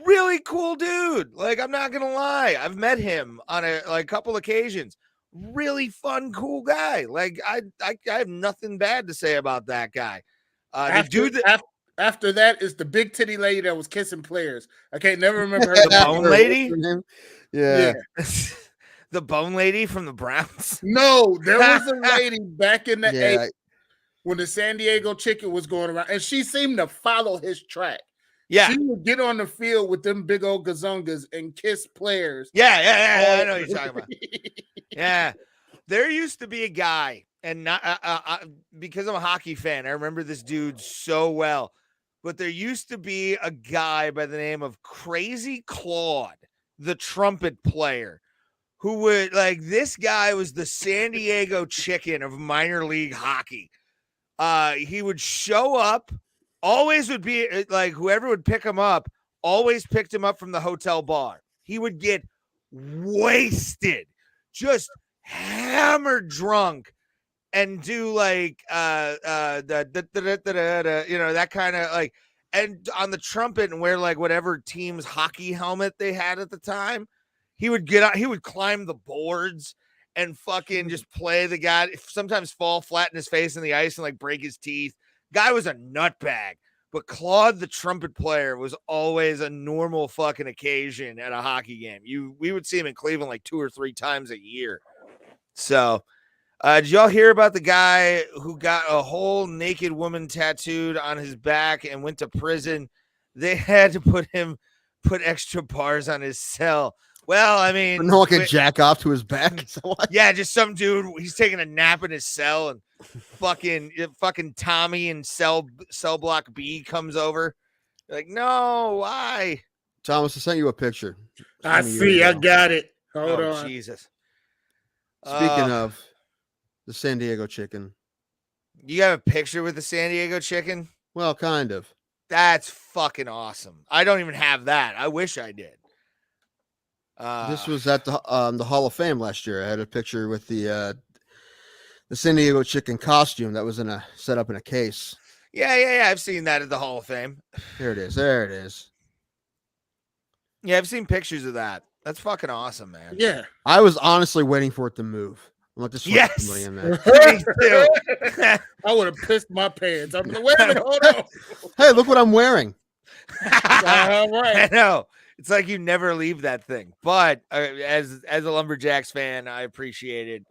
Really cool dude. Like, I'm not gonna lie. I've met him on a couple occasions. really fun, cool guy. Like I have nothing bad to say about that guy. The dude that After that is the big titty lady that was kissing players. I can't never remember her the name. bone lady. Yeah. The bone lady from the Browns. No, there was a lady back in the Yeah. 80s when the San Diego Chicken was going around, and she seemed to follow his track. Yeah. She would get on the field with them big old gazungas and kiss players. Yeah. I know what you're talking about. Yeah. There used to be a guy, and not because I'm a hockey fan, I remember this dude so well. But there used to be a guy by the name of Crazy Claude, the trumpet player, who would this guy was the San Diego Chicken of minor league hockey. He would show up, always would be like whoever would pick him up, always picked him up from the hotel bar. He would get wasted, just hammered drunk, and do that kind of and on the trumpet and wear whatever team's hockey helmet they had at the time. He would get out, he would climb the boards and fucking just play the guy, sometimes fall flat in his face in the ice and break his teeth. Guy was a nutbag, but Claude, the trumpet player, was always a normal fucking occasion at a hockey game. We would see him in Cleveland 2 or 3 times a year. So, did y'all hear about the guy who got a whole naked woman tattooed on his back and went to prison? They had to put extra bars on his cell. Well, I mean, no one can jack off to his back. Yeah, just some dude. He's taking a nap in his cell, and fucking Tommy in cell block B comes over. Like, no, why? Thomas, I sent you a picture. I see. I got it. Hold on. Jesus. Speaking of the San Diego Chicken, you have a picture with the San Diego Chicken? Well, kind of. That's fucking awesome. I don't even have that. I wish I did. This was at the Hall of Fame last year. I had a picture with the San Diego Chicken costume that was set up in a case. Yeah. I've seen that at the Hall of Fame. There it is. Yeah, I've seen pictures of that. That's fucking awesome, man. Yeah. I was honestly waiting for it to move. I'm like, this somebody in there. Me too. I would have pissed my pants. I'm like, wait a minute, hold on. Hey, look what I'm wearing. All right. I know. It's like you never leave that thing. But as a Lumberjacks fan, I appreciate it.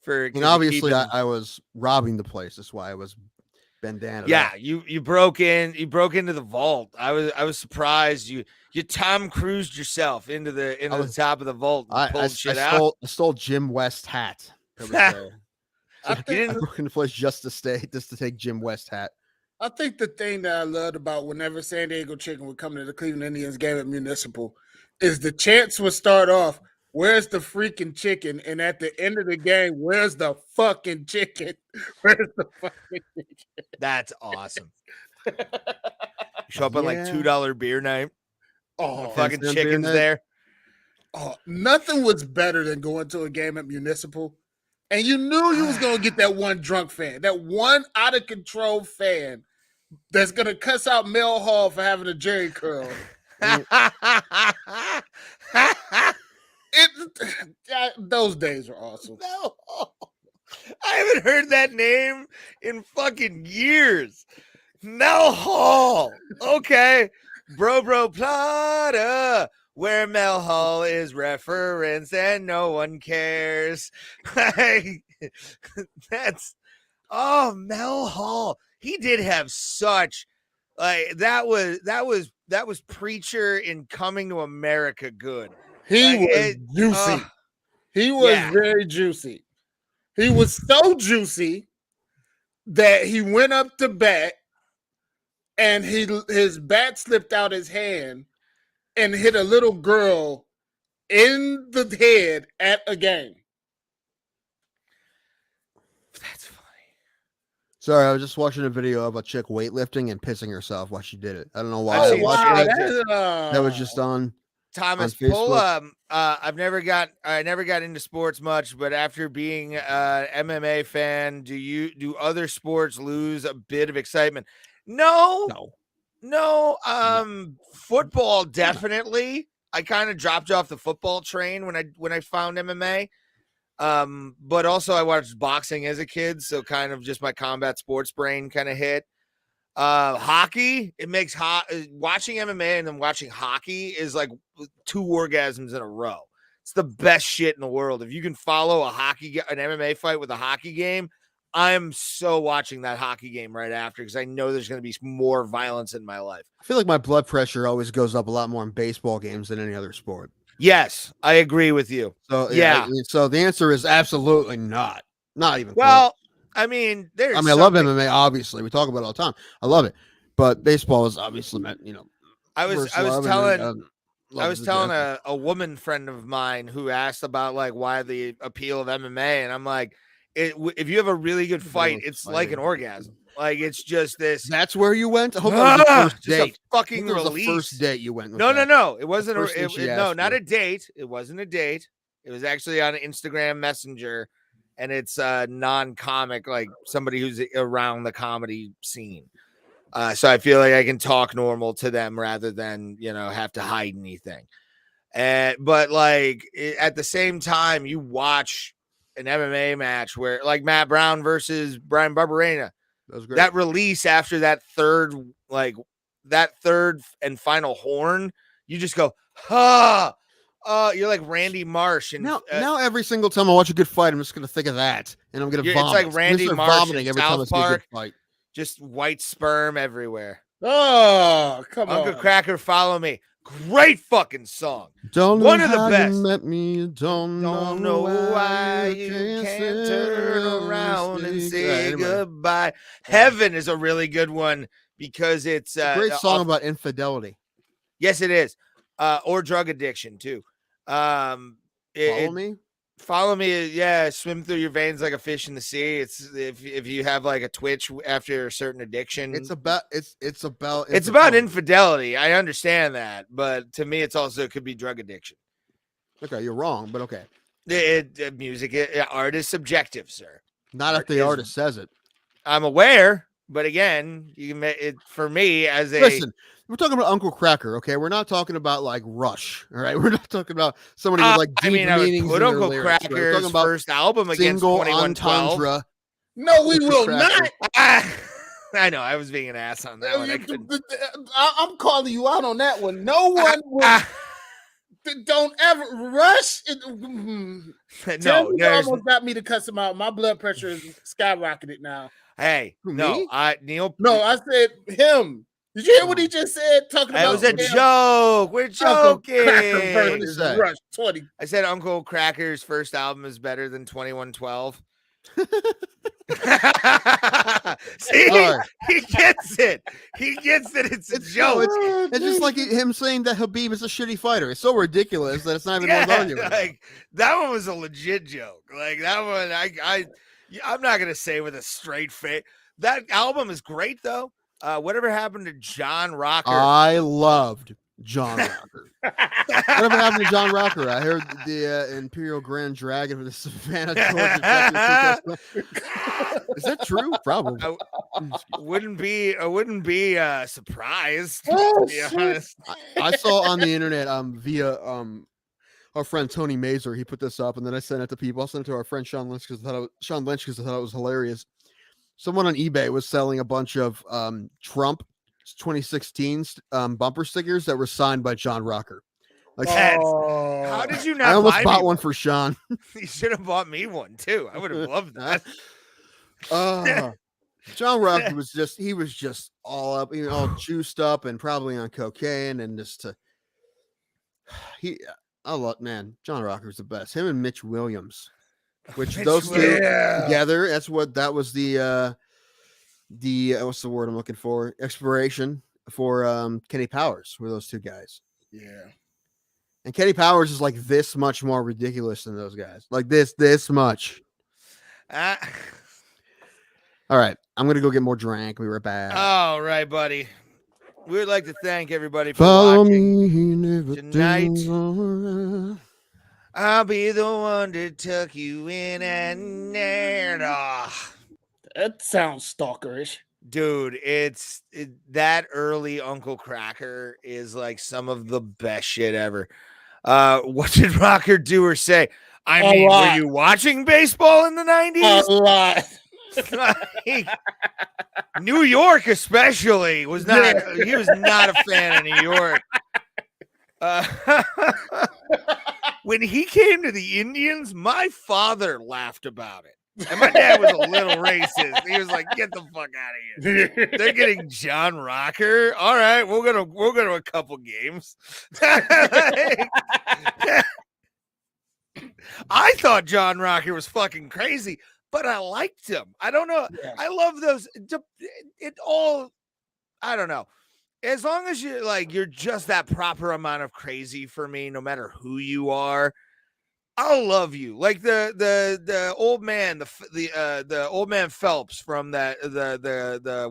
And obviously, I was robbing the place. That's why I was bandana. Yeah, you broke into the vault. I was surprised. You Tom Cruised yourself into the top of the vault and pulled shit out. I stole Jim West's hat. That was there. I broke into the place just to take Jim West's hat. I think the thing that I loved about whenever San Diego Chicken would come to the Cleveland Indians game at Municipal is the chants would start off, "Where's the freaking chicken?" And at the end of the game, "Where's the fucking chicken? Where's the fucking chicken?" That's awesome. Show up on $2 beer night. Oh, fucking chicken's there. Oh, nothing was better than going to a game at Municipal. And you knew you was going to get that one drunk fan, that one out of control fan that's going to cuss out Mel Hall for having a Jerry curl. Those days are awesome. No, I haven't heard that name in fucking years. Mel Hall. Okay. Bro Plata, where Mel Hall is referenced and no one cares. Mel Hall. He did have such that was Preacher in Coming to America good. He was juicy. He was very juicy. He was so juicy that he went up to bat and his bat slipped out his hand and hit a little girl in the head at a game. That's funny. Sorry, I was just watching a video of a chick weightlifting and pissing herself while she did it. I don't know why. That was just on Thomas, on pull I never got into sports much, but after being an MMA fan, do other sports lose a bit of excitement? No. Football definitely. I kind of dropped off the football train when I found MMA. But also I watched boxing as a kid, so kind of just my combat sports brain kind of hit. Hockey, it makes watching MMA and then watching hockey is like 2 orgasms in a row. It's the best shit in the world. If you can follow an MMA fight with a hockey game, I'm so watching that hockey game right after because I know there's going to be more violence in my life. I feel like my blood pressure always goes up a lot more in baseball games than any other sport. Yes, I agree with you. So yeah. So the answer is absolutely not. Not even. Well, close. I mean, I love MMA. Obviously, we talk about it all the time. I love it, but baseball is obviously meant. I was telling a woman friend of mine who asked about like why the appeal of MMA, and I'm like, if you have a really good fight, it's like an orgasm. Like it's just this. That's where you went. I hope that was the first date. Fucking release. The first date you went. With No. It wasn't. Not you. a date. It wasn't a date. It was actually on Instagram Messenger, and it's non-comic, like somebody who's around the comedy scene. So I feel like I can talk normal to them rather than, have to hide anything. But like at the same time, you watch an MMA match where like Matt Brown versus Brian Barberena, that release after that third and final horn, you just go, you're like Randy Marsh. And now every single time I watch a good fight, I'm just going to think of that. And I'm going to vomit. It's like Randy Marsh vomiting every time I see a good fight. Just white sperm everywhere. Oh, come on. Uncle Cracker, follow me. Great fucking song. One of the best. You met me, don't know why you can't turn around and say goodbye. Heaven is a really good one because it's a great song about infidelity. Yes, it is. Or drug addiction too. Follow me. Yeah, swim through your veins like a fish in the sea. It's if you have like a twitch after a certain addiction. It's about infidelity. I understand that, but to me, it could be drug addiction. Okay, you're wrong, but okay. Art is subjective, sir. Not if the artist says it. I'm aware, but again, you can make it for me as a listen. We're talking about Uncle Cracker, okay? We're not talking about like Rush, all right? We're not talking about somebody with like deep meanings. I would put Uncle Cracker's first album against 2112. No, we will not. I know. I was being an ass on that one. I'm calling you out on that one. No one will. Don't ever Rush. No, you almost got me to cuss him out. My blood pressure is skyrocketed now. Hey, Neil. No, I said him. Did you hear what he just said? Talking about it was a joke. We're joking. Rush 20. I said Uncle Cracker's first album is better than 2112. See, he gets it. He gets that it's a joke. It's just like him saying that Habib is a shitty fighter. It's so ridiculous that it's not even worth arguing. Like that one was a legit joke. Like that one, I'm not gonna say with a straight face. That album is great though. Whatever happened to John Rocker? I loved John Rocker. Whatever happened to John Rocker? I heard the Imperial Grand Dragon for the Savannah, Georgia. Is that true? Probably. I wouldn't be surprised. To be honest. I saw on the internet via our friend Tony Mazer. He put this up, and then I sent it to people. I sent it to our friend Sean Lynch because I thought it was hilarious. Someone on eBay was selling a bunch of Trump 2016 bumper stickers that were signed by John Rocker. Like, how did you not? I almost bought one for Sean. You should have bought me one too. I would have loved that. John Rocker was just all up, all juiced up and probably on cocaine and John Rocker's the best. Him and Mitch Williams. Which those two together, that was the what's the word I'm looking for? Expiration for Kenny Powers were those two guys. Yeah. And Kenny Powers is like this much more ridiculous than those guys. Like this much. All right. I'm gonna go get more drink. We were back. All right, buddy. We would like to thank everybody for watching tonight. I'll be the one to tuck you in and that sounds stalkerish. Dude, that early Uncle Cracker is like some of the best shit ever. What did Rocker do or say? I A mean, lot. were you watching baseball in the 90s? A lot. Like, New York, especially, was not. He was not a fan of New York. When he came to the Indians, my father laughed about it, and my dad was a little racist. He was like, "Get the fuck out of here! They're getting John Rocker. All right, we'll go to a couple games." I thought John Rocker was fucking crazy, but I liked him. I don't know. Yeah. I love those. It all. I don't know. As long as you're just that proper amount of crazy for me, no matter who you are, I'll love you. Like the old man, the old man Phelps from the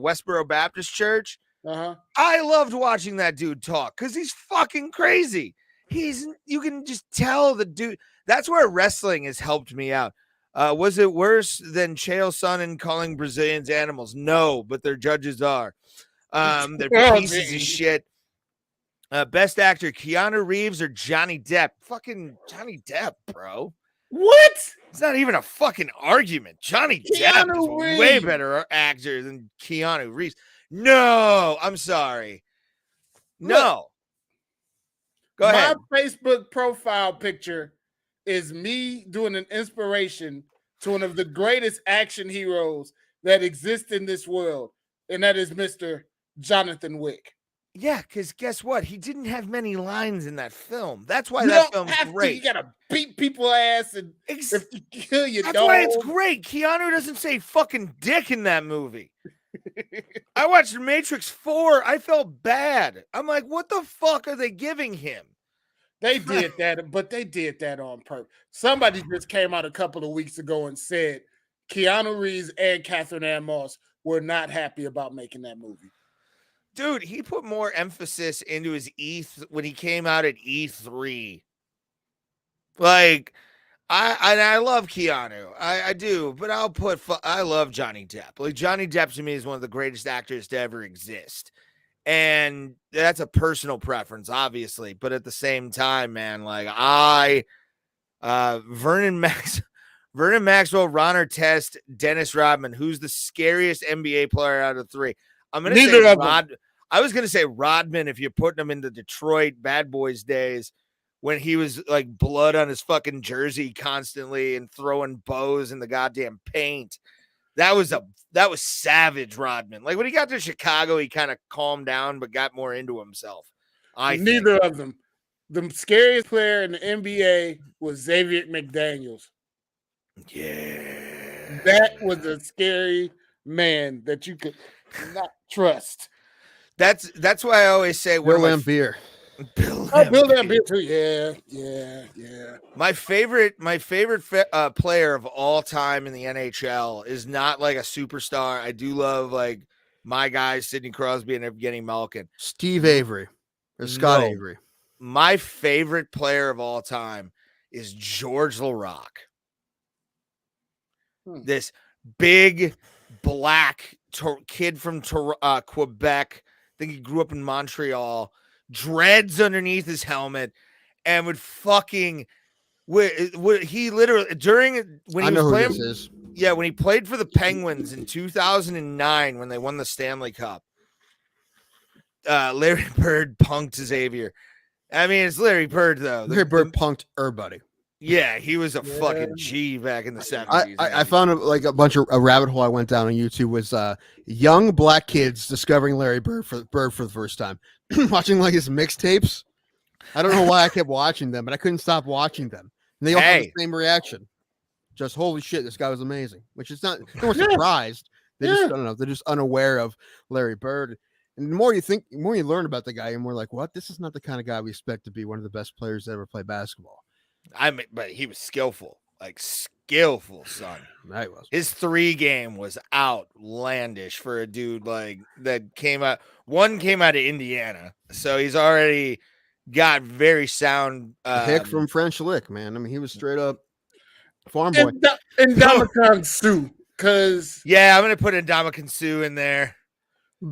Westboro Baptist Church. Uh-huh. I loved watching that dude talk because he's fucking crazy. You can just tell the dude. That's where wrestling has helped me out. Was it worse than Chael Sonnen calling Brazilians animals? No, but their judges are. They're pieces of shit. Best actor, Keanu Reeves or Johnny Depp? Fucking Johnny Depp, bro. What? It's not even a fucking argument. Johnny Depp is a way better actor than Keanu Reeves. No, I'm sorry. No. Go ahead. My Facebook profile picture is me doing an inspiration to one of the greatest action heroes that exist in this world, and that is Mr. Jonathan Wick. Yeah, because guess what? He didn't have many lines in that film. That's why You that don't film's have great. to. You gotta beat people ass, and if you kill your That's dog. why it's great. Keanu doesn't say fucking dick in that movie. I watched Matrix 4. I felt bad. I'm like, what the fuck are they giving him? They did that, but they did that on purpose. Somebody just came out a couple of weeks ago and said Keanu Reeves and Catherine Ann Moss were not happy about making that movie. Dude, he put more emphasis into his when he came out at E3. Like, I love Keanu. I do, but I love Johnny Depp. Like, Johnny Depp to me is one of the greatest actors to ever exist. And that's a personal preference, obviously. But at the same time, man, like Vernon Maxwell, Ron Artest, Dennis Rodman, who's the scariest NBA player out of three? I'm going to say I was going to say Rodman if you're putting him in the Detroit Bad Boys days when he was like blood on his fucking jersey constantly and throwing bows in the goddamn paint. That was savage Rodman. Like when he got to Chicago, he kind of calmed down but got more into himself. Neither of them. The scariest player in the NBA was Xavier McDaniels. Yeah. That was a scary man that you could not trust. That's why I always say Bill Laimbeer. Bill Laimbeer too. Yeah. My favorite player of all time in the NHL is not like a superstar. I do love like my guys, Sidney Crosby and Evgeny Malkin. Steve Avery or Scott Avery. My favorite player of all time is George Laraque. This big black kid from Quebec. I think he grew up in Montreal. Dreads underneath his helmet, and would fucking he literally when he played for the Penguins in 2009 when they won the Stanley Cup. Larry Bird punked Xavier. I mean, it's Larry Bird though. Larry Bird punked everybody. Yeah, he was a fucking G back in the 70s. I found a bunch of a rabbit hole I went down on YouTube was young black kids discovering Larry Bird for the first time, watching like his mixtapes. I don't know why I kept watching them, but I couldn't stop watching them. And they all had the same reaction. Just holy shit, this guy was amazing. Which is not no one's surprised. They just I don't know, they're just unaware of Larry Bird. And the more you learn about the guy, you're more like, what? This is not the kind of guy we expect to be one of the best players to ever play basketball. But he was skillful, son. That was. His 3 game was outlandish for a dude like that came out. One came out of Indiana, so he's already got very sound. Hick from French Lick, man. I mean, he was straight up farm boy. And Ndamukong Suh, because I'm gonna put Ndamukong Suh in there.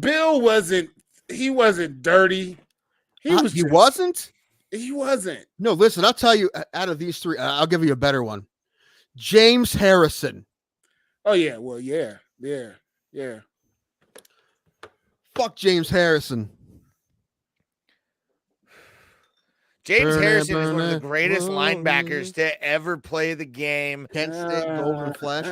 Bill wasn't dirty. He wasn't. He wasn't. No, listen, I'll tell you. Out of these three, I'll give you a better one. James Harrison. Oh yeah, well, yeah. Fuck James Harrison. James Harrison is one of the greatest linebackers to ever play the game. Kent State Golden Flash.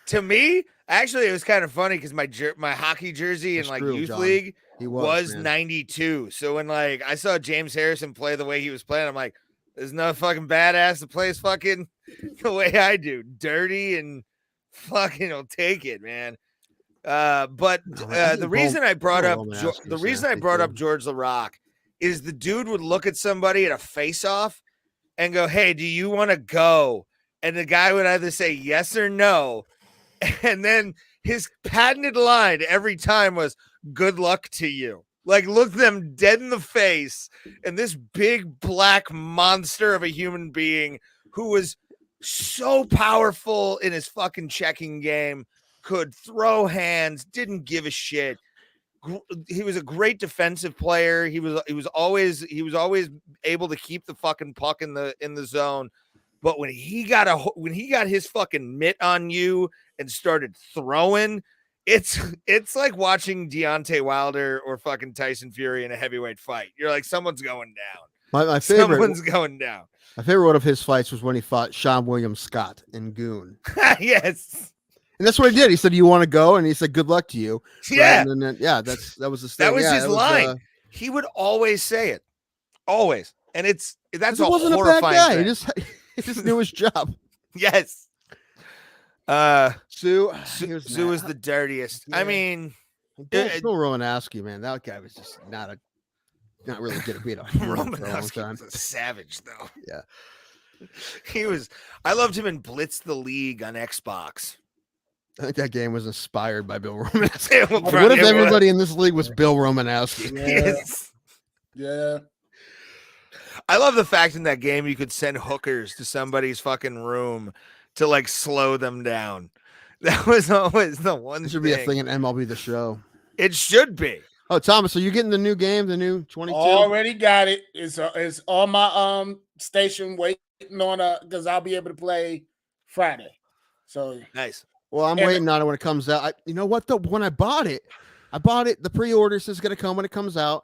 To me, actually, it was kind of funny because my hockey jersey in like youth league was 92. So when like I saw James Harrison play the way he was playing, I'm like, there's no fucking badass that plays fucking the way I do, dirty and fucking will take it, man. But the reason I brought up George LaRock is the dude would look at somebody at a face-off and go, "Hey, do you want to go?" And the guy would either say yes or no, and then his patented line every time was "Good luck to you." Like, look them dead in the face, and this big black monster of a human being who was so powerful in his fucking checking game. Could throw hands, didn't give a shit. He was a great defensive player. He was always able to keep the fucking puck in the zone. But when he got his fucking mitt on you and started throwing, it's like watching Deontay Wilder or fucking Tyson Fury in a heavyweight fight. You're like, someone's going down. My favorite, someone's going down. My favorite one of his fights was when he fought Sean William Scott in Goon. Yes. And that's what he did. He said, "You want to go?" And he said, "Good luck to you." Yeah. Right? And then, that was his thing. That was his line. He would always say it. Always. And that's a wasn't horrifying a bad guy. thing. He just knew his job. Yes. Sue is the dirtiest. Yeah. I mean, Bill Romanowski, man, that guy was just not really good at beat up. Romanowski was a savage, though. Yeah. I loved him in Blitz the League on Xbox. I think that game was inspired by Bill Romanowski. What if everybody in this league was Bill Romanowski? Yes. Yeah. I love the fact in that game you could send hookers to somebody's fucking room to like slow them down. That was always the one. It should be a thing in MLB The Show. It should be. Oh, Thomas, are you getting the new game, the new 22? Already got it. It's on my station waiting on because I'll be able to play Friday. So nice. Well, I'm waiting on it when it comes out. You know what, though? When I bought it, the pre-order says it's going to come when it comes out.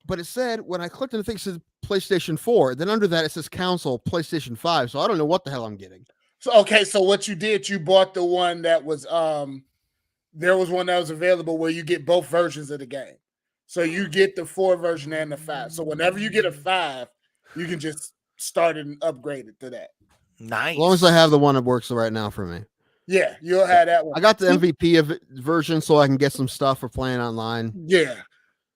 But it said, when I clicked on the thing, it says PlayStation 4. Then under that, it says console PlayStation 5. So I don't know what the hell I'm getting. So what you did, you bought the one that was, there was one that was available where you get both versions of the game. So you get the 4 version and the 5. So whenever you get a 5, you can just start it and upgrade it to that. Nice. As long as I have the one that works right now for me. Yeah, you'll have that one. I got the MVP version so I can get some stuff for playing online. Yeah.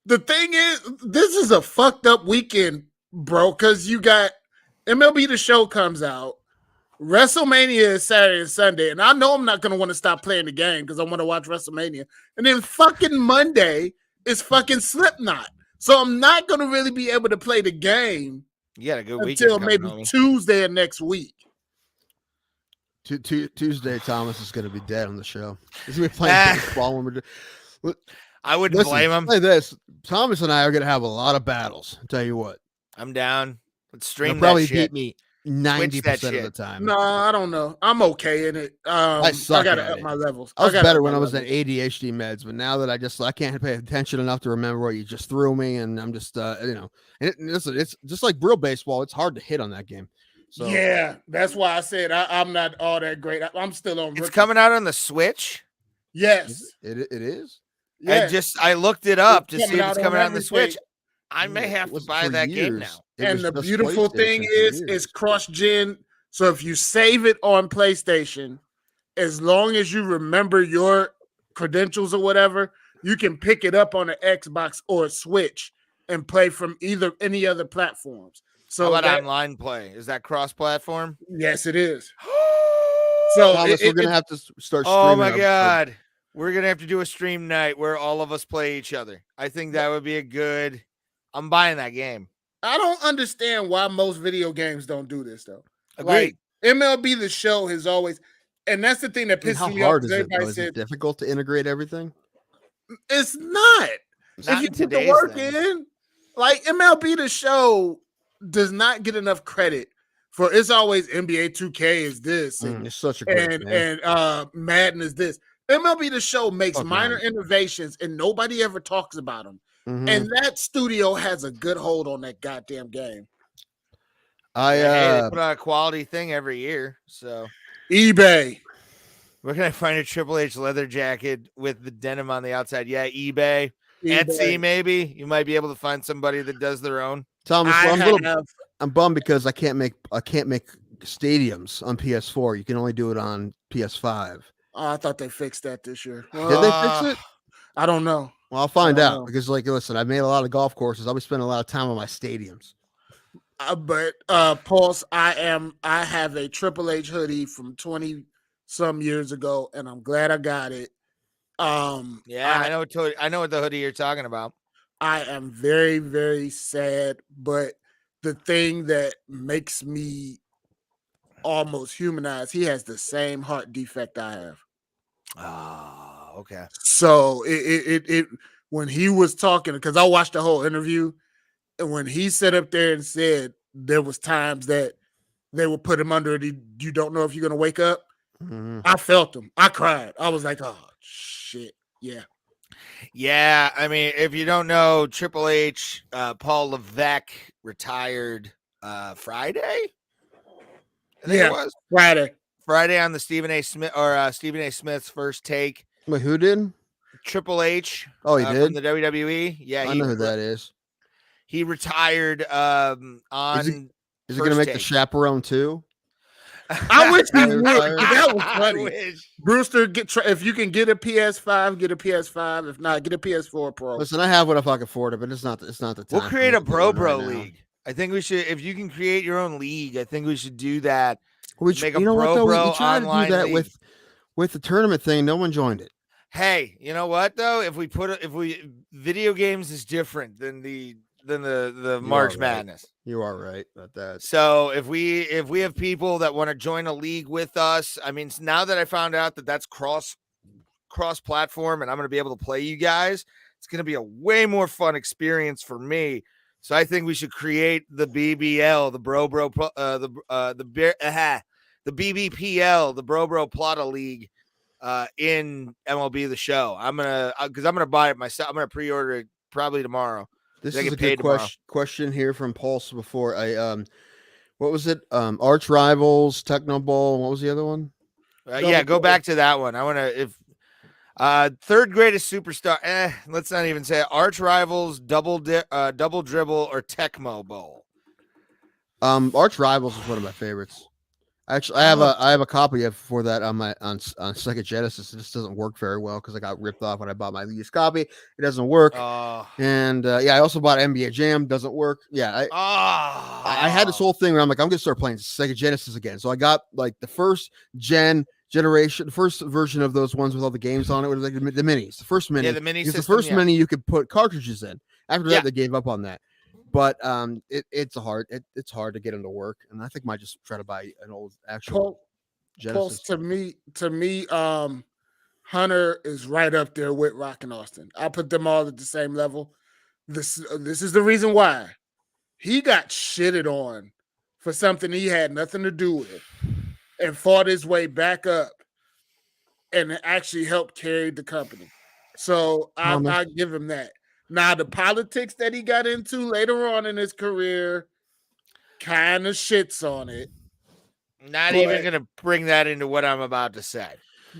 The thing is, this is a fucked up weekend, bro, because you got MLB The Show comes out. WrestleMania is Saturday and Sunday, and I know I'm not going to want to stop playing the game because I want to watch WrestleMania. And then fucking Monday is fucking Slipknot. So I'm not going to really be able to play the game until maybe Tuesday of next week. Tuesday, Thomas is going to be dead on the show. He's going to be playing baseball when we're I wouldn't blame him. Play this. Thomas and I are going to have a lot of battles. I'll tell you what. I'm down. Let's stream He'll probably that shit. beat me 90% of the time. No, I don't know. I'm okay in it. I got to up my levels. I was better when I was at ADHD meds, but now that I can't pay attention enough to remember what you just threw me, and I'm just, listen, it's just like real baseball. It's hard to hit on that game. So yeah, that's why I said I'm not all that great. I'm still on. It's coming out on the Switch. Yes, it is. Yeah. I looked it up to see if it's coming out on the Switch. I may have to buy that game now. And the beautiful thing is, it's cross-gen. So if you save it on PlayStation, as long as you remember your credentials or whatever, you can pick it up on an Xbox or a Switch and play from any other platforms. So how about online play? Is that cross-platform? Yes, it is. So Thomas, we're going to have to start streaming. Oh, my God. We're going to have to do a stream night where all of us play each other. I think that would be a good... I'm buying that game. I don't understand why most video games don't do this, though. Agreed. Like, MLB The Show has always... And that's the thing that pisses me off. Is it difficult to integrate everything? It's not. Not if you in put the today's work thing. in, like MLB The Show does not get enough credit for. It's always NBA 2K is this It's such a great game. and Madden is this. MLB The Show makes Fuck minor Madden. innovations and nobody ever talks about them. Mhm. And that studio has a good hold on that goddamn game. I Hey, they put out a quality thing every year. So eBay. where can I find a Triple H leather jacket with the denim on the outside? Yeah, eBay. Etsy, maybe. You might be able to find somebody that does their own. Thomas, I'm bummed because I can't make stadiums on PS4. You can only do it on PS5. Oh, I thought they fixed that this year. Did they fix it? I don't know. Well, I'll find out because, like, listen, I've made a lot of golf courses. I'll be spending a lot of time on my stadiums. But Pulse, I have a Triple H hoodie from 20 some years ago, and I'm glad I got it. Yeah, I know what the hoodie you're talking about. I am very, very sad, but the thing that makes me almost humanized, he has the same heart defect I have. Oh, okay. So it when he was talking, because I watched the whole interview, and when he sat up there and said there was times that they would put him under the you don't know if you're gonna wake up. Mm-hmm. I felt him. I cried. I was like, oh shit. Yeah. Yeah, I mean, if you don't know, Triple H, Paul Levesque retired Friday. I think it was Friday on the Stephen A. Smith's First Take. Wait, who did? Triple H. Oh, he did from the WWE. Yeah, I know who that is. He retired on. Is he going to make the Chaperone too? I wish he would. That was funny. Wish. Brewster, if you can get a PS5, get a PS5. If not, get a PS4 Pro. Listen, I have what if I can afford it, but it's not the time. We'll create a Bro league. I think we should. If you can create your own league, I think we should do that. Make a Bro we tried to do that league. with the tournament thing. No one joined it. Hey, you know what though? If video games is different than the March Madness. You are right about that. So if we have people that want to join a league with us, I mean, now that I found out that that's cross platform and I'm going to be able to play you guys, it's going to be a way more fun experience for me. So I think we should create the BBL, the the BBPL, the Bro Plata League in MLB The Show. I'm gonna buy it myself. I'm gonna pre-order it probably tomorrow. This is a good question here from Pulse before what was it? Arch Rivals, Techno Bowl. What was the other one? Go back to that one. I want to third greatest superstar. Let's not even say it. Arch Rivals, Double Dribble, or Tecmo Bowl. Arch Rivals is one of my favorites. Actually, I have a copy of for that on Sega Genesis. It just doesn't work very well because I got ripped off when I bought my used copy. It doesn't work. And I also bought NBA Jam. Doesn't work. Yeah, I had this whole thing where I'm like, I'm gonna start playing Sega Genesis again. So I got like the first generation, the first version of those ones with all the games on it. Was like the minis. The first mini. Yeah, the mini system, the first mini you could put cartridges in. After that, they gave up on that. But it's hard to get them to work, and I think I might just try to buy an old actual Genesis. To me, Hunter is right up there with Rock and Austin. I put them all at the same level. This is the reason why he got shitted on for something he had nothing to do with, and fought his way back up, and actually helped carry the company. So I give him that. Now, the politics that he got into later on in his career kind of shits on it. Not even going to bring that into what I'm about to say.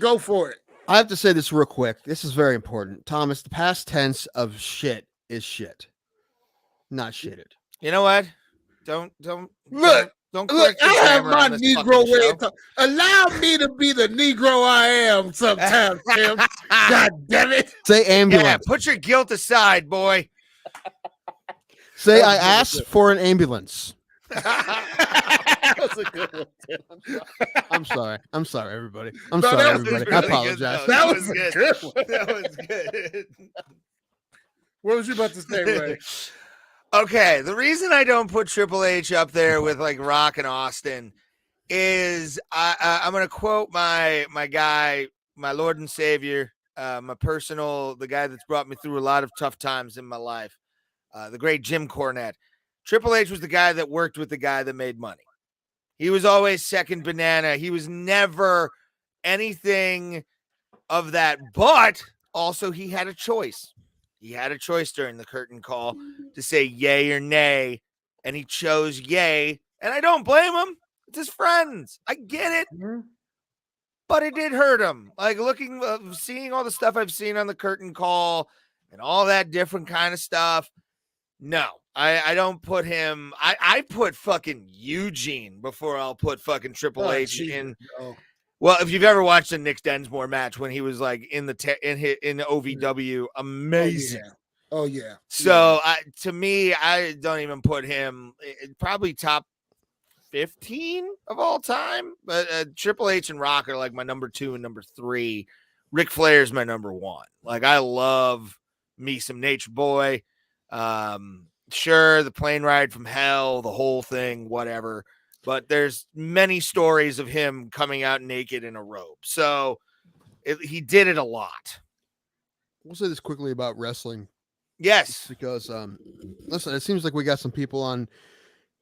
Go for it. I have to say this real quick. This is very important. Thomas, the past tense of shit is shit, not shitted. You know what? Don't Look, I have my Negro way of talking. Allow me to be the Negro I am sometimes, Tim. God damn it. Say ambulance. Yeah, put your guilt aside, boy. Say I asked for an ambulance. That was a good one, Tim. I'm sorry, everybody. I'm sorry, everybody. Really I apologize. Good, that was good. That was good. What was you about to say, Ray? Okay, the reason I don't put Triple H up there with like Rock and Austin is I'm going to quote my guy, my Lord and Savior, the guy that's brought me through a lot of tough times in my life, the great Jim Cornette. Triple H was the guy that worked with the guy that made money. He was always second banana. He was never anything of that, but also he had a choice. He had a choice during the curtain call to say yay or nay, and he chose yay, and I don't blame him. It's his friends. I get it. But it did hurt him. Like seeing all the stuff I've seen on the curtain call and all that different kind of stuff. No, I don't put him. I put fucking Eugene before I'll put fucking Triple H in. Oh. Well, if you've ever watched a Nick Densmore match when he was like in the OVW, amazing. Oh yeah. So to me, I don't even put him probably top 15 of all time. But Triple H and Rock are like my number 2 and number 3. Ric Flair is my number 1. Like I love me some Nature Boy. Sure, the plane ride from hell, the whole thing, whatever. But there's many stories of him coming out naked in a robe. So he did it a lot. We'll say this quickly about wrestling. Yes. Because, listen, it seems like we got some people on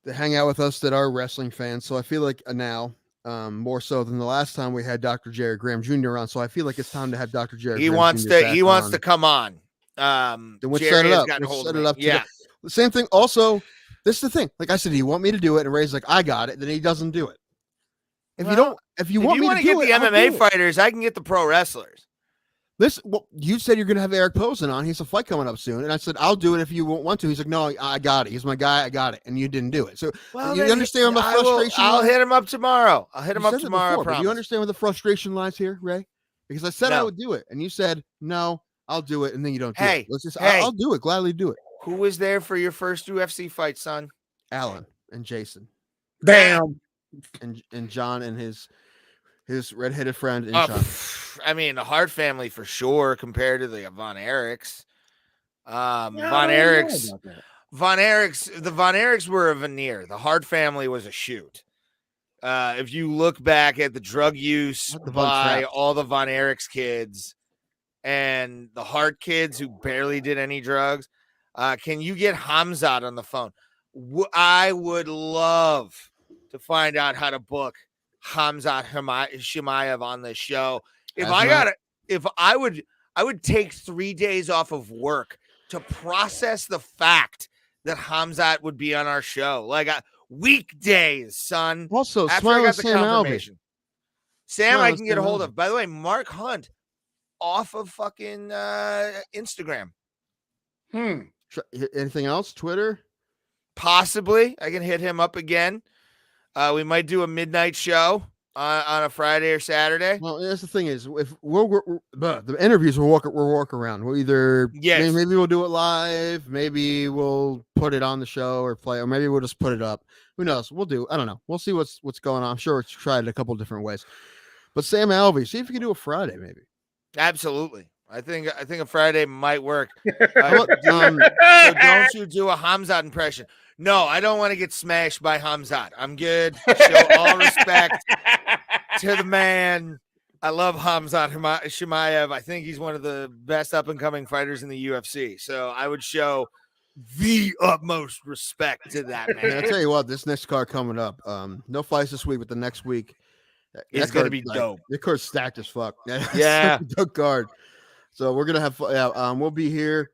that hang out with us that are wrestling fans. So I feel like now, more so than the last time we had Dr. Jared Graham Jr. on. So I feel like it's time to have Dr. Jared He Graham wants Jr. to wants to come on. Then we'll Jerry set it has up. gotten We'll hold set of it me. up. Yeah. The same thing. Also, this is the thing. Like I said, he want me to do it, and Ray's like, I got it. Then he doesn't do it. If you want me to get do the it, I'll MMA do it. fighters, I can get the pro wrestlers. Well, you said you're going to have Eric Posen on. He's a fight coming up soon. And I said, I'll do it if you won't want to. He's like, no, I got it. He's my guy. I got it. And you didn't do it. So you understand my frustration? I'll hit him up tomorrow. I said that tomorrow. before, but you understand where the frustration lies here, Ray? Because I said I No. would do it. And you said, no, I'll do it. And then you don't do Hey, it. Let's just, hey. I'll do it. Gladly do it. Who was there for your first UFC fight, son? Alan and Jason. Damn. And John and his redheaded friend. And I mean, the Hart family for sure compared to the Von Erichs. The Von Erichs were a veneer. The Hart family was a shoot. If you look back at the drug use by all the Von Erichs kids and the Hart kids who barely did any drugs, can you get Hamzat on the phone? I would love to find out how to book Hamzat Chimaev on this show. I would take 3 days off of work to process the fact that Hamzat would be on our show. Like weekdays, son. Also, after I got the confirmation. Sam, I can get a hold of. of. By the way, Mark Hunt off of fucking Instagram. Anything else? Twitter? Possibly. I can hit him up again. We might do a midnight show on a Friday or Saturday. Well, that's the thing is, if the interviews we'll work around. We'll either maybe we'll do it live, maybe we'll put it on the show or play, or maybe we'll just put it up. Who knows? I don't know. We'll see what's going on. I'm sure it's tried it a couple different ways. But Sam Alvey, see if you can do a Friday, maybe. Absolutely. I think a Friday might work. So don't you do a Hamzat impression? No, I don't want to get smashed by Hamzat. I'm good. Show all respect to the man. I love Hamzat Chimaev. I think he's one of the best up-and-coming fighters in the UFC. So I would show the utmost respect to that man. I'll tell you what, this next card coming up, no fights this week, but the next week it's going to be dope. The card's stacked as fuck. Yeah. Dope card. So we're going to have we'll be here.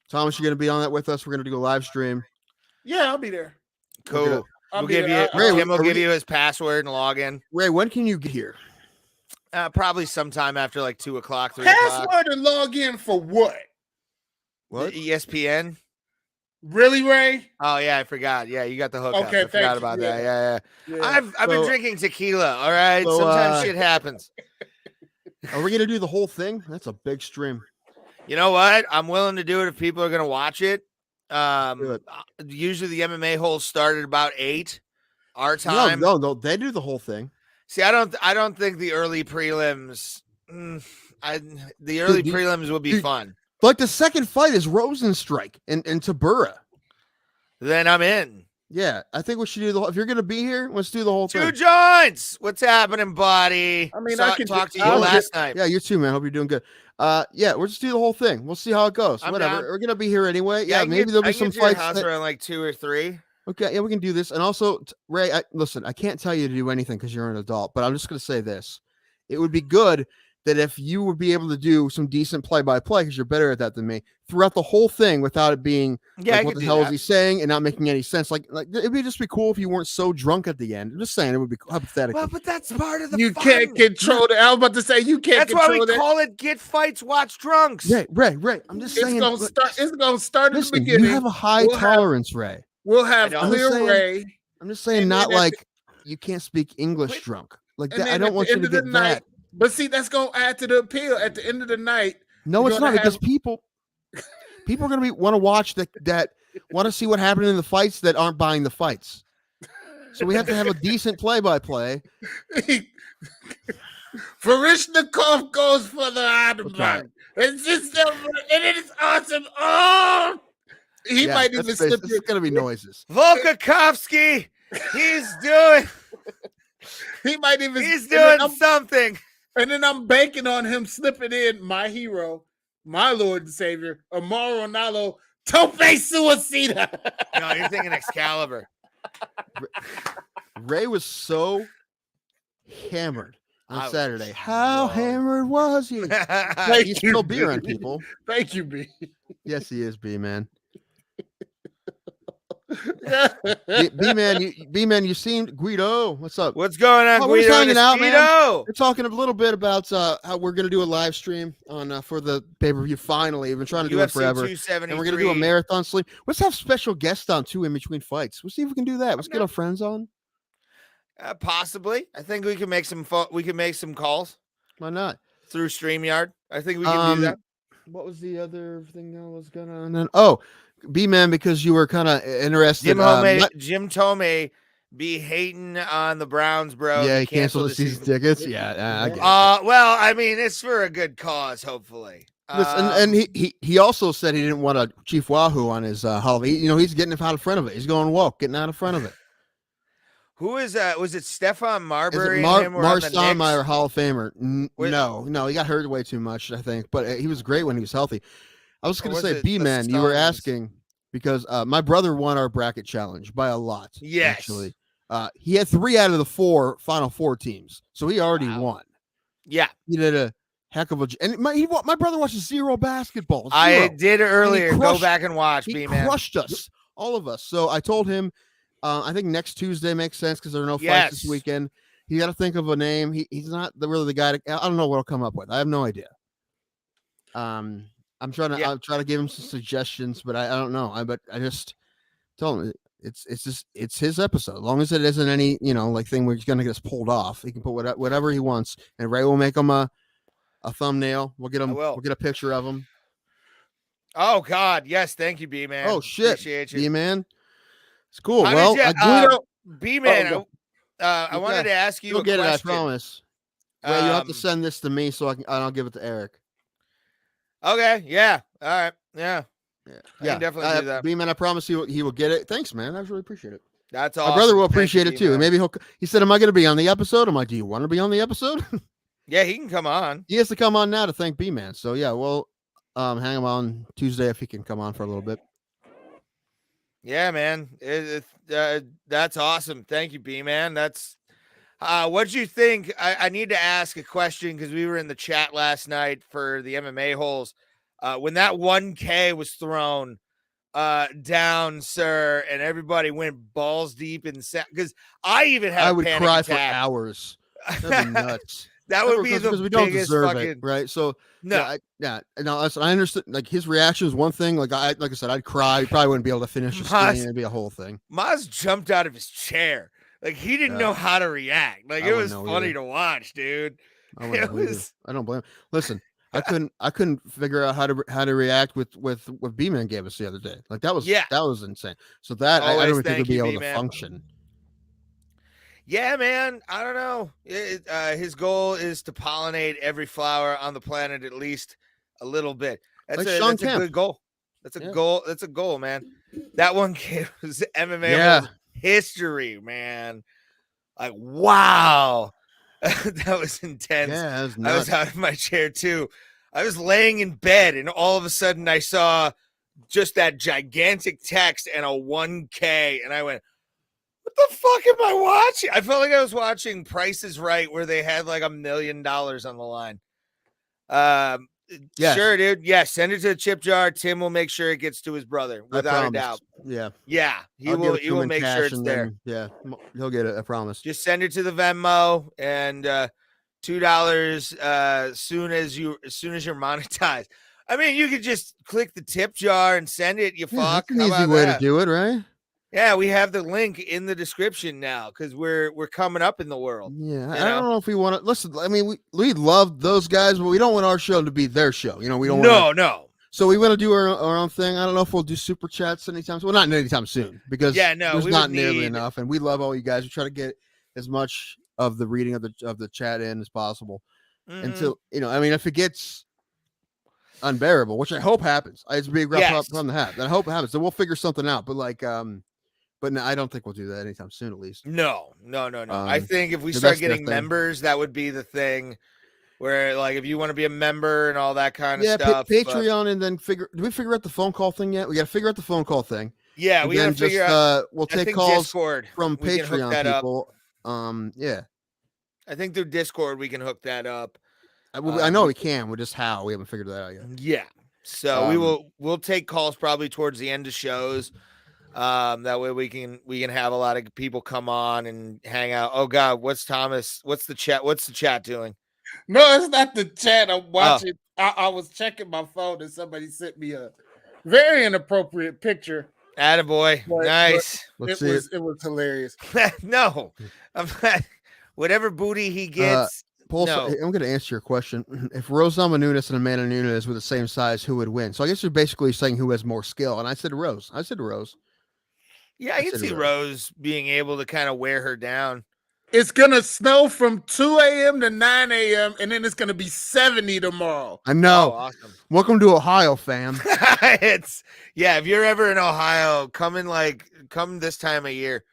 Thomas, you're going to be on that with us. We're going to do a live stream. Yeah, I'll be there. Cool. We'll give you Tim will give you his password and login. Ray, when can you get here? Probably sometime after like 2 o'clock, 3 Password o'clock. and log in for what? What? The ESPN. Really, Ray? Oh yeah, I forgot. Yeah, you got the hook. Okay, I forgot about that. Yeah. I've been So- drinking tequila. All right, So, sometimes shit happens. Are we going to do the whole thing? That's a big stream. You know what? I'm willing to do it if people are going to watch it. Do it. Usually the MMA holes start at about 8 our time. No, they do the whole thing. See, I don't think the early prelims. Prelims would be fun. Like the second fight is Rosenstrike and Tabura. Then I'm in. Yeah, I think we should do the whole. If you're going to be here, let's do the whole Two thing. Joints. What's happening, buddy? I mean, Talked to you last night. Yeah, you too, man. Hope you're doing good. Yeah, we'll just do the whole thing. We'll see how it goes. I'm Whatever. down. We're gonna be here anyway. Yeah, I can maybe get- there'll I be can some get to your fights. house around like 2 or 3. Okay, yeah, we can do this. And also, Ray, listen, I can't tell you to do anything because you're an adult, but I'm just gonna say this: it would be good that if you would be able to do some decent play-by-play, because you're better at that than me, throughout the whole thing without it being Yeah, like, I what could the do hell is that. he saying and not making any sense. Like it'd be just be cool if you weren't so drunk at the end. I'm just saying it would be hypothetical. Well, but that's part of the You fun. can't control that. I was about to say you can't That's why we control that. call it Get Fights, Watch Drunks. Ray. I'm just It's saying. gonna start. It's gonna start at the Listen, beginning. you have a high We'll have- tolerance, Ray. We'll have I know. clear I'm saying- Ray. I'm just saying, And not then at like you can't speak English Wait, drunk. Like and that. I then don't at want the you end to of the get night. that. But see, that's gonna add to the appeal. At the end of the night, No, you're it's not gonna because have- people are going to want to watch that want to see what happened in the fights that aren't buying the fights. So we have to have a decent play-by-play. Varishnikov goes for the Ottoman. right. It's just and it's awesome. Oh, he Yeah, might that's even basi- slip This is going to be noises. Volkakovsky, he's doing He might even. he's and then doing something. And then I'm banking on him slipping in my hero, my Lord and Savior, Amaro Ronaldo, Tope Suicida. No, you're thinking Excalibur. Ray was so hammered I on was Saturday. How drunk. hammered was he? Thank He's you, still beering B. people. Thank you, B. Yes, he is, B-man. B. B-man, you seemed Guido. What's up? What's going on, Oh, we're just Guido hanging out, man. Esposito? We're talking a little bit about how we're going to do a live stream on for the pay-per-view. Finally, we've been trying to do it UFC forever, 273. and we're going to do a marathon stream. Let's have special guests on too in between fights. We'll see if we can do that. Let's get our friends on. Possibly. I think we can make some calls Why not? through StreamYard. I think we can do that. What was the other thing I was gonna? Oh, B-man, because you were kind of interested. Jim Tomei be hating on the Browns, bro. Yeah, he canceled the season tickets. Yeah, I get it. Well, I mean, it's for a good cause, hopefully. Listen, and he also said he didn't want a Chief Wahoo on his Halloween. He's getting out in front of it. He's going woke, getting out in front of it. Who is was it Stephon Is Marbury? it and him were on the Marstonemeyer, Knicks? Hall of Famer? Wait. No, he got hurt way too much, I think. But he was great when he was healthy. I was Or going to was say, it the B-man, you were Stones? asking because my brother won our bracket challenge by a lot. Yes. Actually. He had 3 out of the 4 Final Four teams, so he already won. Yeah, He did a heck of a. And my brother watches zero basketball. I Zero. did earlier. Go crushed- back and watch, He B-man. crushed us, all of us. So I told him, I think next Tuesday makes sense because there are no fights Yes. this weekend. He got to think of a name. He's not really the guy to. I don't know what he'll come up with. I have no idea. I'm trying to. Yeah. I'll try to give him some suggestions, but I don't know. But I just told him it's his episode. As long as it isn't any like thing where he's gonna get us pulled off. He can put whatever he wants, and Ray will make him a thumbnail. We'll get him. will. We'll get a picture of him. Oh God, yes, thank you, B-man. Oh shit, Appreciate you. B-man. It's cool. How Well, did you- Guido, B-man, Oh, I wanted to ask you you'll a get question. it. I promise. Ray, you have to Um, send this to me so I'll give it to Eric. Okay, yeah, all right, yeah, Yeah, I can definitely do that. B-man, I promise he will get it. Thanks, man. I really appreciate it. That's awesome. My brother will Thank you, appreciate it too. B-man. Maybe he said, "Am I going to be on the episode?" I'm like, "Do you want to be on the episode?" Yeah, he can come on. He has to come on now to thank B-man. So yeah, we'll hang him on Tuesday if he can come on for a little bit. Yeah, man, that's awesome. Thank you, B-man. That's what'd you think? I need to ask a question because we were in the chat last night for the MMA holes. When that 1K was thrown down, sir, and everybody went balls deep in because I even had I a would panic cry attack. for hours. That'd be nuts. That would be the because we don't biggest deserve fucking it, right? So no. no, listen, I understood. Like his reaction was one thing. Like I said, I'd cry. He probably wouldn't be able to finish the Maz- screen. It'd be a whole thing. Maz jumped out of his chair. Like he didn't know how to react. Like I it wouldn't was know funny either. to watch, dude. I wouldn't It blame you. was- I don't blame him. Listen, I couldn't figure out how to react with what B-man gave us the other day. Like that was insane. So that I Always don't even think thank would be you, able B-man. to function. Yeah, man. I don't know. His goal is to pollinate every flower on the planet at least a little bit. That's Like Sean a Kemp. good goal. That's a goal. That's a goal, man. That one kid was MMA Yeah. history, man. Like, wow. That was intense. Yeah, that was I was nuts. out of my chair too. I was laying in bed, and all of a sudden I saw just that gigantic text and a 1K, and I went, what the fuck am I watching? I felt like I was watching Price is Right, where they had like $1 million on the line. Yes. Sure, dude. Yeah, send it to the chip jar. Tim will make sure it gets to his brother without a doubt. Yeah. Yeah, he I'll give will. it to He him will in make cash sure it's and there. then, yeah, he'll get it. I promise. Just send it to the Venmo and $2 as soon as you're monetized. I mean, you could just click the tip jar and send it. You Yeah, fuck. that's an How easy about way that? to do it, right? Yeah, we have the link in the description now because we're coming up in the world. Yeah, you I don't know if we want to listen. I mean, we love those guys, but we don't want our show to be their show. You know, we don't. No. So we want to do our own thing. I don't know if we'll do super chats anytime soon. Well, not anytime soon because there's we not would nearly need- enough. And we love all you guys. We try to get as much of the reading of the chat in as possible until I mean, if it gets unbearable, which I hope happens, it's a big from the hat. I hope it happens. So we'll figure something out. But but no, I don't think we'll do that anytime soon. At least no. I think if we that's start their getting thing. members, that would be the thing. Where like if you want to be a member and all that kind of stuff, Patreon, and then do we figure out the phone call thing yet? We got to figure out the phone call thing. Yeah, and we got to figure out. We'll I take think calls Discord, from we can hook Patreon that up. people. Yeah, I think through Discord we can hook that up. I know we can. We're just how we haven't figured that out yet. Yeah, so we'll take calls probably towards the end of shows. That way we can have a lot of people come on and hang out. Oh God, what's the chat doing? No, it's not the chat. I'm watching. I was checking my phone and somebody sent me a very inappropriate picture. Attaboy. Nice. It was hilarious. No, I'm not. Whatever booty he gets. Paul, no. I'm going to answer your question. If Rose Namajunas and Amanda Nunes were the same size, who would win? So I guess you're basically saying who has more skill. And I said Rose. Yeah, I can see Rose being able to kind of wear her down. It's going to snow from 2 a.m. to 9 a.m. and then it's going to be 70 tomorrow. I know. Oh, awesome. Welcome to Ohio, fam. If you're ever in Ohio, come this time of year.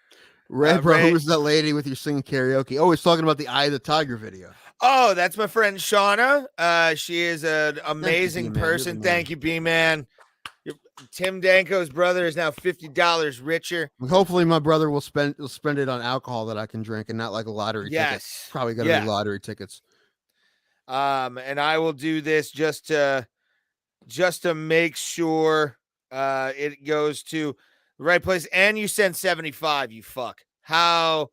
Ray, bro, who was that lady with your singing karaoke? Oh, he's talking about the Eye of the Tiger video. Oh, that's my friend Shauna. She is an amazing person. Thank you, B-Man. Tim Danko's brother is now $50 richer. Hopefully, my brother will spend it on alcohol that I can drink and not like a lottery ticket. Probably going to be lottery tickets. And I will do this just to make sure it goes to the right place. And you sent 75, you fuck. How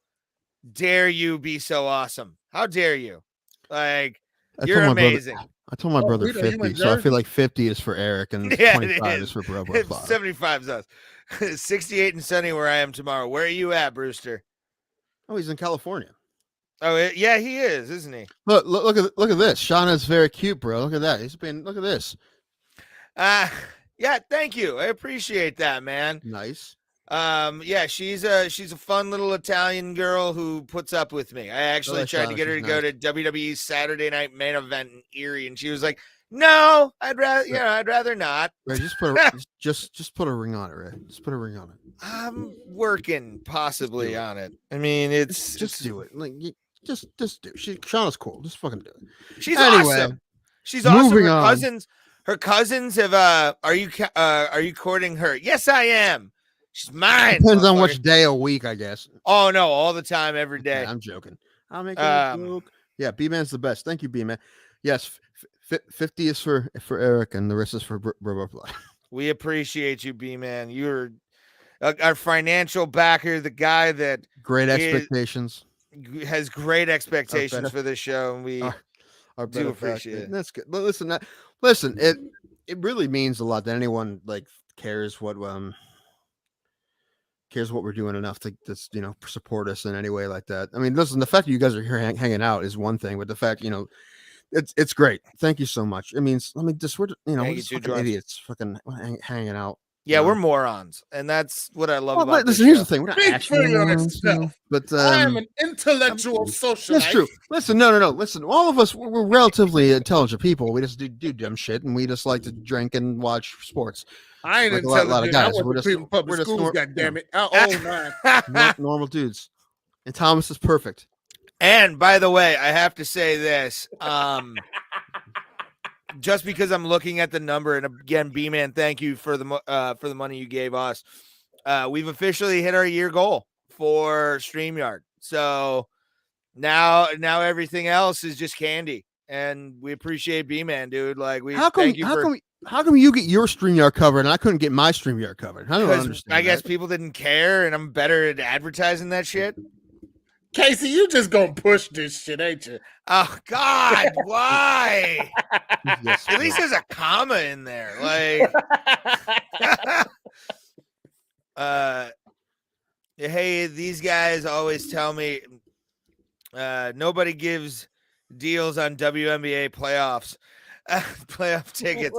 dare you be so awesome? How dare you? Like, you're amazing. I told my brother 50, so I feel like 50 is for Eric and 25 is for Bro Plata. 75 is us. 68 and sunny where I am tomorrow. Where are you at, Brewster? Oh, he's in California. Oh, yeah, he is, isn't he? Look at this. Shauna's very cute, bro. Look at that. Look at this. Yeah, thank you. I appreciate that, man. Nice. Yeah, she's a fun little Italian girl who puts up with me. I actually tried to get her to go to WWE's Saturday Night Main Event in Erie, and she was like, "No, I'd rather not." Ray, just put a ring on it, Ray. Just put a ring on it. I'm working possibly on it. I mean, just do it. Like, just do it. Shauna's cool. Just fucking do it. She's awesome. She's awesome. Moving Her cousins have. Are you courting her? Yes, I am. She's mine. Depends on which day a week, I guess. Oh no, all the time, every day. Okay, I'm joking. I'll make a joke. Yeah, B-Man's the best. Thank you, B-Man. Yes, 50 is for Eric, and the rest is for Bro Plata. We appreciate you, B-Man. You're our financial backer, the guy that great expectations has great expectations for this show, and we do appreciate it. That's good. Listen, it really means a lot that anyone cares what we're doing enough to support us in any way like that. I mean, listen, the fact that you guys are here hanging out is one thing, but the fact it's great. Thank you so much. It means we're just idiots fucking hanging out. Yeah, we're morons, and that's what I love about this. Here's the thing: we're not Speak for yourself. But I am an intellectual socialite. That's true. Listen, no. Listen, all of us we're relatively intelligent people. We just do dumb shit, and we just like to drink and watch sports. I ain't intelligent. A lot of guys. We're just public schools. God damn it! How old am I? Normal dudes. And Thomas is perfect. And by the way, I have to say this. just because I'm looking at the number, and again, B-Man, thank you for the money you gave us. We've officially hit our year goal for StreamYard. So now everything else is just candy, and we appreciate B-Man, dude. Like how come you get your StreamYard covered and I couldn't get my StreamYard covered? I don't understand. I guess people didn't care, and I'm better at advertising that shit. Casey, you just gonna push this shit, ain't you? Oh God, why? Yes, At least there's a comma in there. Like hey, these guys always tell me nobody gives deals on WNBA playoffs. Playoff tickets.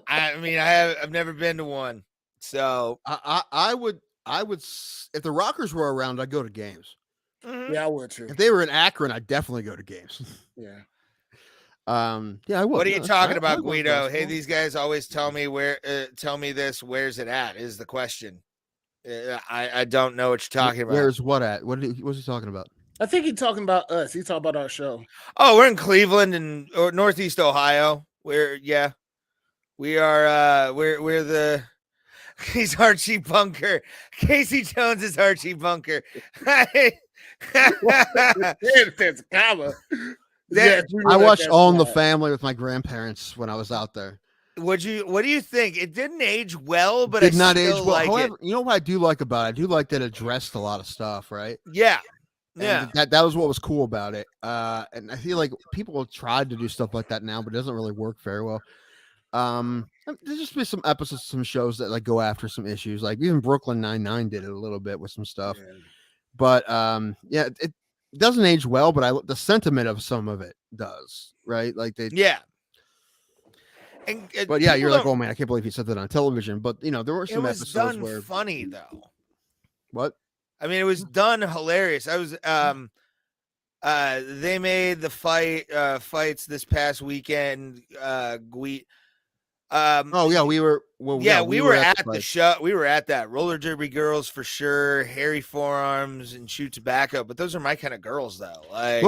I mean, I've never been to one. So I would if the Rockers were around, I'd go to games. Mm-hmm. Yeah, I would too. If they were in Akron, I'd definitely go to games. Yeah. Yeah, I would. What are you talking about, I Guido? Hey, these guys always tell me tell me this. Where's it at? Is the question. I don't know what you're talking about. Where's what at? What's he talking about? I think he's talking about us. He's talking about our show. Oh, we're in Cleveland and or Northeast Ohio. We are. We're the. He's Archie Bunker. Casey Jones is Archie Bunker. There's a comma. Yeah, I watched All in the Family with my grandparents when I was out there. What do you think? It didn't age well, but it did not still age well. like However, it. you know what I do like about it? I do like that it addressed a lot of stuff, right? Yeah. And that was what was cool about it. And I feel like people have tried to do stuff like that now, but it doesn't really work very well. There's just been some episodes, some shows that like go after some issues. Like even Brooklyn Nine-Nine did it a little bit with some stuff. Yeah. But yeah, it doesn't age well, but the sentiment of some of it does, right? Like but yeah, you're like, oh man, I can't believe he said that on television. But there were some episodes done where funny though. What? I mean, it was done hilarious. I was they made the fights this past weekend. Oh yeah, we were at the show. We were at that Roller Derby Girls for sure. Hairy Forearms and Chew Tobacco, but those are my kind of girls though. Like,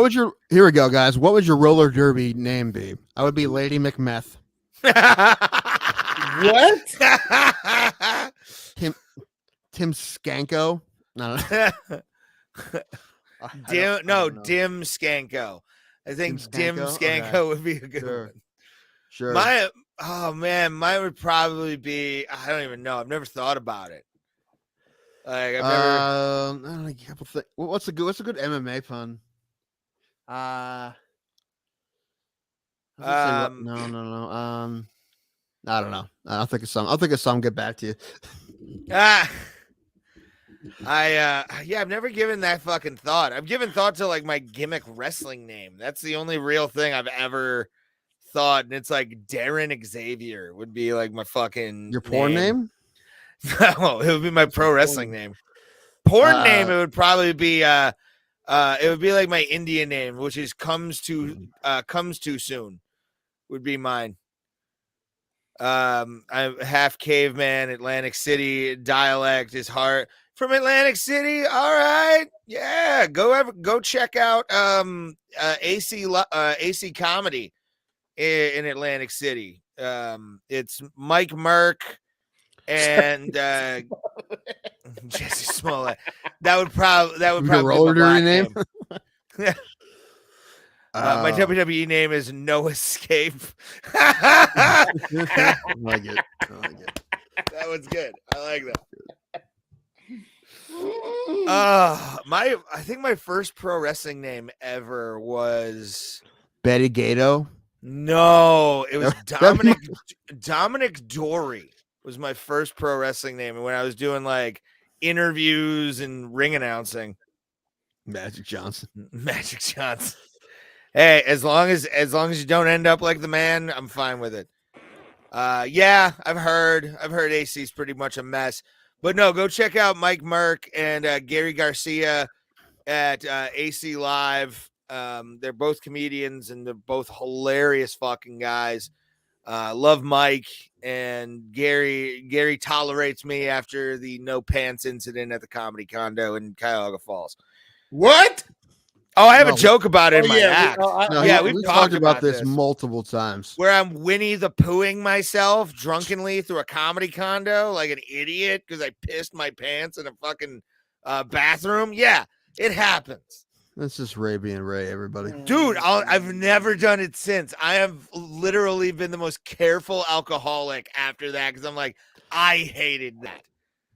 here we go, guys. What would your roller derby name be? I would be Lady McMeth. What? Tim Skanko. No. Dim Skanko. I think Dim Skanko would be a good one. Sure. Mine would probably be. I don't even know. I've never thought about it. Like I've never. What's a good MMA pun? No. I don't know. I'll think of some. Get back to you. I've never given that fucking thought. I've given thought to like my gimmick wrestling name. That's the only real thing I've ever thought, and it's like Darren Xavier would be like my fucking your porn name. No, it would be my pro wrestling name. Porn name, it would probably be it would be like my Indian name, which is comes too soon, would be mine. I'm half caveman, Atlantic City dialect is hard from Atlantic City. All right, yeah, go check out AC Comedy in Atlantic City. It's Mike Merck and Jesse Smollett. That would probably roller derby name. My WWE name is No Escape. I like it. That was good. I like that. I think my first pro wrestling name ever was Betty Gato. No, it was Dominic Dory was my first pro wrestling name, and when I was doing like interviews and ring announcing. Magic Johnson. Hey, as long as you don't end up like the man, I'm fine with it. Yeah, I've heard AC's pretty much a mess, but no, go check out Mike Merck and Gary Garcia at AC Live. They're both comedians and they're both hilarious fucking guys. Love Mike, and Gary tolerates me after the no pants incident at the Comedy Condo in Cuyahoga Falls. What? Oh, I have No. a joke about it in my yeah, act. No, we've we've talked talked about about this this. multiple times. Where I'm Winnie the Poohing myself drunkenly through a comedy condo like an idiot because I pissed my pants in a fucking bathroom. Yeah, it happens. That's just Ray being Ray, everybody. Dude, I've never done it since. I have literally been the most careful alcoholic after that because I'm like, I hated that.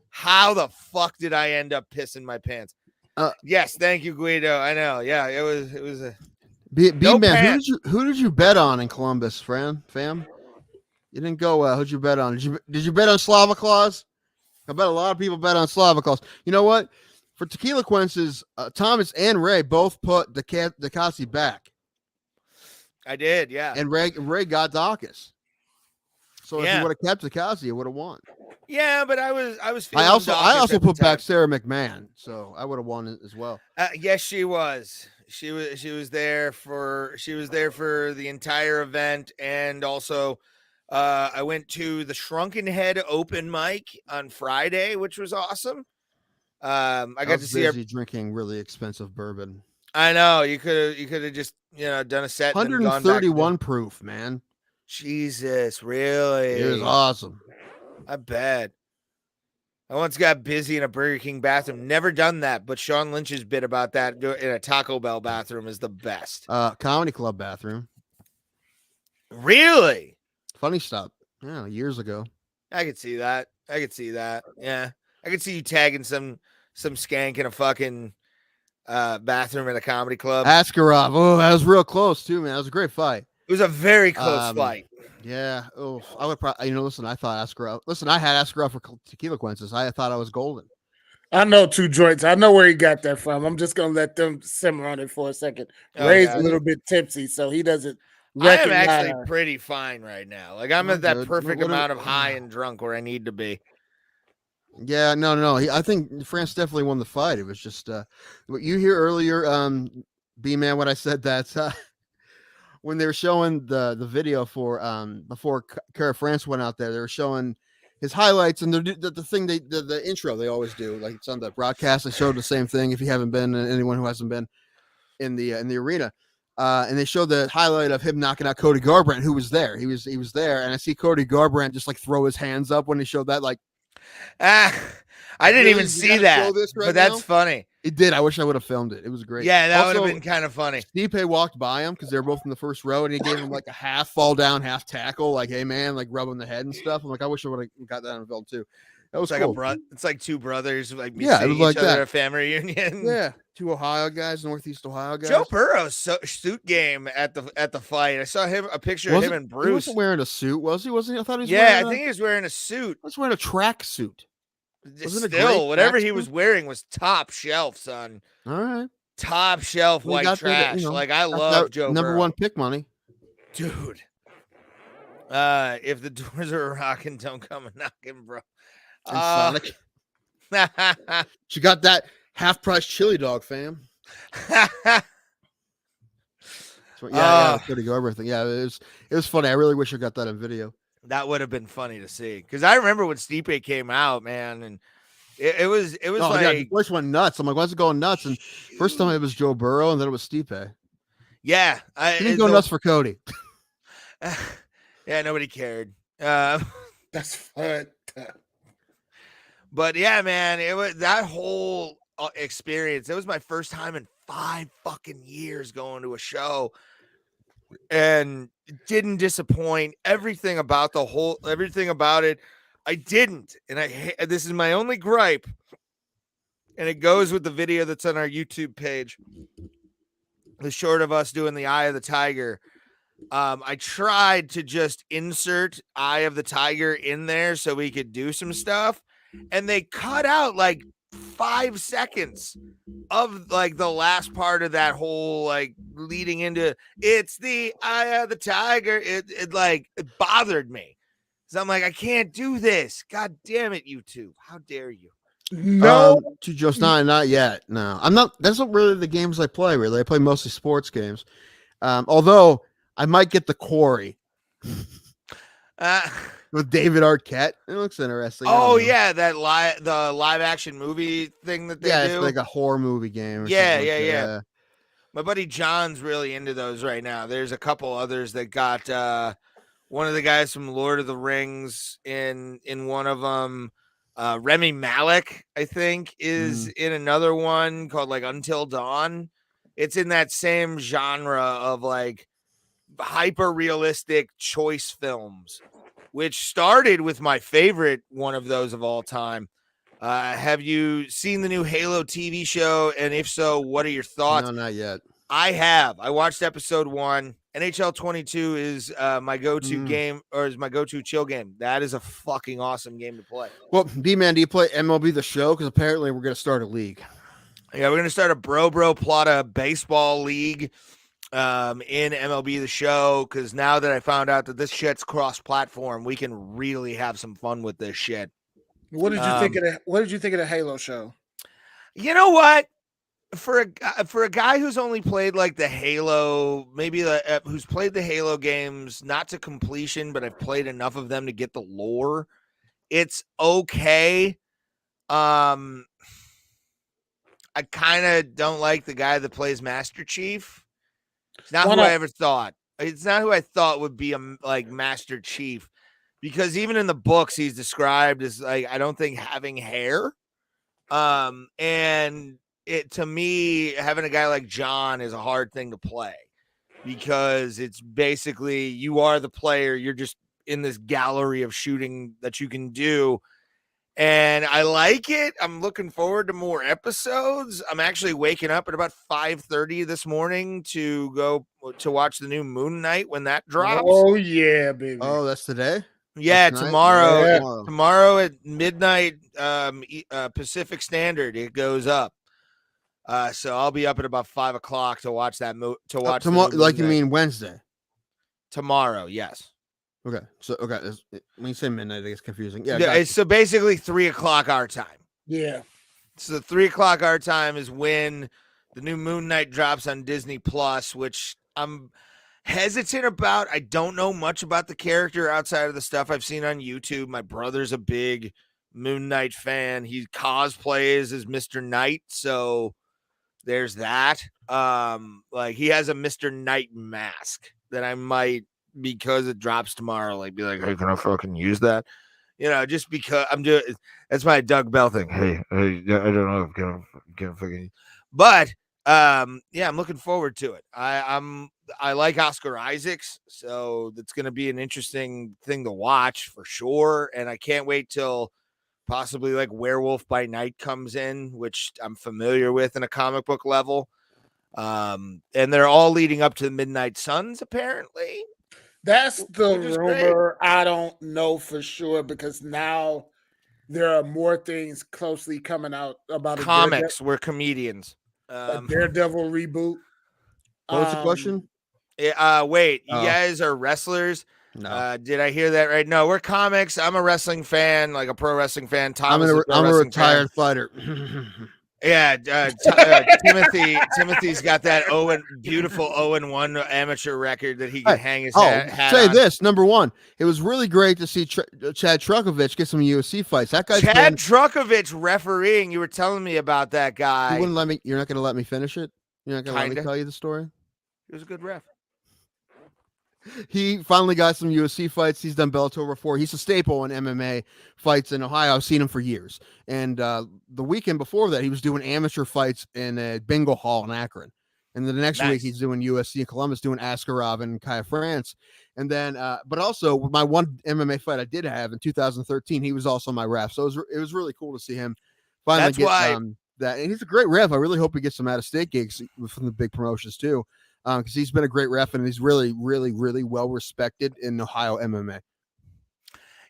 How the fuck did I end up pissing my pants? Yes, thank you, Guido. I know. Yeah, it was a B man, who did you bet on in Columbus, fam? You didn't go well. Who'd you bet on? Did you bet on Slava Claus? I bet a lot of people bet on Slava Claus. You know what? For Tequilaquences, Thomas and Ray both put Daukaus back. I did, yeah. And Ray got Daukaus. So if Yeah. you would have kept Daukaus, you would have won. Yeah, but I was. I also Daukaus at the put back time. Sarah McMahon, so I would have won it as well. Yes, she was. She was there for the entire event, and also I went to the Shrunken Head open mic on Friday, which was awesome. I got to see her drinking really expensive bourbon. I know you could have just done a set. 131 proof, man. Jesus, really? It was awesome. I bet. I once got busy in a Burger King bathroom. Never done that, but Sean Lynch's bit about that in a Taco Bell bathroom is the best. Comedy club bathroom. Really? Funny stuff. Yeah, years ago. I could see that. Yeah, I could see you tagging some skank in a fucking bathroom at a comedy club. Askarov. Oh, that was real close too, man. That was a great fight. It was a very close fight. Yeah. Oh, I would probably. Listen. I thought Askarov. Listen, I had Askarov for Tequilaquences. I thought I was golden. I know two joints. I know where he got that from. I'm just gonna let them simmer on it for a second. Ray's a little bit tipsy, so he doesn't. I am actually pretty fine right now. Like I'm at that perfect amount of high and drunk where I need to be. Yeah, no. I think France definitely won the fight. It was just what you hear earlier, B-Man, when I said that when they were showing the video for before Cara France went out there, they were showing his highlights and the thing the intro they always do, like it's on the broadcast. They showed the same thing. If you haven't been, anyone who hasn't been in the arena. And they showed the highlight of him knocking out Cody Garbrandt, who was there. He was there, and I see Cody Garbrandt just like throw his hands up when he showed that. Like, I didn't even see that, but that's funny. It did. I wish I would have filmed it. It was great. Yeah, that would have been kind of funny. Stipe walked by him because they were both in the first row, and he gave him like a half fall down, half tackle, like, "Hey man," like rubbing the head and stuff. I'm like, I wish I would have got that on film too. That was like cool. It's like two brothers, like it was like each other that. At a family reunion. Yeah, two Ohio guys, Northeast Ohio guys. Joe Burrow's suit game at the fight. I saw a picture of him and Bruce. He wasn't wearing a suit, was he? Wasn't he? I thought he was. Yeah, I think he was wearing a suit. He was wearing a track suit. Still, whatever he was wearing was top shelf, son. All right, top shelf white trash. Like I love Joe number Burrow. One pick money, dude. If the doors are rocking, don't come and knocking, bro. And Sonic. She got that half price chili dog, fam. Cody Garber thing. Yeah, it was funny. I really wish I got that on video. That would have been funny to see because I remember when Stipe came out, man, and it was like the voice went nuts. I'm like, why is it going nuts? And first time it was Joe Burrow, and then it was Stipe. Yeah, he didn't go nuts for Cody. Yeah, nobody cared. That's fun. But yeah, man, it was that whole experience. It was my first time in 5 fucking years going to a show, and it didn't disappoint. Everything about it, I didn't. And this is my only gripe, and it goes with the video that's on our YouTube page. The short of us doing the Eye of the Tiger. I tried to just insert Eye of the Tiger in there so we could do some stuff, and they cut out like 5 seconds of like the last part of that whole like leading into it's the Eye of the Tiger. It bothered me. So I'm like, I can't do this. God damn it, YouTube. How dare you? No, to just not yet. No, I'm not. That's not really the games I play. Really, I play mostly sports games. Although I might get the Quarry with David Arquette. It looks interesting. Oh yeah, the live action movie thing that they do. It's like a horror movie game. Yeah. My buddy John's really into those right now. There's a couple others that got one of the guys from Lord of the Rings in one of them. Remy Malik, I think, is in another one called like Until Dawn. It's in that same genre of like hyper realistic choice films, which started with my favorite one of those of all time. Have you seen the new Halo TV show? And if so, what are your thoughts? No, not yet. I have. I watched episode 1. NHL 22 is my go-to game, or is my go-to chill game. That is a fucking awesome game to play. Well, D-Man, do you play MLB The Show? Because apparently we're going to start a league. Yeah, we're going to start a Bro Plata baseball league in MLB The Show, because now that I found out that this shit's cross-platform, we can really have some fun with this shit. What did you think of the What did you think of the Halo show? You know what? For a guy who's only played like the Halo, maybe who's played the Halo games not to completion, but I've played enough of them to get the lore, it's okay. I kind of don't like the guy that plays Master Chief. It's not who I ever thought. It's not who I thought would be like Master Chief, because even in the books he's described as like, I don't think having hair. And it, to me, having a guy like John is a hard thing to play, because it's basically you are the player. You're just in this gallery of shooting that you can do. And I like it. I'm looking forward to more episodes. I'm actually waking up at about 5:30 this morning to go to watch the new Moon Knight when that drops. Oh, yeah, baby. Oh, that's today? Yeah, That's tomorrow. Yeah. Tomorrow at midnight Pacific Standard, it goes up. So I'll be up at about 5 o'clock to watch that. To watch tomorrow, like you mean Wednesday? Tomorrow, yes. Okay, so when you say midnight, it gets confusing. Yeah, it's so basically 3 o'clock our time. Yeah. So 3 o'clock our time is when the new Moon Knight drops on Disney Plus, which I'm hesitant about. I don't know much about the character outside of the stuff I've seen on YouTube. My brother's a big Moon Knight fan. He cosplays as Mr. Knight, so there's that. Like he has a Mr. Knight mask that I might, because it drops tomorrow, like be like, hey, can I fucking use that? You know, just because I'm doing. That's my Doug Bell thing. Hey, I don't know if I'm gonna fucking. But yeah, I'm looking forward to it. I like Oscar Isaacs, so that's gonna be an interesting thing to watch for sure. And I can't wait till possibly like Werewolf by Night comes in, which I'm familiar with in a comic book level. And they're all leading up to the Midnight Suns, apparently. That's the rumor. I don't know for sure, because now there are more things closely coming out about comics. We're comedians. A Daredevil reboot. What was the question? Wait, you guys are wrestlers? No. Did I hear that right? No, we're comics. I'm a wrestling fan, like a pro wrestling fan. I'm a retired fighter. Yeah, Timothy's got that beautiful 0-1 amateur record that he can hang his hat say on. this, number one, it was really great to see Chad Truckovich get some UFC fights. That guy, Chad Truckovich refereeing. You were telling me about that guy. You wouldn't let me. You're not going to let me finish it. You're not going to let me tell you the story. He was a good ref. He finally got some UFC fights. He's done Bellator before. He's a staple in MMA fights in Ohio. I've seen him for years. And the weekend before that, he was doing amateur fights in a bingo hall in Akron. And then the next week, he's doing UFC in Columbus, doing Askarov and Kaya France. And then, but also my one MMA fight I did have in 2013, he was also my ref. So it was really cool to see him finally get that. And he's a great ref. I really hope he gets some out-of-state gigs from the big promotions too. Because he's been a great ref and he's really, really, really well respected in Ohio MMA.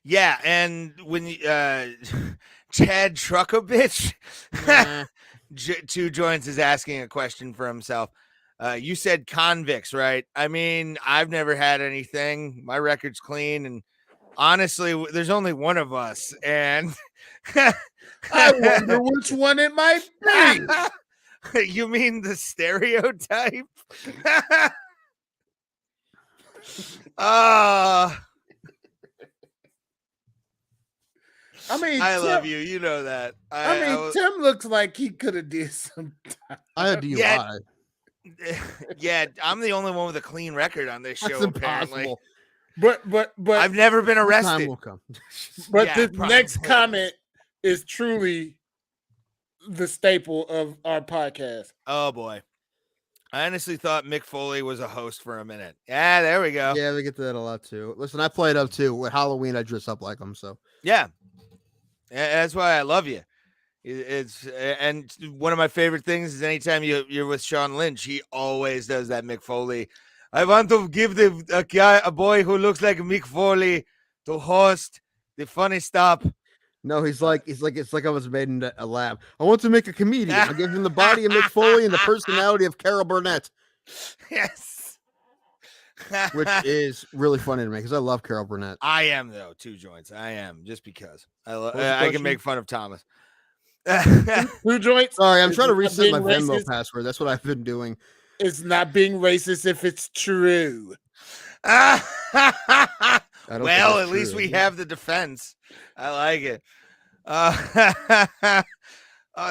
Yeah, and when Chad Truckovich, Two Joints is asking a question for himself. You said convicts, right? I mean, I've never had anything. My record's clean, and honestly, there's only one of us, and I wonder which one it might be. You mean the stereotype? I mean, I love you. You know that. Tim looks like he could have did some. I had DUI. Yeah, I'm the only one with a clean record on this That's show. Apparently, impossible. But I've never been Time arrested. will come. but Yeah, this probably. next comment is truly the staple of our podcast. Oh boy, I honestly thought Mick Foley was a host for a minute. Yeah, there we go. Yeah, we get to that a lot too. Listen, I played up too. With Halloween, I dress up like them. So Yeah, that's why I love you. It's and one of my favorite things is anytime you're with Sean Lynch, he always does that Mick Foley. I want to give a boy who looks like Mick Foley to host the funny stop. no, it's like I was made in a lab. I want to make a comedian. I give him the body of Mick Foley and the personality of Carol Burnett, Yes, which is really funny to me because I love Carol Burnett. I am though. 2 joints. I am just because was the I question? can make fun of Thomas. 2 joints. Sorry, I'm Is trying to not reset my being Venmo racist. password. That's what I've been doing. It's not being racist if it's true. I don't think Well, that's at least true. we have the defense. I like it.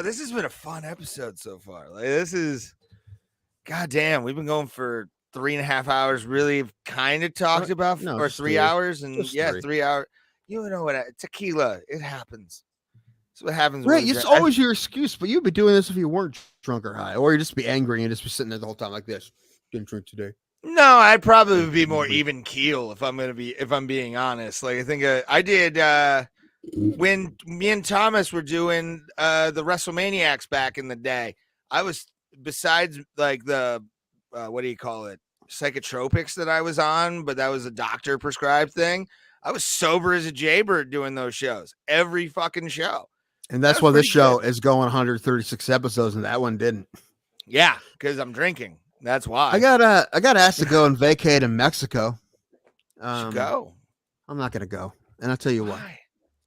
This has been a fun episode so far. Like this is, goddamn, we've been going for 3.5 hours. Really, kind of talked about, no, or just 3 three. hours, and Just yeah, three. 3 hours. You know what? Tequila, it happens. That's what happens. Right, when it's always your excuse, but you'd be doing this if you weren't drunk or high, or you'd just be angry and just be sitting there the whole time like this. Didn't drink today. No, I'd probably be more even keel if I'm being honest. Like I think I did when me and Thomas were doing the WrestleManiacs back in the day. I was, besides like the what do you call it, psychotropics that I was on, but that was a doctor prescribed thing. I was sober as a jaybird doing those shows, every fucking show. And that's That why was this pretty show good. is going 136 episodes, and that one didn't. Yeah, because I'm drinking. That's why. I got asked to go and vacate in Mexico. Should go. I'm not gonna go, and I'll tell you why. Why?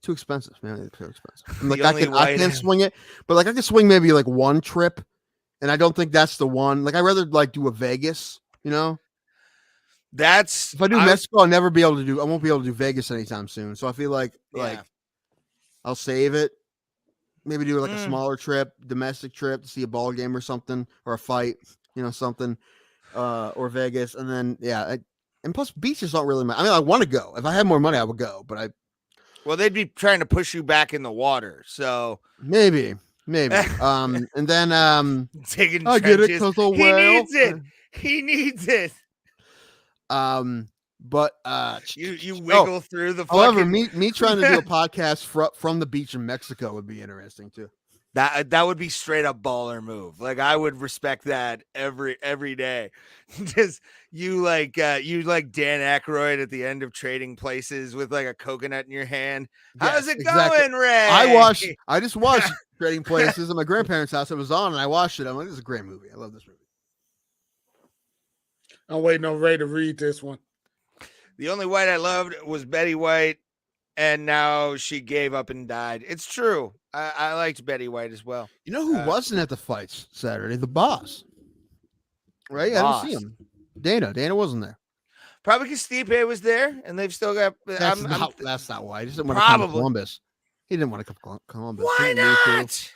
Too expensive, man. It's too expensive. I'm The like, only I white- can't swing it, but like I can swing maybe like one trip, and I don't think that's the one. Like I'd rather like do a Vegas, you know. That's If I do Mexico, I won't be able to do Vegas anytime soon. So I feel like Yeah. I'll save it. Maybe do like a Mm. smaller trip, domestic trip to see a ball game or something, or a fight, you know, something, or Vegas, and then and plus beaches don't really matter. I mean, I want to go. If I had more money, I would go, but Well, they'd be trying to push you back in the water. So maybe. And then taking I get it trenches. because the He whale. needs it. He needs it. But You wiggle through the fucking. however, me trying to do a podcast from the beach in Mexico would be interesting too. That would be straight up baller move. Like I would respect that every day. Just you like Dan Aykroyd at the end of Trading Places with like a coconut in your hand. How's Yes, it exactly. going, Ray? I just watched Trading Places at my grandparents' house. It was on, and I watched it. I'm like, this is a great movie. I love this movie. I'm waiting on Ray to read this one. The only white I loved was Betty White, and now she gave up and died. It's true. I liked Betty White as well. You know who wasn't at the fights Saturday? The boss. Right? I didn't see him. Dana wasn't there. Probably because Stipe was there, and they've still got. That's not why. He just didn't want to come to Columbus. He didn't want to come to Columbus. Why He didn't need to. not?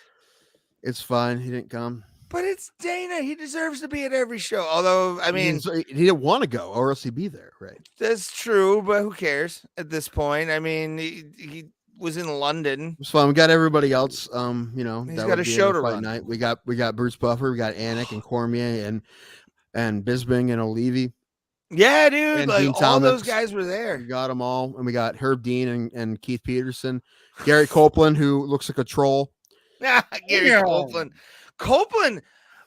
It's fine. He didn't come. But it's Dana. He deserves to be at every show. Although, I mean, he didn't want to go, or else he'd be there, right? that's true. But who cares at this point? I mean, he was in London. It's fine. We got everybody else. You know, He's that got would a be show in the to fight run. night. We got Bruce Buffer. We got Anik and Cormier and Bisbing and Olivi. Yeah, dude. And Like Dean all those Thomas. guys were there. We got them all, and we got Herb Dean and Keith Peterson, Gary Copeland, who looks like a troll. Gary Copeland. Copeland.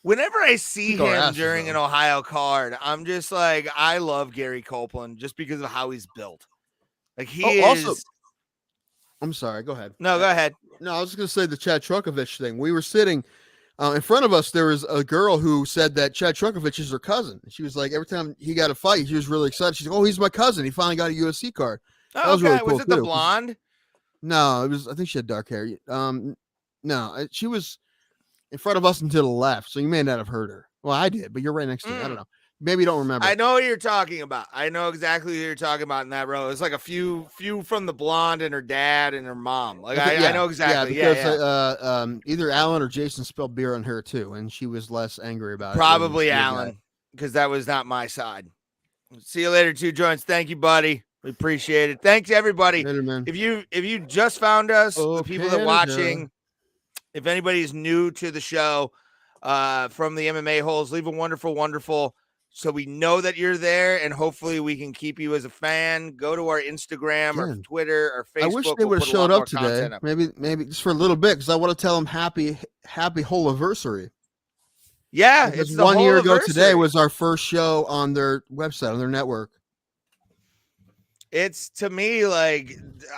Whenever I see Kick our him asses, during though. an Ohio card, I'm just like, I love Gary Copeland just because of how he's built. Like he is. Also, I'm sorry. Go ahead. No, go ahead. No, I was just gonna say the Chad Trukovich thing. We were sitting in front of us. There was a girl who said that Chad Trukovich is her cousin. She was like, every time he got a fight, she was really excited. She's like, "Oh, he's my cousin. He finally got a USC card." That was really cool, was it the too. blonde? No, it was. I think she had dark hair. No, she was in front of us and to the left, so you may not have heard her. Well, I did, but you're right next to me. I don't know. maybe you don't remember. I know what you're talking about. I know exactly what you're talking about in that row. It's like a few from the blonde and her dad and her mom. Like I know exactly. Yeah, because either Alan or Jason spilled beer on her too, and she was less angry about it. Probably Alan, because that was not my side. See you later, 2 joints. Thank you, buddy. We appreciate it. Thanks everybody. Later, man. If you just found us, the people that are Canada. watching, if anybody's new to the show from the MMA holes, leave a wonderful so we know that you're there, and hopefully we can keep you as a fan. Go to our Instagram or Twitter or Facebook. I wish they would have showed up today. Maybe just for a little bit, because I want to tell them happy whole anniversary. Yeah, because it's the 1 year ago anniversary. today was our first show on their website, on their network. It's, to me, like,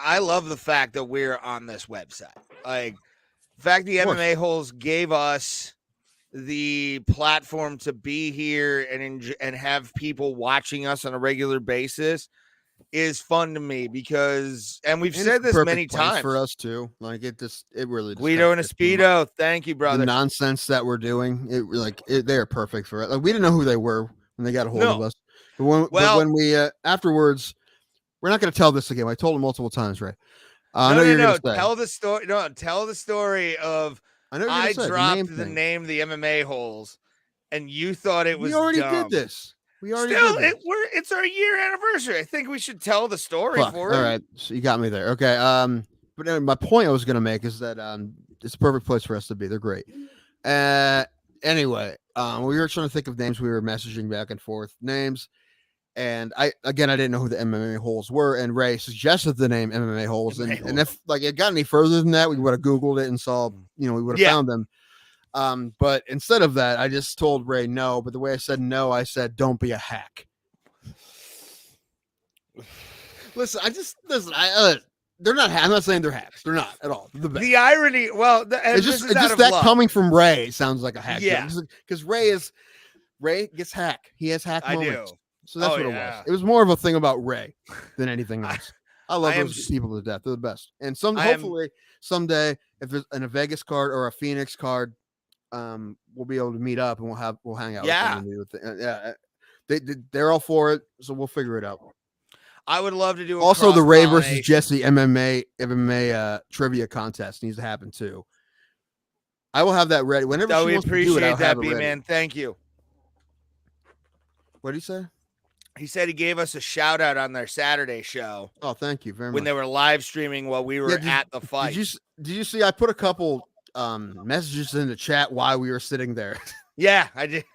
I love the fact that we're on this website. Like, the fact the MMA holes gave us the platform to be here and have people watching us on a regular basis is fun to me, because, and we've said this many times for us too. Like it really. Guido and a Speedo. Thank you, brother. The nonsense that we're doing, they are perfect for it. Like, we didn't know who they were when they got a hold of us. But when we afterwards, we're not going to tell this again. I told them multiple times, right? No. Tell the story. No, tell the story of. I dropped the name of the MMA holes, and you thought it was. We already dumb. did this. We already Still, did this. It's our year anniversary. I think we should tell the story for it. All right, so you got me there. Okay. But anyway, my point I was going to make is that it's a perfect place for us to be. They're great. Anyway, we were trying to think of names. We were messaging back and forth names. And I didn't know who the MMA holes were, and Ray suggested the name MMA holes, and if like it got any further than that, we would have Googled it and saw, we would have found them. But instead of that, I just told Ray no. But the way I said no, I said, "Don't be a hack." Listen. They're not. I'm not saying they're hacks. They're not at all. The irony. Well, it's just that coming from Ray sounds like a hack. Yeah, because Ray gets hacked. He has hack moments. I do. So that's what it was. It was more of a thing about Ray than anything else. I love those people to death. They're the best. And hopefully someday, if there's a Vegas card or a Phoenix card, we'll be able to meet up and we'll hang out. Yeah. They're all for it, so we'll figure it out. I would love to do also the Ray versus Jesse MMA trivia contest needs to happen too. I will have that ready whenever. We appreciate that, B-Man. Thank you. What did he say? He said he gave us a shout out on their Saturday show. Oh, thank you very much. When they were live streaming while we were at the fight. Did you see? I put a couple messages in the chat while we were sitting there. Yeah, I did.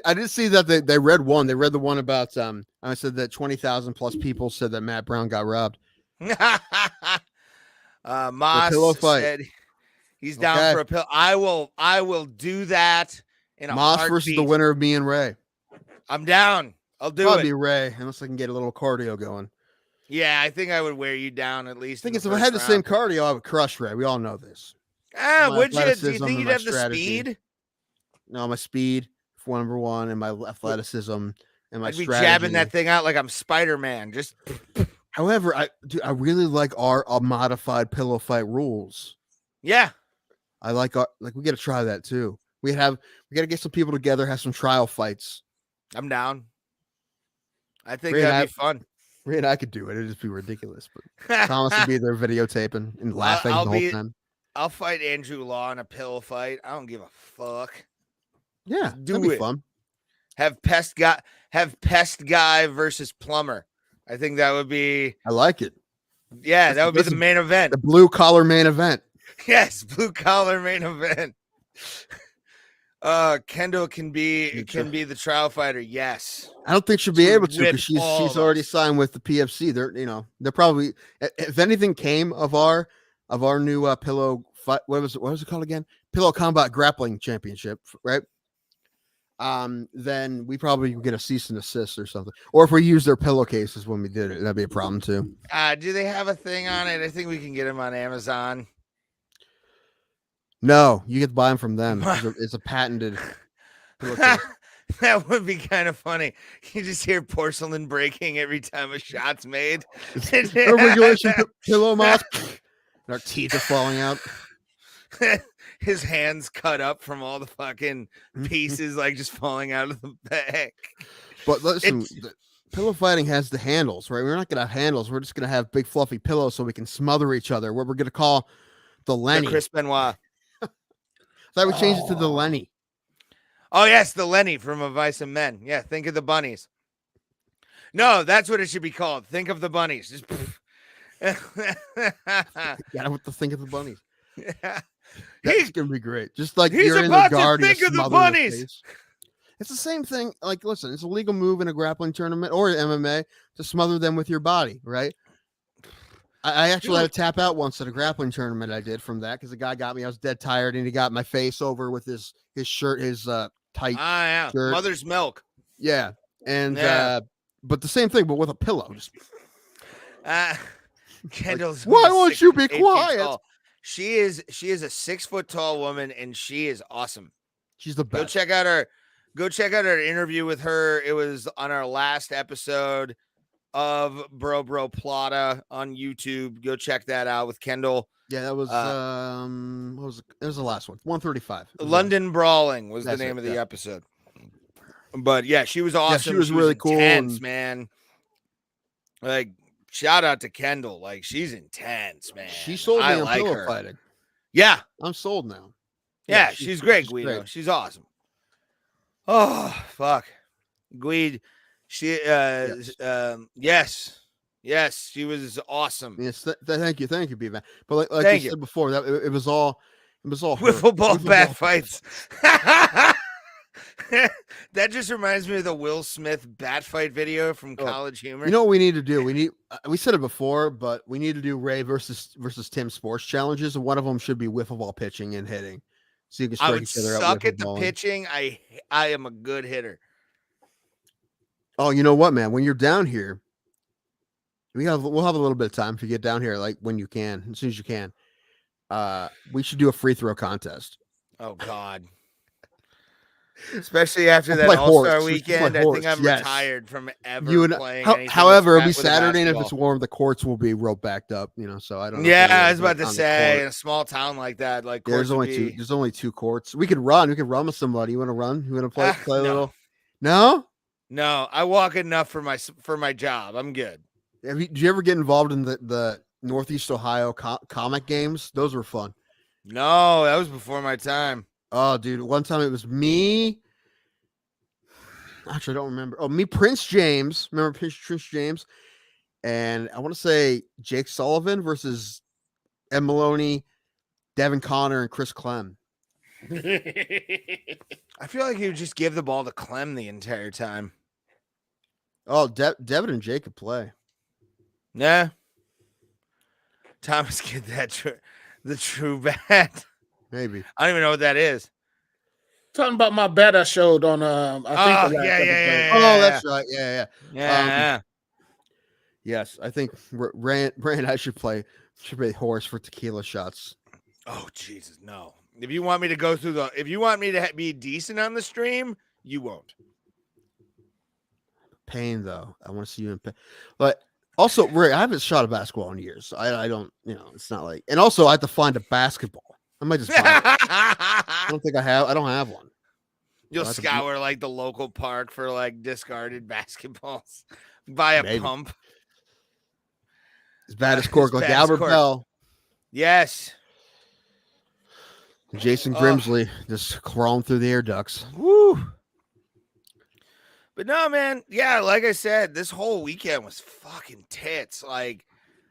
I did see that they read one. They read the one about I said that 20,000 plus people said that Matt Brown got robbed. Moss said he's down for a pill. I will do that in a Moss heartbeat. versus the winner of me and Ray. I'm down. I'll do Probably it. Ray, unless I can get a little cardio going. Yeah, I think I would wear you down at least. I think if I had the same cardio, I would crush Ray. We all know this. Would you? Do you think you'd have the speed? No, my speed, number one, and my athleticism and my I'd be strategy. jabbing that thing out like I'm Spider-Man. Just. However, I really like our modified pillow fight rules. Yeah, I like we got to try that too. We got to get some people together, have some trial fights. I'm down. I think that'd be fun. Ray and I could do it. It'd just be ridiculous. But Thomas would be there videotaping and laughing the whole time. I'll fight Andrew Law in a pillow fight. I don't give a fuck. Yeah, do that'd be fun. Have pest guy versus plumber. I think that would be. I like it. Yeah, that would be the main event. The blue collar main event. Yes, blue collar main event. Kendall can be the trial fighter. Yes, I don't think she'll be able to because she's already signed with the PFC. They're probably, if anything came of our new pillow fight. What was it called again? Pillow Combat Grappling Championship, right? Then we probably get a cease and desist or something. Or if we use their pillowcases when we did it, that'd be a problem too. Do they have a thing on it? I think we can get them on Amazon. No, you get to buy them from them. It's a patented pillowcase. That would be kind of funny. You just hear porcelain breaking every time a shot's made. Regulation pillow moss. Our teeth are falling out. his hands cut up from all the fucking pieces, like just falling out of the bag. But listen, pillow fighting has the handles, right? We're not gonna have handles. We're just gonna have big fluffy pillows so we can smother each other. What we're gonna call the Lenny. The Chris Benoit. Thought we changed it to the Lenny. Oh yes, the Lenny from Advice and Men. Yeah, think of the bunnies. No, that's what it should be called. Think of the bunnies. Just Yeah, what to think of the bunnies. Yeah. That's gonna be great. Just like He's you're in about the to guard, think you of the smother his bunnies. face. It's the same thing. Like, listen, it's a legal move in a grappling tournament or MMA to smother them with your body, right? I actually had to tap out once at a grappling tournament. I did from that because the guy got me. I was dead tired, and he got my face over with his shirt, his tight yeah. shirt. Mother's milk. Yeah, and Yeah. but the same thing, but with a pillow. Just, Kendall's. why won't you be 8 feet quiet? tall. She is a 6 foot tall woman, and she is awesome. She's the best. Go check out our interview with her. It was on our last episode of Bro Plata on YouTube. Go check that out with Kendall. Yeah, that was what was it? Was the last one? 135. London Brawling was the That's name it, of the yeah. episode. But yeah, she was awesome. she was really cool intense, and- man. Like, shout out to Kendall. Like, she's intense, man. She sold me I on like pillow her. fighting. Yeah, I'm sold now. yeah, she's great, Guido. great. She's awesome. Oh fuck, Guido. She yes, she was awesome. Yes, thank you, B-Man. But like Thank you you. said before, that it was all her. Wiffle ball Wiffle bat ball fights. That just reminds me of the Will Smith bat fight video from College Humor. You know what we need to do? We said it before, but we need to do Ray versus Tim sports challenges, and one of them should be wiffle ball pitching and hitting, so you can I strike would each other out. suck wiffle at the balling. pitching. I am a good hitter. Oh, you know what, man? When you're down here, we'll have a little bit of time if you get down here, like when you can, as soon as you can. We should do a free throw contest. Oh God. Especially after We'll that play All-Star horse. We should play weekend, I horse, think I'm yes. retired from ever You and playing anything however, it'll be with a Saturday, and if it's basketball. warm, the courts will be real backed up. So I don't know. Yeah, if I was anyone's about to on the say, court. in a small town like that, like Yeah, there's courts would only two. be- There's only 2 courts. We could run. We could run with somebody. You want to run? You want to play a no. little? No. No, I walk enough for my job. I'm good. Did you ever get involved in the Northeast Ohio comic games? Those were fun. No, that was before my time. Oh, dude! One time it was me. Actually, I don't remember. Oh, me, Prince James. Remember Prince James? And I want to say Jake Sullivan versus Ed Maloney, Devin Connor, and Chris Clem. I feel like you would just give the ball to Clem the entire time. Oh, Devin and Jake could play. Yeah. Thomas, get that the true bat. Maybe. I don't even know what that is. Talking about my bet I showed on I think the last episode. Oh, that's right. Yeah. Yeah. Yes, I think Rand and I should play horse for tequila shots. Oh Jesus, no! If you want me to go through if you want me to be decent on the stream, you won't. Pain though. I want to see you in pain. But also, Ray, I haven't shot a basketball in years. I don't. It's not like. And also, I have to find a basketball. I might just buy it. I don't think I have. I don't have one. You'll That's a- scour like the local park for like discarded basketballs. Buy a Maybe. pump. As bad as Cork, As like bad as Albert Cork. Bell, Yes. Jason Grimsley, just crawling through the air ducts. Woo. But no, man. Yeah, like I said, this whole weekend was fucking tits. Like,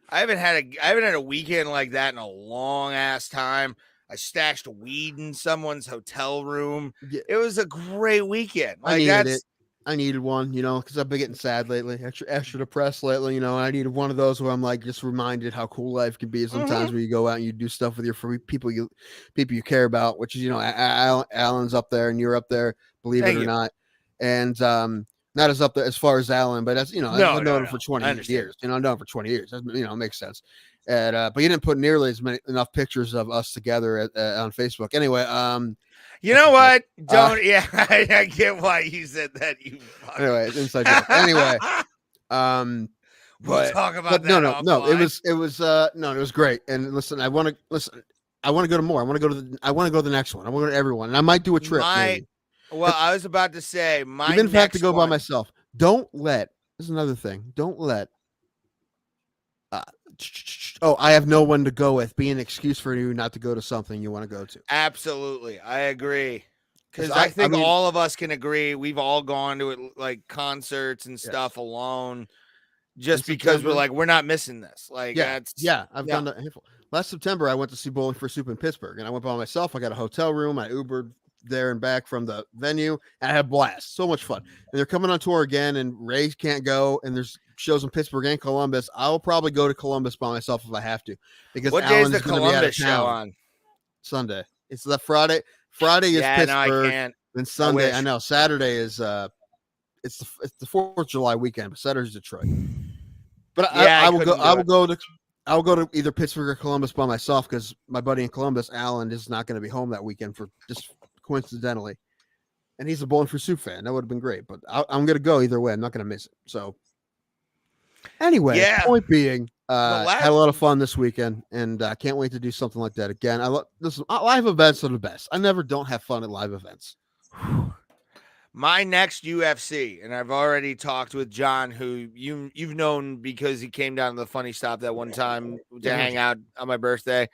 I haven't had a weekend like that in a long ass time. I stashed weed in someone's hotel room. Yeah. It was a great weekend. I Like, needed it. I needed one, because I've been getting sad lately, extra depressed lately, and I needed one of those where I'm like just reminded how cool life can be sometimes when you go out and you do stuff with your people you care about, which is Alan's up there and you're up there, believe Thank it or you. not, and not as up there as far as Alan, but that's I've known him for 20 years. I've known him for 20 years. It makes sense. And but you didn't put nearly enough pictures of us together on Facebook. Anyway, you know what? Don't. Yeah, I get why you said that. You. Anyway, it's inside joke. Anyway, We'll talk about that. No. It was great. And listen, I want to listen. I want to go to more. I want to go to the next one. I want to go to everyone, and I might do a trip. Maybe. Well, I was about to say Even if I have to go by myself, don't let. This is another thing. Don't let. I have no one to go with. Be an excuse for you not to go to something you want to go to. Absolutely, I agree. Because I think all of us can agree. We've all gone to it, like concerts and stuff alone, just because we're like, we're not missing this. Like, I've done that. Last September, I went to see Bowling for Soup in Pittsburgh, and I went by myself. I got a hotel room. I Ubered there and back from the venue, and I had a blast. So much fun. And they're coming on tour again, and Ray can't go, and there's shows in Pittsburgh and Columbus. I'll probably go to Columbus by myself if I have to. Because what day is the Columbus show on? Sunday. It's the Friday. Friday is Pittsburgh. No, I can't. Then Sunday, I know. Saturday is it's the 4th of July weekend, but Saturday's Detroit. But I will go. I will go to either Pittsburgh or Columbus by myself because my buddy in Columbus, Alan, is not going to be home that weekend for just coincidentally, and he's a Bowling for Soup fan. That would have been great, but I'm going to go either way. I'm not going to miss it. So anyway, point being, had a lot of fun this weekend, and I can't wait to do something like that again. Live events are the best. I never don't have fun at live events. My next UFC, and I've already talked with John, who you've known because he came down to the Funny Stop that one time to hang out on my birthday.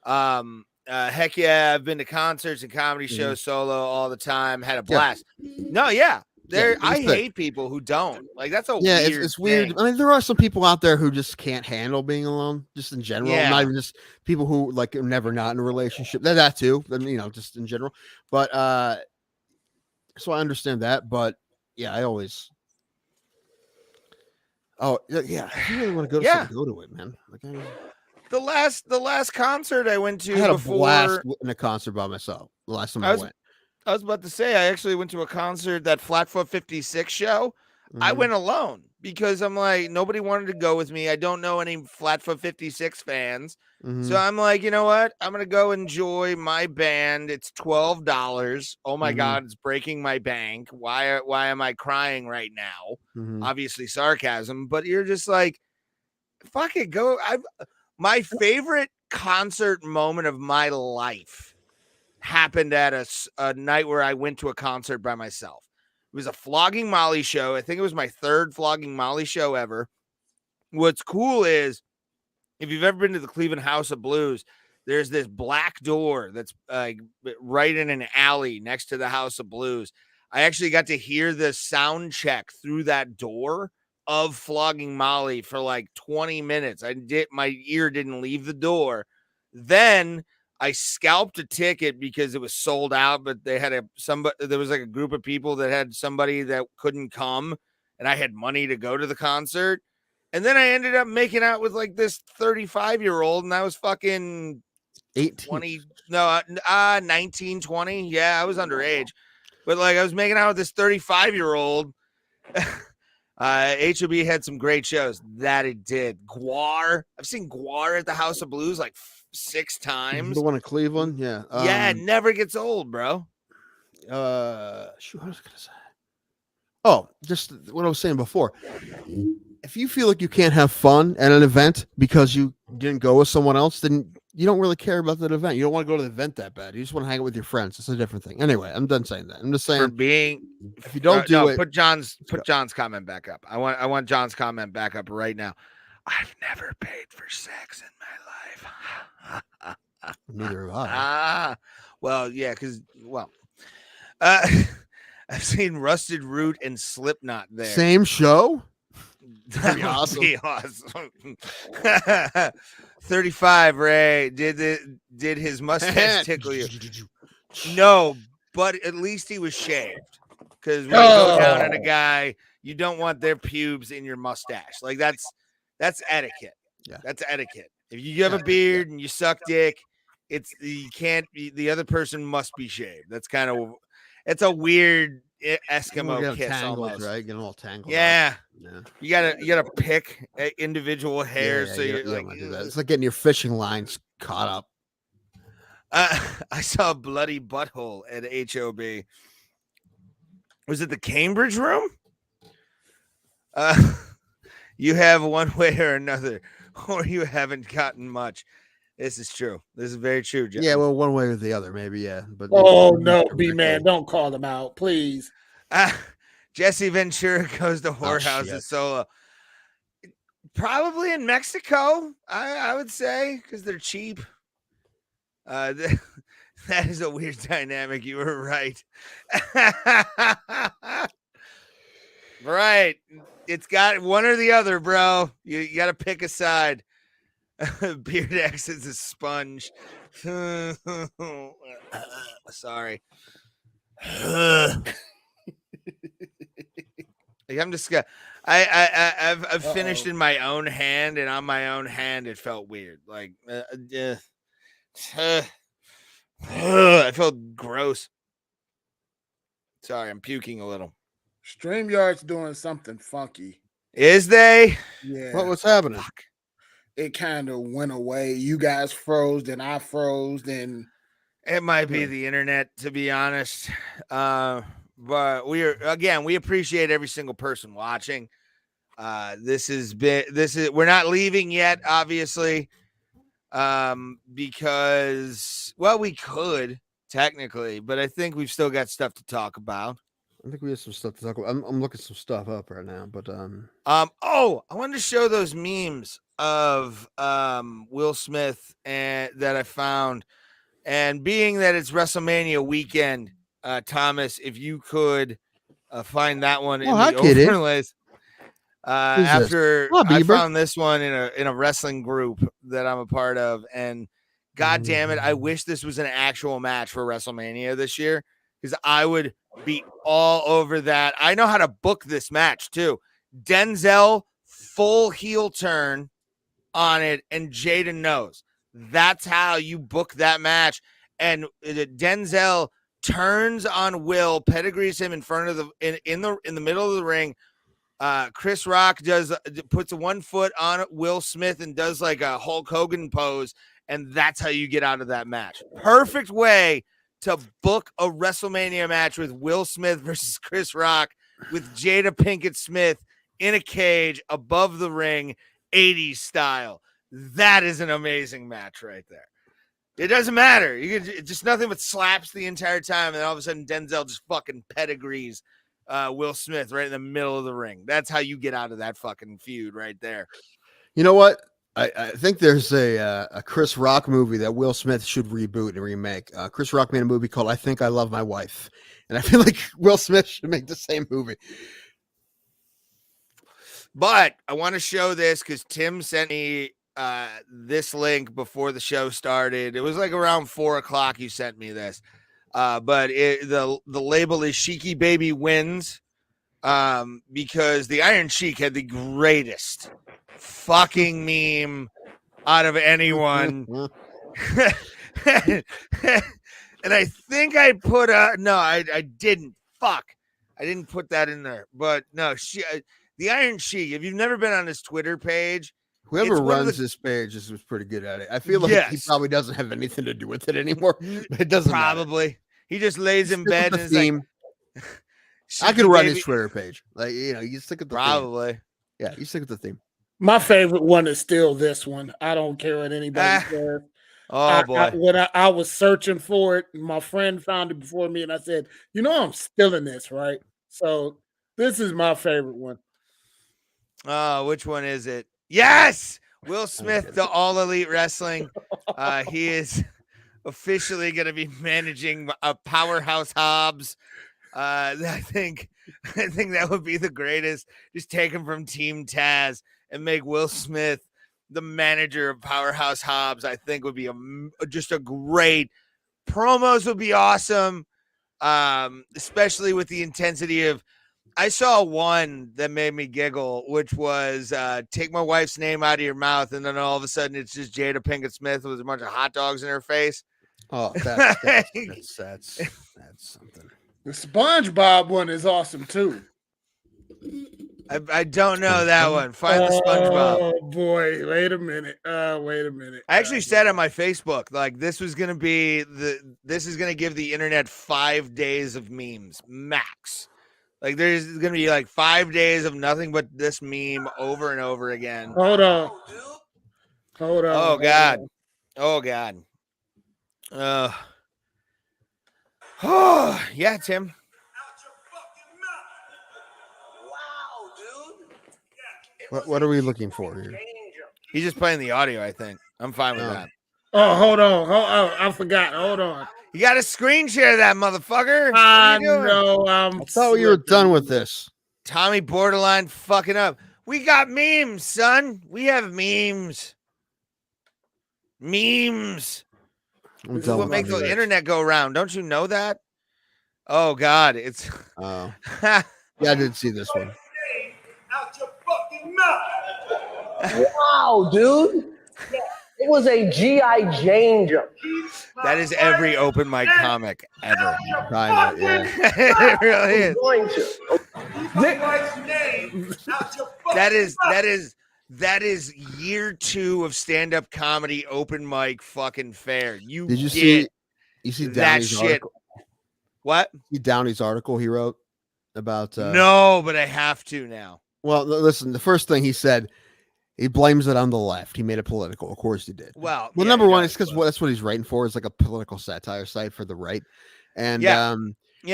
Heck yeah, I've been to concerts and comedy shows solo all the time. Had a blast. No, I hate people who don't. Like, that's a weird it's weird. thing. I mean, there are some people out there who just can't handle being alone, just in general. Not even just people who like are never not in a relationship. That too, just in general. But so I understand that. But yeah, I always. Oh yeah, if you really want to go to something, go to it, man. Like, the last concert I went to, I had a blast in a concert by myself. The last time I went. I was about to say, I actually went to a concert, that Flatfoot 56 show. I went alone because I'm like, nobody wanted to go with me. I don't know any Flatfoot 56 fans. So I'm like, you know what? I'm going to go enjoy my band. It's $12. Oh my God, it's breaking my bank. Why am I crying right now? Obviously sarcasm, but you're just like, fuck it, go. My favorite concert moment of my life happened at a night where I went to a concert by myself. It was a Flogging Molly show. I think it was my 3rd Flogging Molly show ever. What's cool is, if you've ever been to the Cleveland House of Blues, there's this black door that's right in an alley next to the House of Blues. I actually got to hear the sound check through that door of Flogging Molly for like 20 minutes. My ear didn't leave the door. Then I scalped a ticket because it was sold out, but they had there was like a group of people that had somebody that couldn't come, and I had money to go to the concert. And then I ended up making out with like this 35-year-old, and I was fucking 18. 19, 20. Yeah, I was underage. But like, I was making out with this 35-year-old. HOB had some great shows. That it did. Guar. I've seen Guar at the House of Blues like 6 times. The one in Cleveland? Yeah. It never gets old, bro. What was I going to say? Oh, just what I was saying before. If you feel like you can't have fun at an event because you didn't go with someone else, then you don't really care about that event. You don't want to go to the event that bad. You just want to hang out with your friends. It's a different thing. Anyway, I'm done saying that. I'm just saying, if you don't do it, put John's comment back up. I want John's comment back up right now. I've never paid for sex in my life. Neither have I. Well, yeah, I've seen Rusted Root and Slipknot there. Same show? That would be awesome. 35, Ray. Did his mustache tickle you? No, but at least he was shaved. Because when you go down on a guy, you don't want their pubes in your mustache. Like, that's etiquette. Yeah. That's etiquette. If you have a beard and you suck dick, the other person must be shaved. It's a weird Eskimo kiss almost, right? Getting all tangled. Yeah. You gotta pick individual hairs. So you don't want to do that. It's like getting your fishing lines caught up. I saw a bloody butthole at HOB. Was it the Cambridge room? You have one way or another, or you haven't gotten much. This is true. This is very true, John. Yeah, well, one way or the other, maybe, yeah. But Oh no, B-Man, don't call him out, please. Jesse Ventura goes to whorehouses solo. Probably in Mexico, I would say, because they're cheap. That is a weird dynamic. You were right. Right. It's got one or the other, bro. You got to pick a side. Beard X is a sponge. Sorry. I'm just gonna. I've finished in my own hand, and on my own hand, it felt weird. Like, I felt gross. Sorry, I'm puking a little. StreamYard's doing something funky. Is they? Yeah. What was happening? Fuck. It kind of went away. You guys froze, then I froze, then It might be the internet, to be honest. But we appreciate every single person watching. We're not leaving yet, obviously. Because we could technically, but I think we've still got stuff to talk about. I think we have some stuff to talk about. I'm looking some stuff up right now, but I wanted to show those memes of Will Smith and that I found, and being that it's WrestleMania weekend, Thomas, if you could find that one in the overlays. After I found this one in a wrestling group that I'm a part of, and God damn it, I wish this was an actual match for WrestleMania this year, because I would be all over that. I know how to book this match too. Denzel full heel turn on it, and Jada knows. That's how you book that match. And Denzel turns on Will, pedigrees him in front of in the middle of the ring. Chris Rock puts 1 foot on Will Smith and does like a Hulk Hogan pose, and that's how you get out of that match. Perfect way to book a WrestleMania match with Will Smith versus Chris Rock, with Jada Pinkett Smith in a cage above the ring, 80s style. That is an amazing match right there. It doesn't matter. You can just nothing but slaps the entire time, and then all of a sudden Denzel just fucking pedigrees Will Smith right in the middle of the ring. That's how you get out of that fucking feud right there. You know what? I think there's a Chris Rock movie that Will Smith should reboot and remake. Chris Rock made a movie called I Think I Love My Wife, and I feel like Will Smith should make the same movie. But I want to show this because Tim sent me this link before the show started. It was like around 4:00. You sent me this. But the label is Sheiky Baby Wins, because the Iron Sheik had the greatest fucking meme out of anyone. And I think I put I didn't. Fuck. I didn't put that in there. But no, the Iron Sheik, if you've never been on his Twitter page, whoever runs this page is pretty good at it. I feel like he probably doesn't have anything to do with it anymore. But it doesn't matter. He just lays in bed and is like, I could run his Twitter page. Like, you stick with the theme. Yeah, you stick with the theme. My favorite one is still this one. I don't care what anybody says. Oh boy. When I was searching for it, my friend found it before me, and I said, I'm still in this, right? So this is my favorite one. Oh, which one is it? Yes, Will Smith, the All Elite Wrestling. He is officially going to be managing a Powerhouse Hobbs. I think that would be the greatest. Just take him from Team Taz and make Will Smith the manager of Powerhouse Hobbs. I think would be just a great. Promos would be awesome, especially with the intensity of. I saw one that made me giggle, which was take my wife's name out of your mouth, and then all of a sudden it's just Jada Pinkett Smith with a bunch of hot dogs in her face. Oh, that's something. The SpongeBob one is awesome too. I don't know that one. Find the SpongeBob. Oh boy, wait a minute. I actually said on my Facebook, like this is gonna give the internet 5 days of memes max. Like there's gonna be like 5 days of nothing but this meme over and over again. Hold on. Oh God. Oh God. Oh yeah, Tim. What are we looking for here? He's just playing the audio. I think I'm fine with Oh. that. Oh, hold on. I forgot. Hold on. You got to screen share that motherfucker. What I are you doing? know. I thought you were done with this. Tommy borderline fucking up. We got memes, son. We have memes. Memes. I'm This is done what with makes the this. internet go around. Don't you know that? Oh God, it's. Oh. Yeah, I did see this one. Out your fucking mouth. Wow, dude. It was a G.I. Jane jump. That is every open mic comic ever. Kinda, yeah. It really is. Going to. That is year 2 of stand-up comedy open mic fucking fair. You Did you get see that Downey's shit. article? What? See Downey's article he wrote about No, but I have to now. Well, listen, the first thing he said, he blames it on the left. He made it political. Of course he did. Well, Well, yeah, number he one, does, it's because but- that's what he's writing for, is like a political satire site for the right. And Yeah,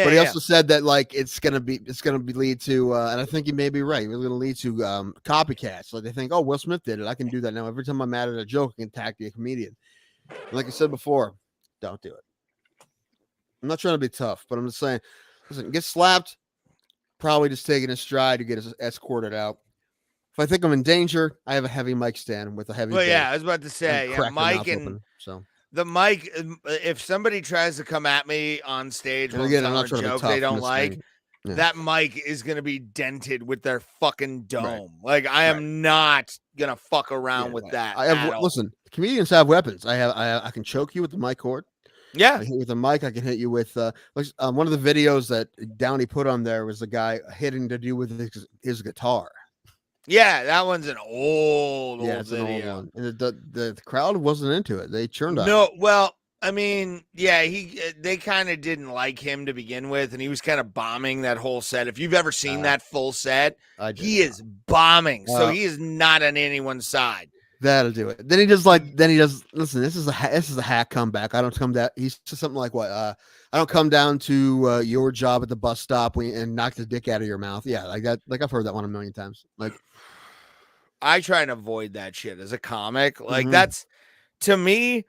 but he also said that like it's gonna be lead to and I think he may be right. It's gonna lead to copycats. Like they think, oh, Will Smith did it. I can do that now. Every time I'm mad at a joke, I can attack a comedian. And like I said before, don't do it. I'm not trying to be tough, but I'm just saying, listen, get slapped, probably just taking a stride to get escorted out. If I think I'm in danger, I have a heavy mic stand with a heavy. Well, yeah, I was about to say, yeah, crack their Mike mouth and open, so. the mic. If somebody tries to come at me on stage And while again, I'm I'm not telling a trying to be joke tough. they I'm don't just like, saying, yeah. that mic is going to be dented with their fucking dome. Right. Like I am not going to fuck around with that. I have. Listen, comedians have weapons. I can choke you with the mic cord. Yeah. I hit you with a mic. I can hit you with one of the videos that Downey put on there was a guy hitting to do with his guitar. Yeah, that one's an old It's video. an old one. And the crowd wasn't into it. They churned out. No, well, I mean, yeah, they kind of didn't like him to begin with, and he was kind of bombing that whole set. If you've ever seen that full set, he is bombing. So he is not on anyone's side. That'll do it. Then he does listen, this is a hack comeback. I don't come down. He says something like what? I don't come down to your job at the bus stop and knock the dick out of your mouth. Yeah, like that. Like I've heard that one a million times. Like I try and avoid that shit as a comic. Like that's to me.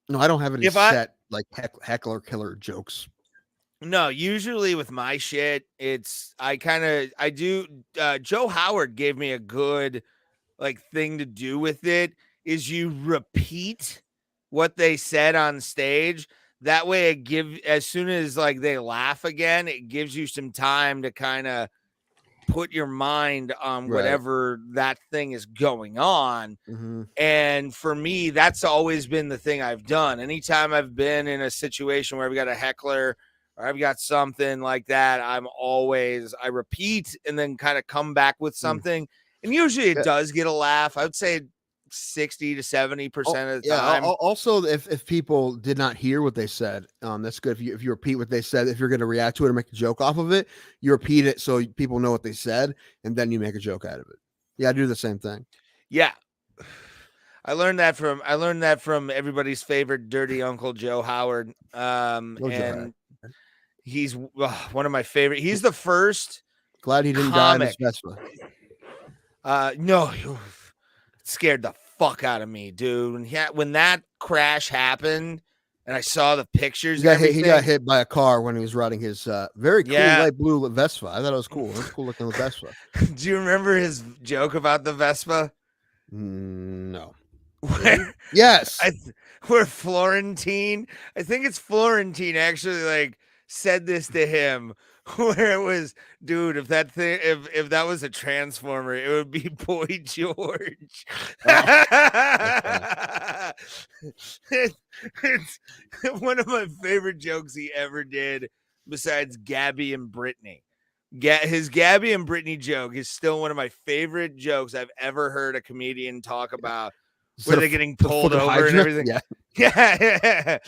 No, I don't have any set like heckler killer jokes. No, usually with my shit, it's I do. Joe Howard gave me a good thing to do with it is you repeat what they said on stage. That way as soon as they laugh again, it gives you some time to kind of put your mind on whatever that thing is going on. And for me, that's always been the thing I've done. Anytime I've been in a situation where I've got a heckler or I've got something like that, I repeat and then kind of come back with something. And usually it does get a laugh. I would say 60 to 70% of the time. Also, if people did not hear what they said, that's good. If you repeat what they said, if you're going to react to it or make a joke off of it, you repeat it so people know what they said, and then you make a joke out of it. Yeah, I do the same thing. Yeah. I learned that from everybody's favorite dirty Uncle Joe Howard. And he's one of my favorite. He's the first. Glad he didn't die in his Vespa. No, it scared the fuck out of me, dude. When that crash happened and I saw the pictures, he got hit by a car when he was riding his very cool light blue Vespa. I thought it was cool. It was cool looking Vespa. Do you remember his joke about the Vespa? No. Yes. Where Florentine, I think it's Florentine actually said this to him. Where it was, dude, if that was a transformer, it would be Boy George. It's one of my favorite jokes he ever did, besides Gabby and Brittany. His Gabby and Brittany joke is still one of my favorite jokes I've ever heard a comedian talk about. Where they're getting pulled over and everything. Yeah.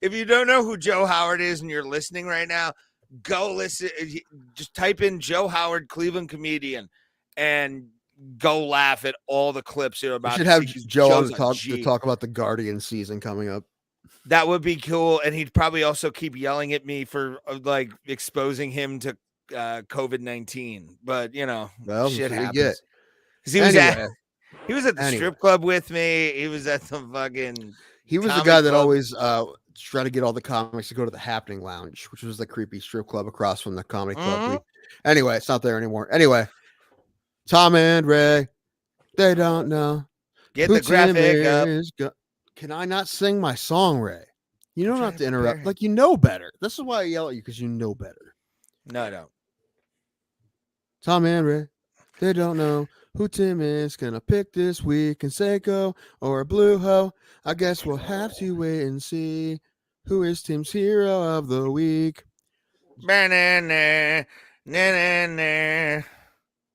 If you don't know who Joe Howard is and you're listening right now, go listen. Just type in Joe Howard, Cleveland comedian, and go laugh at all the clips you're We about should to have see. Joe on Joe's to talk about the Guardian season coming up. That would be cool, and he'd probably also keep yelling at me for like exposing him to COVID-19. But Well, shit that's what you happens. get. He was at the strip club with me. He was at the fucking. He was the comedy guy that club. always tried to get all the comics to go to the Happening Lounge, which was the creepy strip club across from the comedy club. Anyway, it's not there anymore. Anyway, Tom and Ray, they don't know. Get who the graphic up. Can I not sing my song, Ray? You don't have to interrupt. Like, you know better. This is why I yell at you, because you know better. No, I don't. Tom and Ray, they don't know who Tim is gonna pick this week in Seiko or Blue Ho. I guess we'll have to wait and see who is Tim's hero of the week.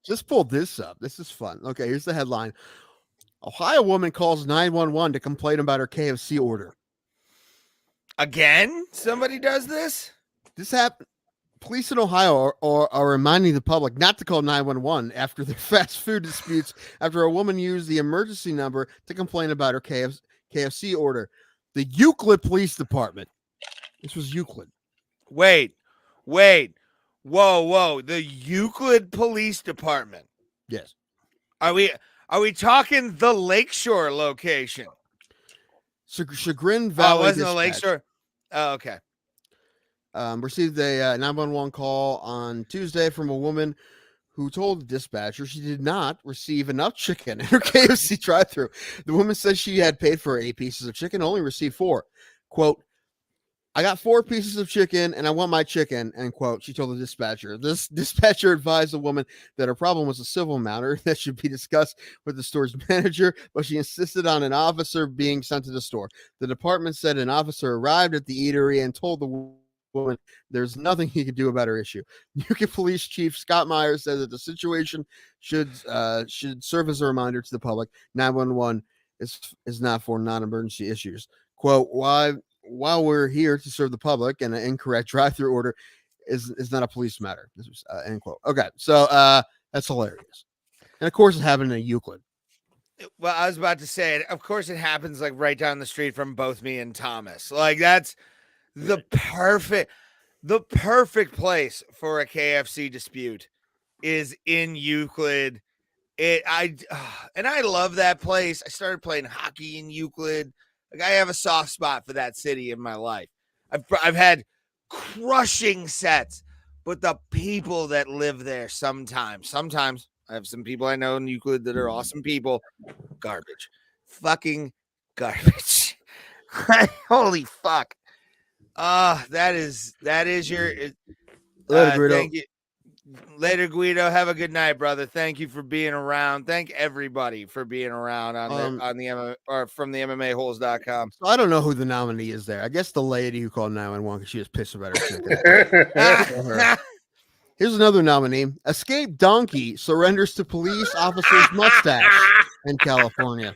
Just pulled this up. This is fun. Okay, here's the headline. Ohio woman calls 911 to complain about her KFC order. Again? Somebody does this? This happened. Police in Ohio are reminding the public not to call 911 after their fast food disputes after a woman used the emergency number to complain about her KFC order. The Euclid Police Department. This was Euclid. Wait. Whoa. The Euclid Police Department. Yes. Are we talking the Lakeshore location? Chagrin Valley. Oh, it wasn't the Lakeshore. Oh, okay. Received a 911 call on Tuesday from a woman who told the dispatcher she did not receive enough chicken in her KFC drive-thru. The woman says she had paid for 8 pieces of chicken, only received 4. Quote, I got 4 pieces of chicken and I want my chicken, end quote. She told the dispatcher. This dispatcher advised the woman that her problem was a civil matter that should be discussed with the store's manager, but she insisted on an officer being sent to the store. The department said an officer arrived at the eatery and told the woman there's nothing he could do about her issue. Euclid Police Chief Scott Myers said that the situation should serve as a reminder to the public. 911 is not for non-emergency issues. Quote, while we're here to serve the public, and an incorrect drive-through order is not a police matter. This was end quote. Okay, so that's hilarious. And of course, it happened in Euclid. Well, I was about to say it. Of course, it happens like right down the street from both me and Thomas. Like that's the perfect place for a KFC dispute is in Euclid. And I love that place. I started playing hockey in Euclid. Like I have a soft spot for that city in my life. I've had crushing sets, but the people that live there sometimes I have some people I know in Euclid that are awesome people. Garbage. Fucking garbage. Holy fuck. That is your Later, thank you. Later, Guido. Have a good night, brother. Thank you for being around. Thank everybody for being around on the MMA or from the MMAholes.com. So I don't know who the nominee is there. I guess the lady who called 911 because she was pissed about her chicken. Here's another nominee. Escaped donkey surrenders to police officer's mustache in California.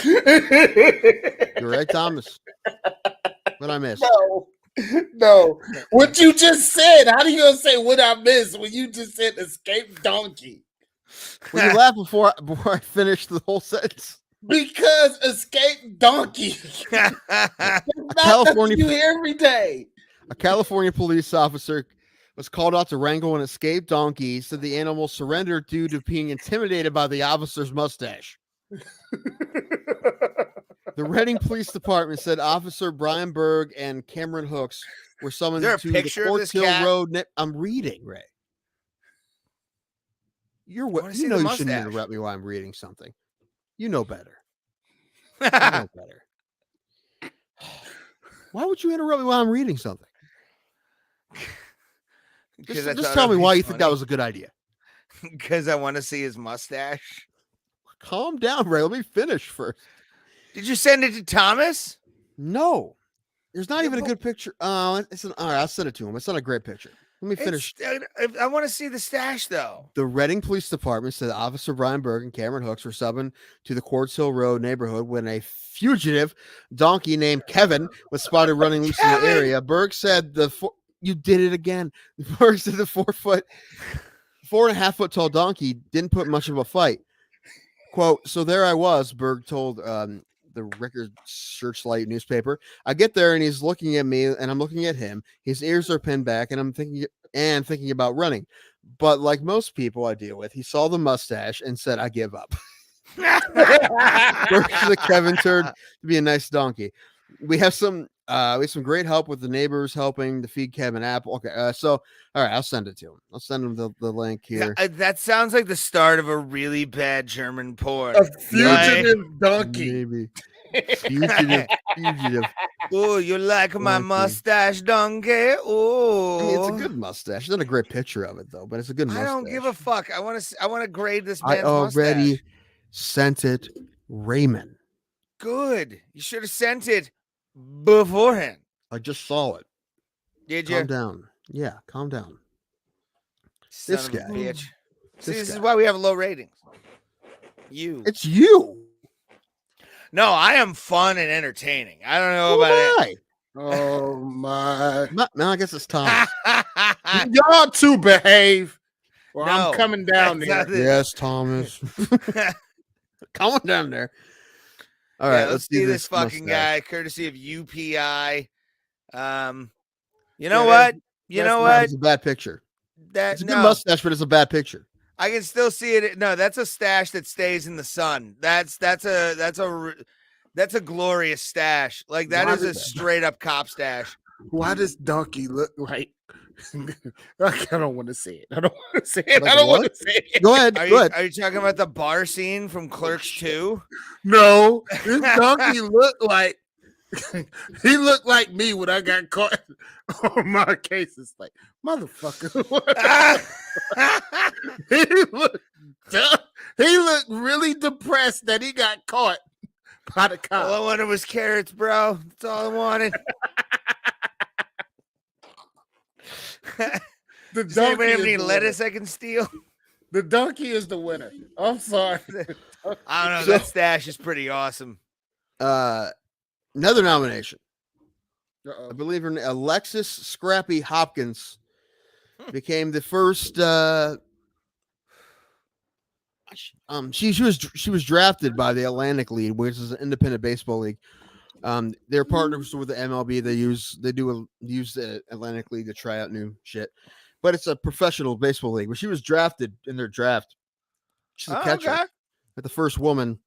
You're right, Thomas. What I missed? No. What you just said. How do you gonna say what I missed when you just said escape donkey? When you laugh before I finish the whole sentence. Because escape donkey. California, you hear every day. A California police officer was called out to wrangle an escaped donkey. Said the animal surrendered due to being intimidated by the officer's mustache. The Reading Police Department said Officer Brian Berg and Cameron Hooks were summoned to the Quartz Hill Road. I'm reading, Ray. You know you shouldn't interrupt me while I'm reading something. You know better. You know better. Why would you interrupt me while I'm reading something? Just tell me why you think that was a good idea. Because I want to see his mustache. Calm down, Ray. Let me finish first. Did you send it to Thomas? No. There's not even a good picture. All right, I'll send it to him. It's not a great picture. Let me finish. I want to see the stash, though. The Reading Police Department said Officer Brian Berg and Cameron Hooks were summoned to the Quartz Hill Road neighborhood when a fugitive donkey named Kevin was spotted running loose in the area. Berg said you did it again. Berg said the 4-foot 4.5 foot tall donkey didn't put much of a fight. Quote, so there I was, Berg told the Ricker Searchlight newspaper. I get there and he's looking at me and I'm looking at him. His ears are pinned back and I'm thinking about running. But like most people I deal with, he saw the mustache and said, I give up. Berg said Kevin turned to be a nice donkey. We have some great help with the neighbors helping to feed Kevin apple. Okay, so all right, I'll send it to him. I'll send him the link here. That sounds like the start of a really bad German porn. A fugitive donkey. Maybe. Fugitive. Oh, you like my Donkey. mustache, donkey? Oh, I mean, it's a good mustache. It's not a great picture of it though, but it's a good mustache. I don't give a fuck. I want to grade this I man's already mustache. sent it, Raymond. Good. You should have sent it beforehand. I just saw it. Did you? Calm down. Yeah, calm down. Son This of a guy. bitch. See, this is guy. why we have low ratings. You. It's you. No, I am fun and entertaining. I don't know Who about am it. I? Oh my! No, I guess it's Thomas. Y'all two behave, or No, I'm coming down that's there. not it. Yes, Thomas. Coming down there. All right, let's see this fucking mustache. guy, courtesy of UPI. You know Yeah, what? You that's know No, what? it's a bad picture. That It's a good no, mustache, but it's a bad picture. I can still see it. No, that's a stash that stays in the sun. That's a glorious stash. Like that Why is a did- straight up cop stash. Why does donkey look like? I don't want to say it. I don't want to say it. Like I don't want what? to say it. Go ahead. Are Go ahead. you talking about the bar scene from Clerks 2? No, this donkey looked like he looked like me when I got caught on my case. It's like motherfucker. He looked really depressed that he got caught by the All I cop. wanted was carrots, bro. That's all I wanted. The Does anybody have is any the lettuce winner. I can steal? The donkey is the winner. I'm sorry. I don't know. So- That stash is pretty awesome. Another nomination. Uh-oh. I believe her name, Alexis Scrappy Hopkins became the first. She was drafted by the Atlantic League, which is an independent baseball league. They're partners with the MLB. They use the Atlantic League to try out new shit, but it's a professional baseball league. But she was drafted in their draft. She's a catcher, Okay. but the first woman.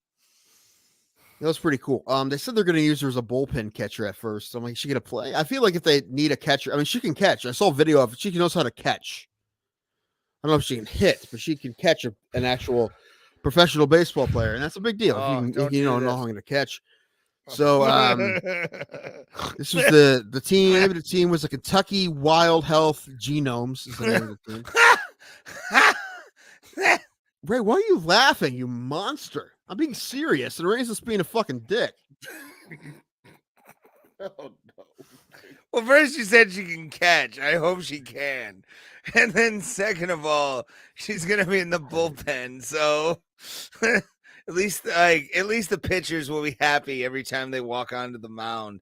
That was pretty cool. They said they're going to use her as a bullpen catcher at first. So I'm like, is she going to play? I feel like if they need a catcher, I mean, she can catch. I saw a video of it. She knows how to catch. I don't know if she can hit, but she can catch an actual professional baseball player, and that's a big deal. Oh, if you don't know how to catch. So this was the team. Maybe the team was the Kentucky Wild Health Genomes. Is the name of the team. Ray, why are you laughing, you monster? I'm being serious, and Ray's just being a fucking dick. Oh, no. Well, first you said she can catch. I hope she can. And then second of all, she's gonna be in the bullpen. So at least the pitchers will be happy every time they walk onto the mound.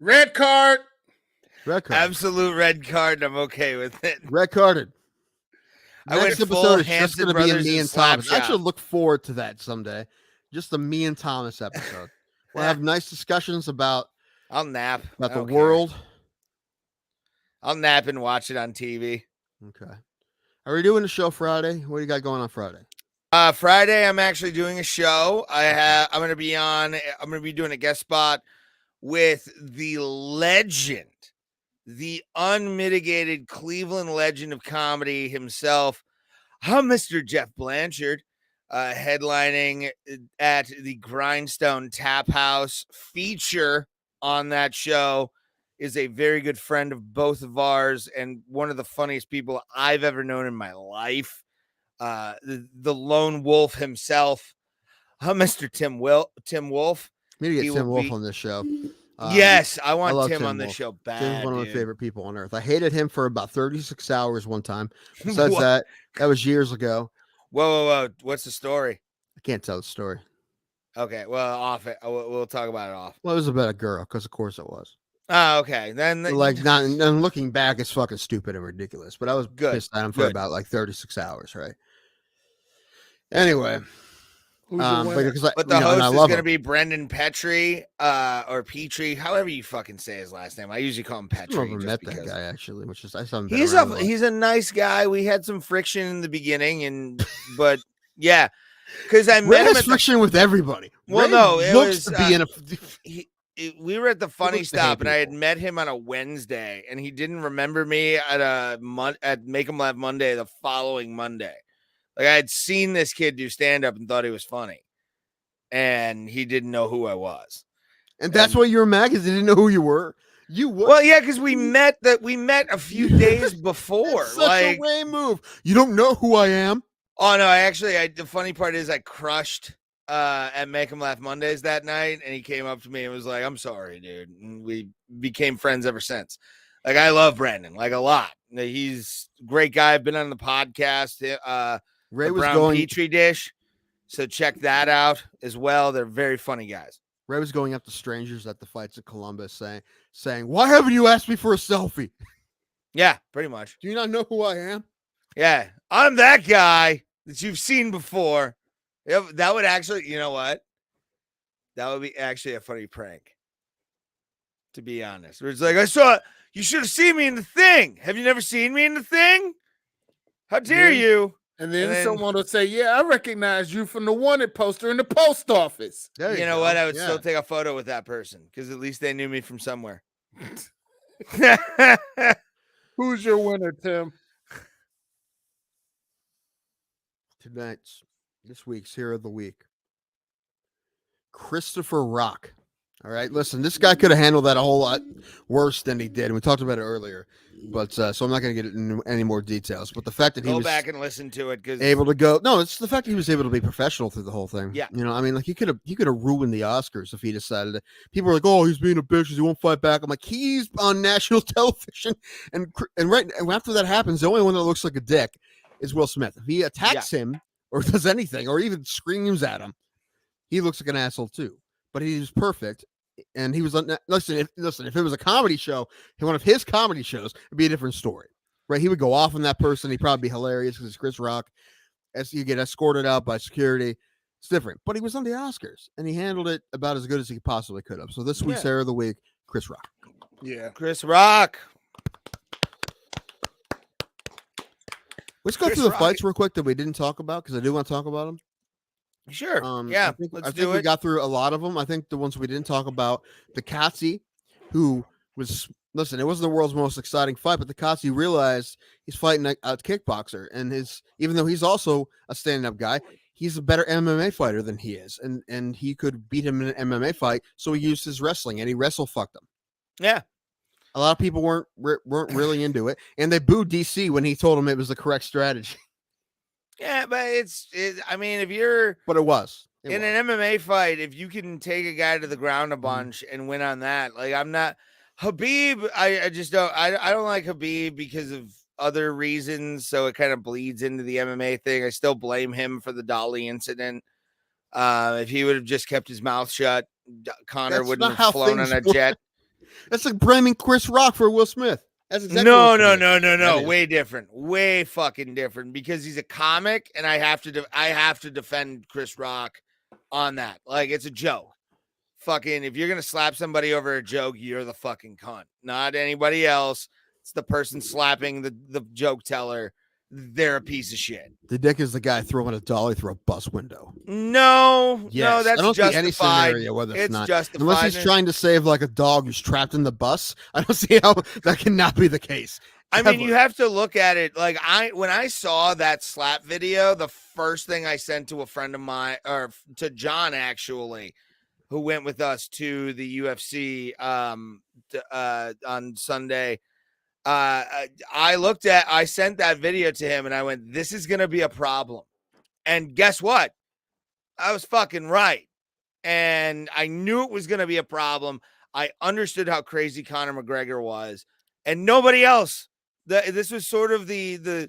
Red card. Red card. Absolute red card. I'm okay with it. Red carded. I went Next full episode is just Hanson going to be Brothers me and and Thomas. I Slapshot. should look forward to that someday. Just the me and Thomas episode. We'll have nice discussions about I'll nap. I the don't care. world. I'll nap and watch it on TV. Okay. Are we doing the show Friday? What do you got going on Friday? Friday, I'm actually doing a show. I'm going to be doing a guest spot with the legend, the unmitigated Cleveland legend of comedy himself, Mr. Jeff Blanchard, headlining at the Grindstone Tap House. Feature on that show is a very good friend of both of ours and one of the funniest people I've ever known in my life. The lone wolf himself, Mr. Tim Wolf. We need to He get Tim will Wolf be- on this show. Yes, I want love Tim Tim on this Wolf. show bad. Tim's one of my dude. favorite people on earth. I hated him for about 36 hours one time. Besides What? that was years ago. Whoa. What's the story? I can't tell the story. Okay, well, off it. We'll talk about it off. Well, it was about a girl, because of course it was. Oh, okay. Then Like, not and looking back, it's fucking stupid and ridiculous. But I was Good, pissed at him for good. about like 36 hours, right? Anyway, Who's your winner? because I, But the and I host is love going to him. be Brendan Petrie, or Petrie, however you fucking say his last name. I usually call him I've Petrie. never just met because. that guy actually, which is I saw him. He's a nice guy. We had some friction in the beginning, but yeah, because I Ray met him has at friction with everybody. Well, Ray no, it looks was, to be in a. we were at the Funny looks to hate Stop, and I had people. met him on a Wednesday, and he didn't remember me at Make 'Em Laugh Monday the following Monday. Like, I had seen this kid do stand up and thought he was funny, and he didn't know who I was. And that's why you were mad, because he didn't know who you were. You would. Well, yeah, because we met a few days before. That's such like, a Ray move. You don't know who I am. Oh no, the funny part is I crushed at Make 'Em Laugh Mondays that night, and he came up to me and was like, "I'm sorry, dude." And we became friends ever since. Like, I love Brandon like a lot. He's a great guy. I've been on the podcast. Ray the was Brown going. Petri Dish, so check that out as well. They're very funny guys. Ray was going up to strangers at the fights in Columbus, saying, "Why haven't you asked me for a selfie? Yeah, pretty much. Do you not know who I am?" Yeah, I'm that guy that you've seen before. That would actually, you know what? That would be actually a funny prank, to be honest. Where it's like, you should have seen me in the thing. Have you never seen me in the thing? How dare you? And then someone will say, "Yeah, I recognize you from the wanted poster in the post office." There You know go. what? I would Yeah. still take a photo with that person because at least they knew me from somewhere. Who's your winner, Tim? This week's Hero of the Week, Christopher Rock. All right, listen, this guy could have handled that a whole lot worse than he did. And we talked about it earlier, but so I'm not going to get into any more details. But the fact that he Go was back and listen to it because able to go, no, it's the fact that he was able to be professional through the whole thing. Yeah, you know, I mean, like he could have ruined the Oscars if he decided to. People are like, "Oh, he's being a bitch, he won't fight back." I'm like, he's on national television, and after that happens, the only one that looks like a dick is Will Smith. If he attacks him or does anything or even screams at him, he looks like an asshole too. But he was perfect. And he was listen. If it was a comedy show, one of his comedy shows, it'd be a different story, right? He would go off on that person. He'd probably be hilarious because it's Chris Rock. As you get escorted out by security, it's different. But he was on the Oscars, and he handled it about as good as he possibly could have. So this week's Hero of the Week, Chris Rock. Yeah, Chris Rock. Let's go through the fights real quick that we didn't talk about because I do want to talk about them. Sure. I think we got through a lot of them. I think the ones we didn't talk about, the Katsi, who was listen, it wasn't the world's most exciting fight, but the Katsi realized he's fighting a kickboxer, and even though he's also a stand-up guy, he's a better MMA fighter than he is, and he could beat him in an MMA fight. So he used his wrestling, and he wrestle fucked him. Yeah. A lot of people weren't really into it, and they booed DC when he told them it was the correct strategy. Yeah, but I mean, if you're But it was in an MMA fight, if you can take a guy to the ground a bunch and win on that, like I'm not Habib. I just don't. I don't like Habib because of other reasons. So it kind of bleeds into the MMA thing. I still blame him for the Dolly incident. If he would have just kept his mouth shut, Connor wouldn't have flown on a jet. That's like blaming Chris Rock for Will Smith. That's exactly no. Way different. Way fucking different because he's a comic and I have to defend Chris Rock on that. Like, it's a joke. Fucking, if you're going to slap somebody over a joke, you're the fucking cunt, not anybody else. It's the person slapping the joke teller. They're a piece of shit. The dick is the guy throwing a dolly through a bus window. No, yes. that's I don't justified. see any scenario where that's not. Justified. Unless he's trying to save like a dog who's trapped in the bus. I don't see how that cannot be the case. I mean, you have to look at it. Like when I saw that slap video, the first thing I sent to a friend of mine, or to John actually, who went with us to the UFC on Sunday. I sent that video to him and I went, this is going to be a problem. And guess what? I was fucking right. And I knew it was going to be a problem. I understood how crazy Conor McGregor was and nobody else. This was sort of the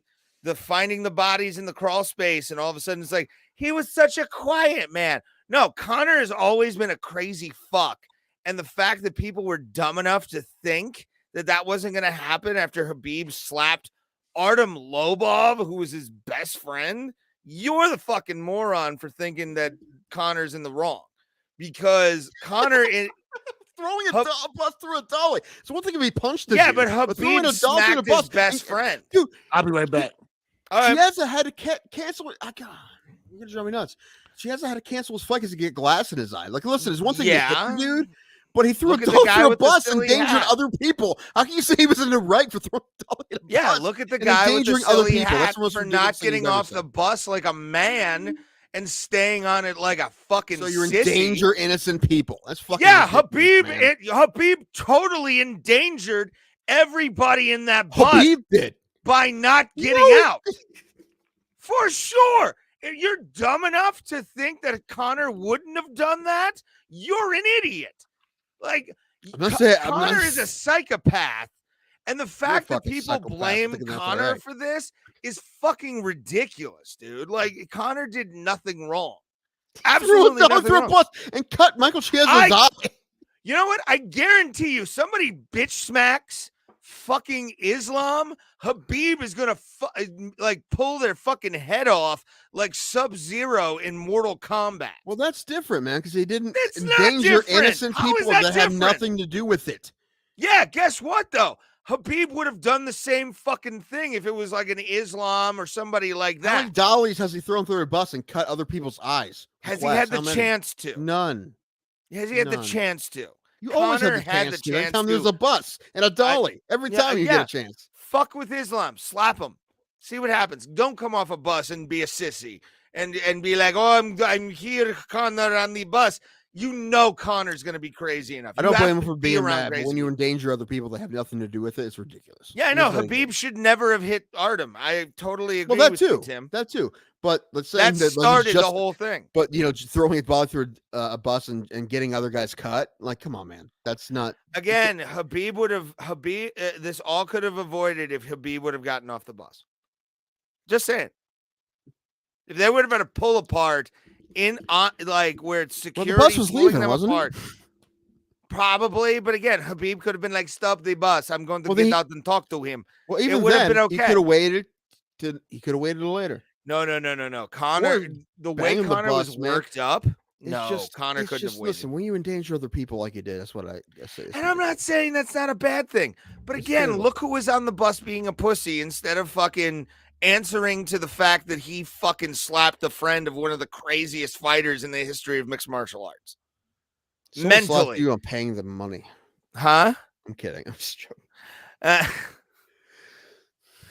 finding the bodies in the crawl space. And all of a sudden it's like, he was such a quiet man. No, Conor has always been a crazy fuck. And the fact that people were dumb enough to think that that wasn't going to happen after Khabib slapped Artem Lobov, who was his best friend, you're the fucking moron for thinking that Conor's in the wrong. Because Conor throwing a bus through a dolly. So one thing if he punched him. Yeah, but Khabib smacked his best friend. Dude, I'll be right back. She hasn't had to cancel it. God, you're gonna drive me nuts. She hasn't had to cancel his fight because he get glass in his eye. Like, listen, there's one thing to hit him, dude, but he threw a dolly through a bus and endangered other people. How can you say he was in the right for throwing a dolly in a bus? Yeah, look at the guy with the silly hat for not getting off the said. bus like a man and staying on it like a fucking So you're sissy. endanger innocent people. That's fucking Khabib totally endangered everybody in that bus. Khabib did by not getting out. For sure. If you're dumb enough to think that Conor wouldn't have done that, you're an idiot. Like, Conor is a psychopath. And the fact that people blame Conor for this is fucking ridiculous, dude. Like, Conor did nothing wrong. Absolutely nothing wrong. Bus and cut Michael Chies's eye. You know what? I guarantee you, somebody bitch smacks fucking Islam, Khabib is gonna pull their fucking head off like Sub-Zero in Mortal Kombat. Well, that's different, man, because he didn't endanger innocent people that have nothing to do with it. Yeah, guess what though? Khabib would have done the same fucking thing if it was like an Islam or somebody like that. How many dollies has he thrown through a bus and cut other people's eyes? Has he had the chance to? None. Has he had the chance to? You always had the chance to. Every time there's a bus and a dolly. Every time you get a chance. Fuck with Islam. Slap him. See what happens. Don't come off a bus and be a sissy and be like, oh, I'm here, Conor, on the bus. You know Conor's going to be crazy enough. I don't blame him for being mad, but when you endanger other people that have nothing to do with it, it's ridiculous. Yeah, I know. Khabib should never have hit Artem. I totally agree with you, Tim. That too. But let's say that started the whole thing. But, throwing a ball through a bus and getting other guys cut, like, come on, man. That's not. Again, Khabib would have, this all could have avoided if Khabib would have gotten off the bus. Just saying. If they would have had a pull apart where it's security, the bus was leaving, wasn't it? Probably, but again, Khabib could have been like, "Stop the bus! I'm going to get out and talk to him." Well, even it would have been okay. He could have waited. He could have waited later. No. Conor, the way Conor was worked up. Conor couldn't have waited. Listen, when you endanger other people like you did, that's what I say. And I'm not saying that's not a bad thing, but again, look who was on the bus being a pussy instead of fucking answering to the fact that he fucking slapped a friend of one of the craziest fighters in the history of mixed martial arts. Mentally, you, I'm paying them money. Huh? I'm kidding. I'm just joking.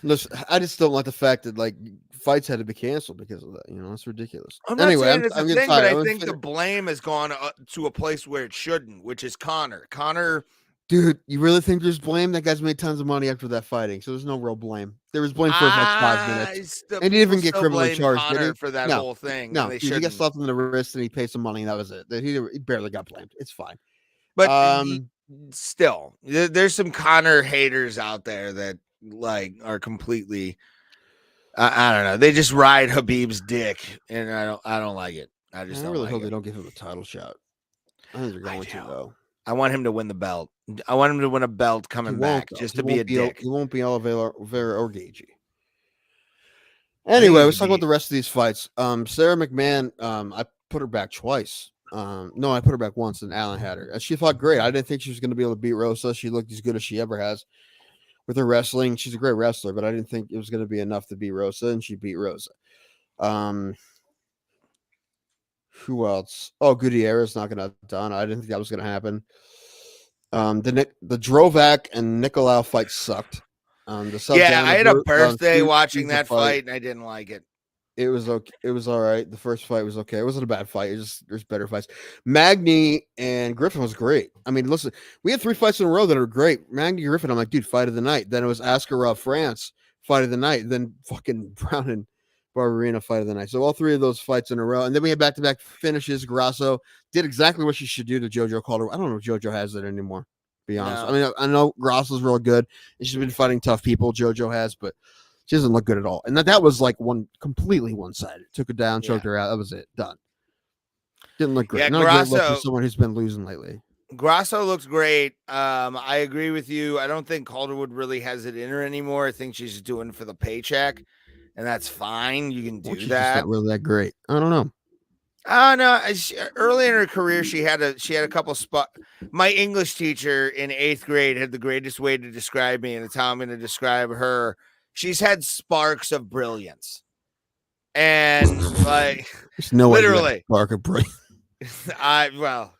Listen, I just don't like the fact that fights had to be canceled because of that. It's ridiculous. I'm not saying it's a thing, but I think the blame has gone to a place where it shouldn't, which is Conor. Dude, you really think there's blame? That guy's made tons of money after that fighting, so there's no real blame. There was blame for like 5 minutes. And he didn't even get criminally charged, did he? For that whole thing. No, he got slapped in the wrist and he paid some money, and that was it. He barely got blamed. It's fine. But still, there's some Conor haters out there that are completely I don't know. They just ride Khabib's dick, and I don't like it. I really hope they don't give him a title shot. I think they're going to though. I want him to win the belt. I want him to win a belt coming back just to be a dick. He won't be Oliveira or Gagey. Anyway, let's talk about the rest of these fights. Sarah McMahon, I put her back twice. No, I put her back once, and Alan had her. She fought great. I didn't think she was going to be able to beat Rosa. She looked as good as she ever has with her wrestling. She's a great wrestler, but I didn't think it was going to be enough to beat Rosa, and she beat Rosa. Who else? Oh, Gutierrez knocking out Donna. I didn't think that was going to happen. The Drovak and Nicolau fight sucked. I had a birthday watching that fight, and I didn't like it. It was okay. It was all right. The first fight was okay. It wasn't a bad fight. There's better fights. Magny and Griffin was great. I mean, listen, we had 3 fights in a row that are great. Magny Griffin, I'm like, dude, fight of the night. Then it was Askarov France fight of the night. Then fucking Brown and Barberina fight of the night. So all 3 of those fights in a row. And then we had back-to-back finishes. Grasso did exactly what she should do to JoJo Calder. I don't know if JoJo has it anymore, to be honest. No. I mean, I know Grasso's real good, and she's been fighting tough people. JoJo has, but she doesn't look good at all. And that was like completely one-sided. Took her down, choked her out. That was it. Done. Didn't look great. Yeah, not Grasso, a great look for someone who's been losing lately. Grasso looks great. I agree with you. I don't think Calderwood really has it in her anymore. I think she's doing it for the paycheck, and that's fine. You can do She's that. just not really that great. I don't know. Oh no! Early in her career, she had a couple spot. My English teacher in 8th grade had the greatest way to describe me, and it's how I'm going to describe her. She's had sparks of brilliance, and like There's no way you have literally, spark of brilliance. well,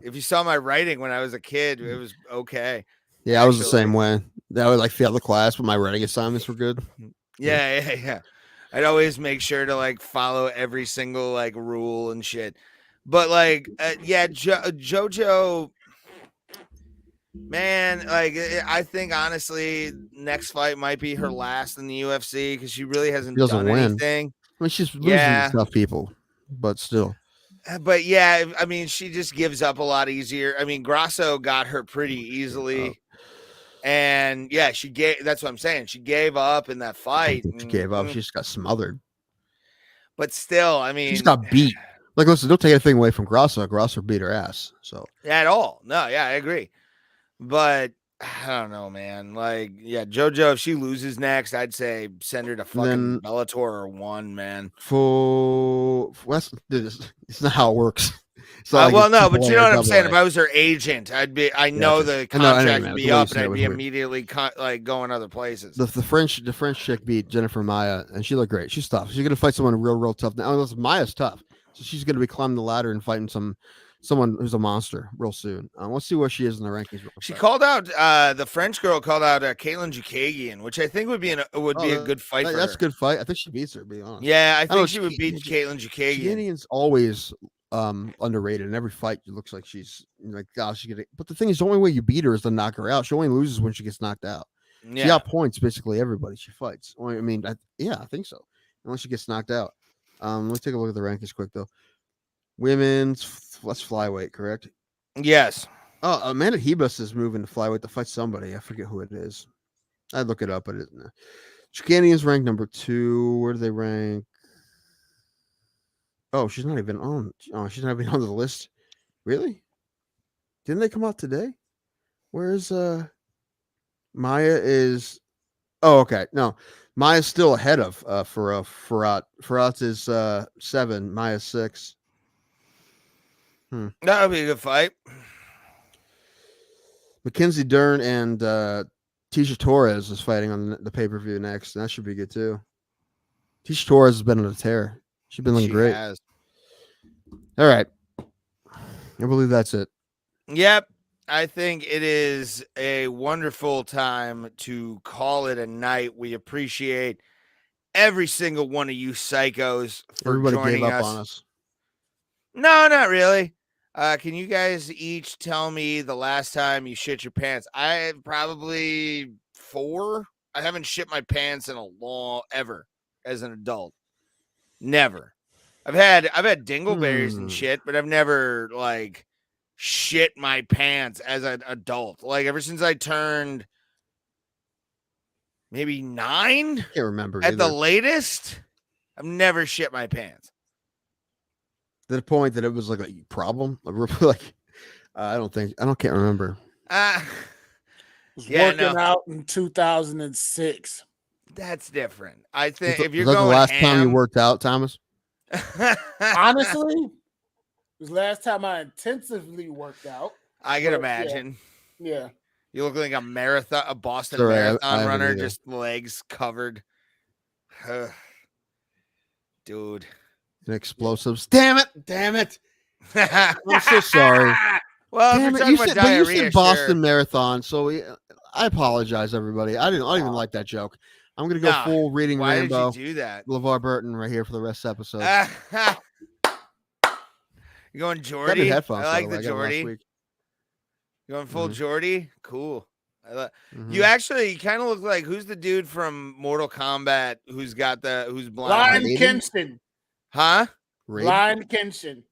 if you saw my writing when I was a kid, it was okay. Yeah, I was the Actually. same way. I would like fail the class, but my writing assignments were good. Yeah. I'd always make sure to like follow every single like rule and shit. But like, JoJo, man, like I think honestly, next fight might be her last in the UFC because she really hasn't She doesn't done win. anything. I mean, she's losing to tough people, but still. But yeah, I mean, she just gives up a lot easier. I mean, Grasso got her pretty easily. And yeah, that's what I'm saying. She gave up in that fight. She gave up. She just got smothered. But still, I mean, she just got beat. Like, listen, don't take anything away from Grasso. Grasso beat her ass. So at all. No, yeah, I agree. But I don't know, man. Like, yeah, JoJo, if she loses next, I'd say send her to fucking Bellator or 1, man. It's not how it works. Well, no, but you know what I'm saying. If I was her agent, I know the contract would be up, and I'd be immediately going other places. The French chick beat Jennifer Maia, and she looked great. She's tough. She's gonna fight someone real tough. Now, Maia's tough, so she's gonna be climbing the ladder and fighting someone who's a monster real soon. Let's see where she is in the rankings. She called out the French girl called out Caitlin Jukagian, which I think would be a good fight. That's a good fight. I think she beats her. To be honest, yeah, I think she would beat Caitlin Jukagian. Jukagian's always underrated. In every fight, it looks like she's like, gosh, she's gonna. But the thing is, the only way you beat her is to knock her out. She only loses when she gets knocked out. Yeah. She outpoints basically everybody she fights. I mean, I think so. Unless she gets knocked out. Let's take a look at the rankings quick though. Women's, that's flyweight, correct? Yes. Oh, Amanda Hebus is moving to flyweight to fight somebody. I forget who it is. I'd look it up, but it isn't. Chicanian's ranked number 2. Where do they rank? Oh, she's not even on. Oh, she's not even on the list. Really? Didn't they come out today? Where's Maya is? Oh, okay. No, Maya's still ahead of Farhat. Farhat is 7. Maya's 6. That would be a good fight. Mackenzie Dern and Tisha Torres is fighting on the pay-per-view next, and that should be good too. Tisha Torres has been on a tear. She's been looking great. Has. All right. I believe that's it. Yep. I think it is a wonderful time to call it a night. We appreciate every single one of you psychos for Everybody joining gave up us. on us. No, not really. Can you guys each tell me the last time you shit your pants? I probably 4. I haven't shit my pants in ever as an adult. Never. I've had dingleberries and shit, but I've never like shit my pants as an adult. Like ever since I turned maybe 9, I can't remember at the latest, I've never shit my pants. To the point that it was like a problem, like I can't remember. Was working out in 2006. That's different. I think if Was you're that going the last ham, time you worked out, Thomas? Honestly, it was the last time I intensively worked out. I can imagine. Yeah. You look like a Boston Sorry, Marathon I runner, either. just legs covered. Dude. And explosives. Damn it. I'm so sorry. Well, Damn if it. you're You talking said, about but you diarrhea, said Boston sure. Marathon, so I apologize, everybody. I don't even like that joke. I'm gonna go Nah, full reading why Rainbow. did you do that? LeVar Burton right here for the rest of the episode. You going Got new Jordy? I headphones, by like way. the I got them last Jordy. week. You going full Jordy? Cool. Mhm. You actually kind of look like who's the dude from Mortal Kombat who's blind? Blind Raiden? Kenshin. Huh? Raiden? Blind Kenshin.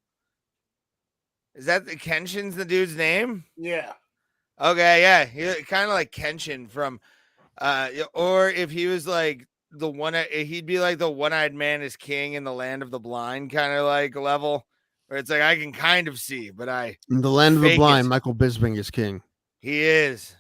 Is that the Kenshin's the dude's name? Yeah. Okay, yeah. He kind of like Kenshin from or if he was like he'd be like the one-eyed man is king in the land of the blind kind of like level. where it's like I can kind of see, but In the land of the fake blind, it. Michael Bisping is king. He is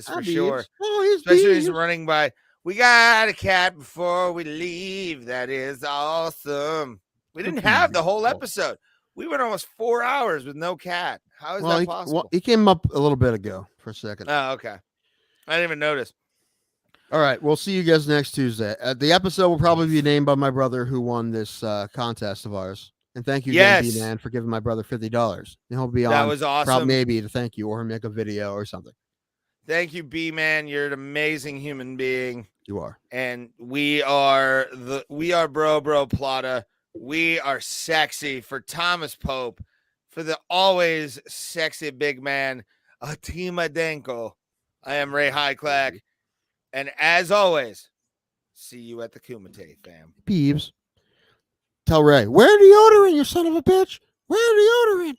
for sure. Oh, he's Especially when he's running by. We got a cat before we leave. That is awesome. We didn't have the whole episode. We went almost 4 hours with no cat. How is that possible? He came up a little bit ago for a second. Oh, okay. I didn't even notice. All right, we'll see you guys next Tuesday. The episode will probably be named by my brother who won this contest of ours. And thank you, again, B-Man, for giving my brother $50. And he'll be on. That was awesome. Probably maybe to thank you or make a video or something. Thank you, B-Man. You're an amazing human being. You are. And we are Bro Plata. We are sexy for Thomas Pope, for the always sexy big man, Atima Denko. I am Ray Highclack. And as always, see you at the Kumite, fam. Peeves. Tell Ray, wear deodorant, you son of a bitch. Wear deodorant.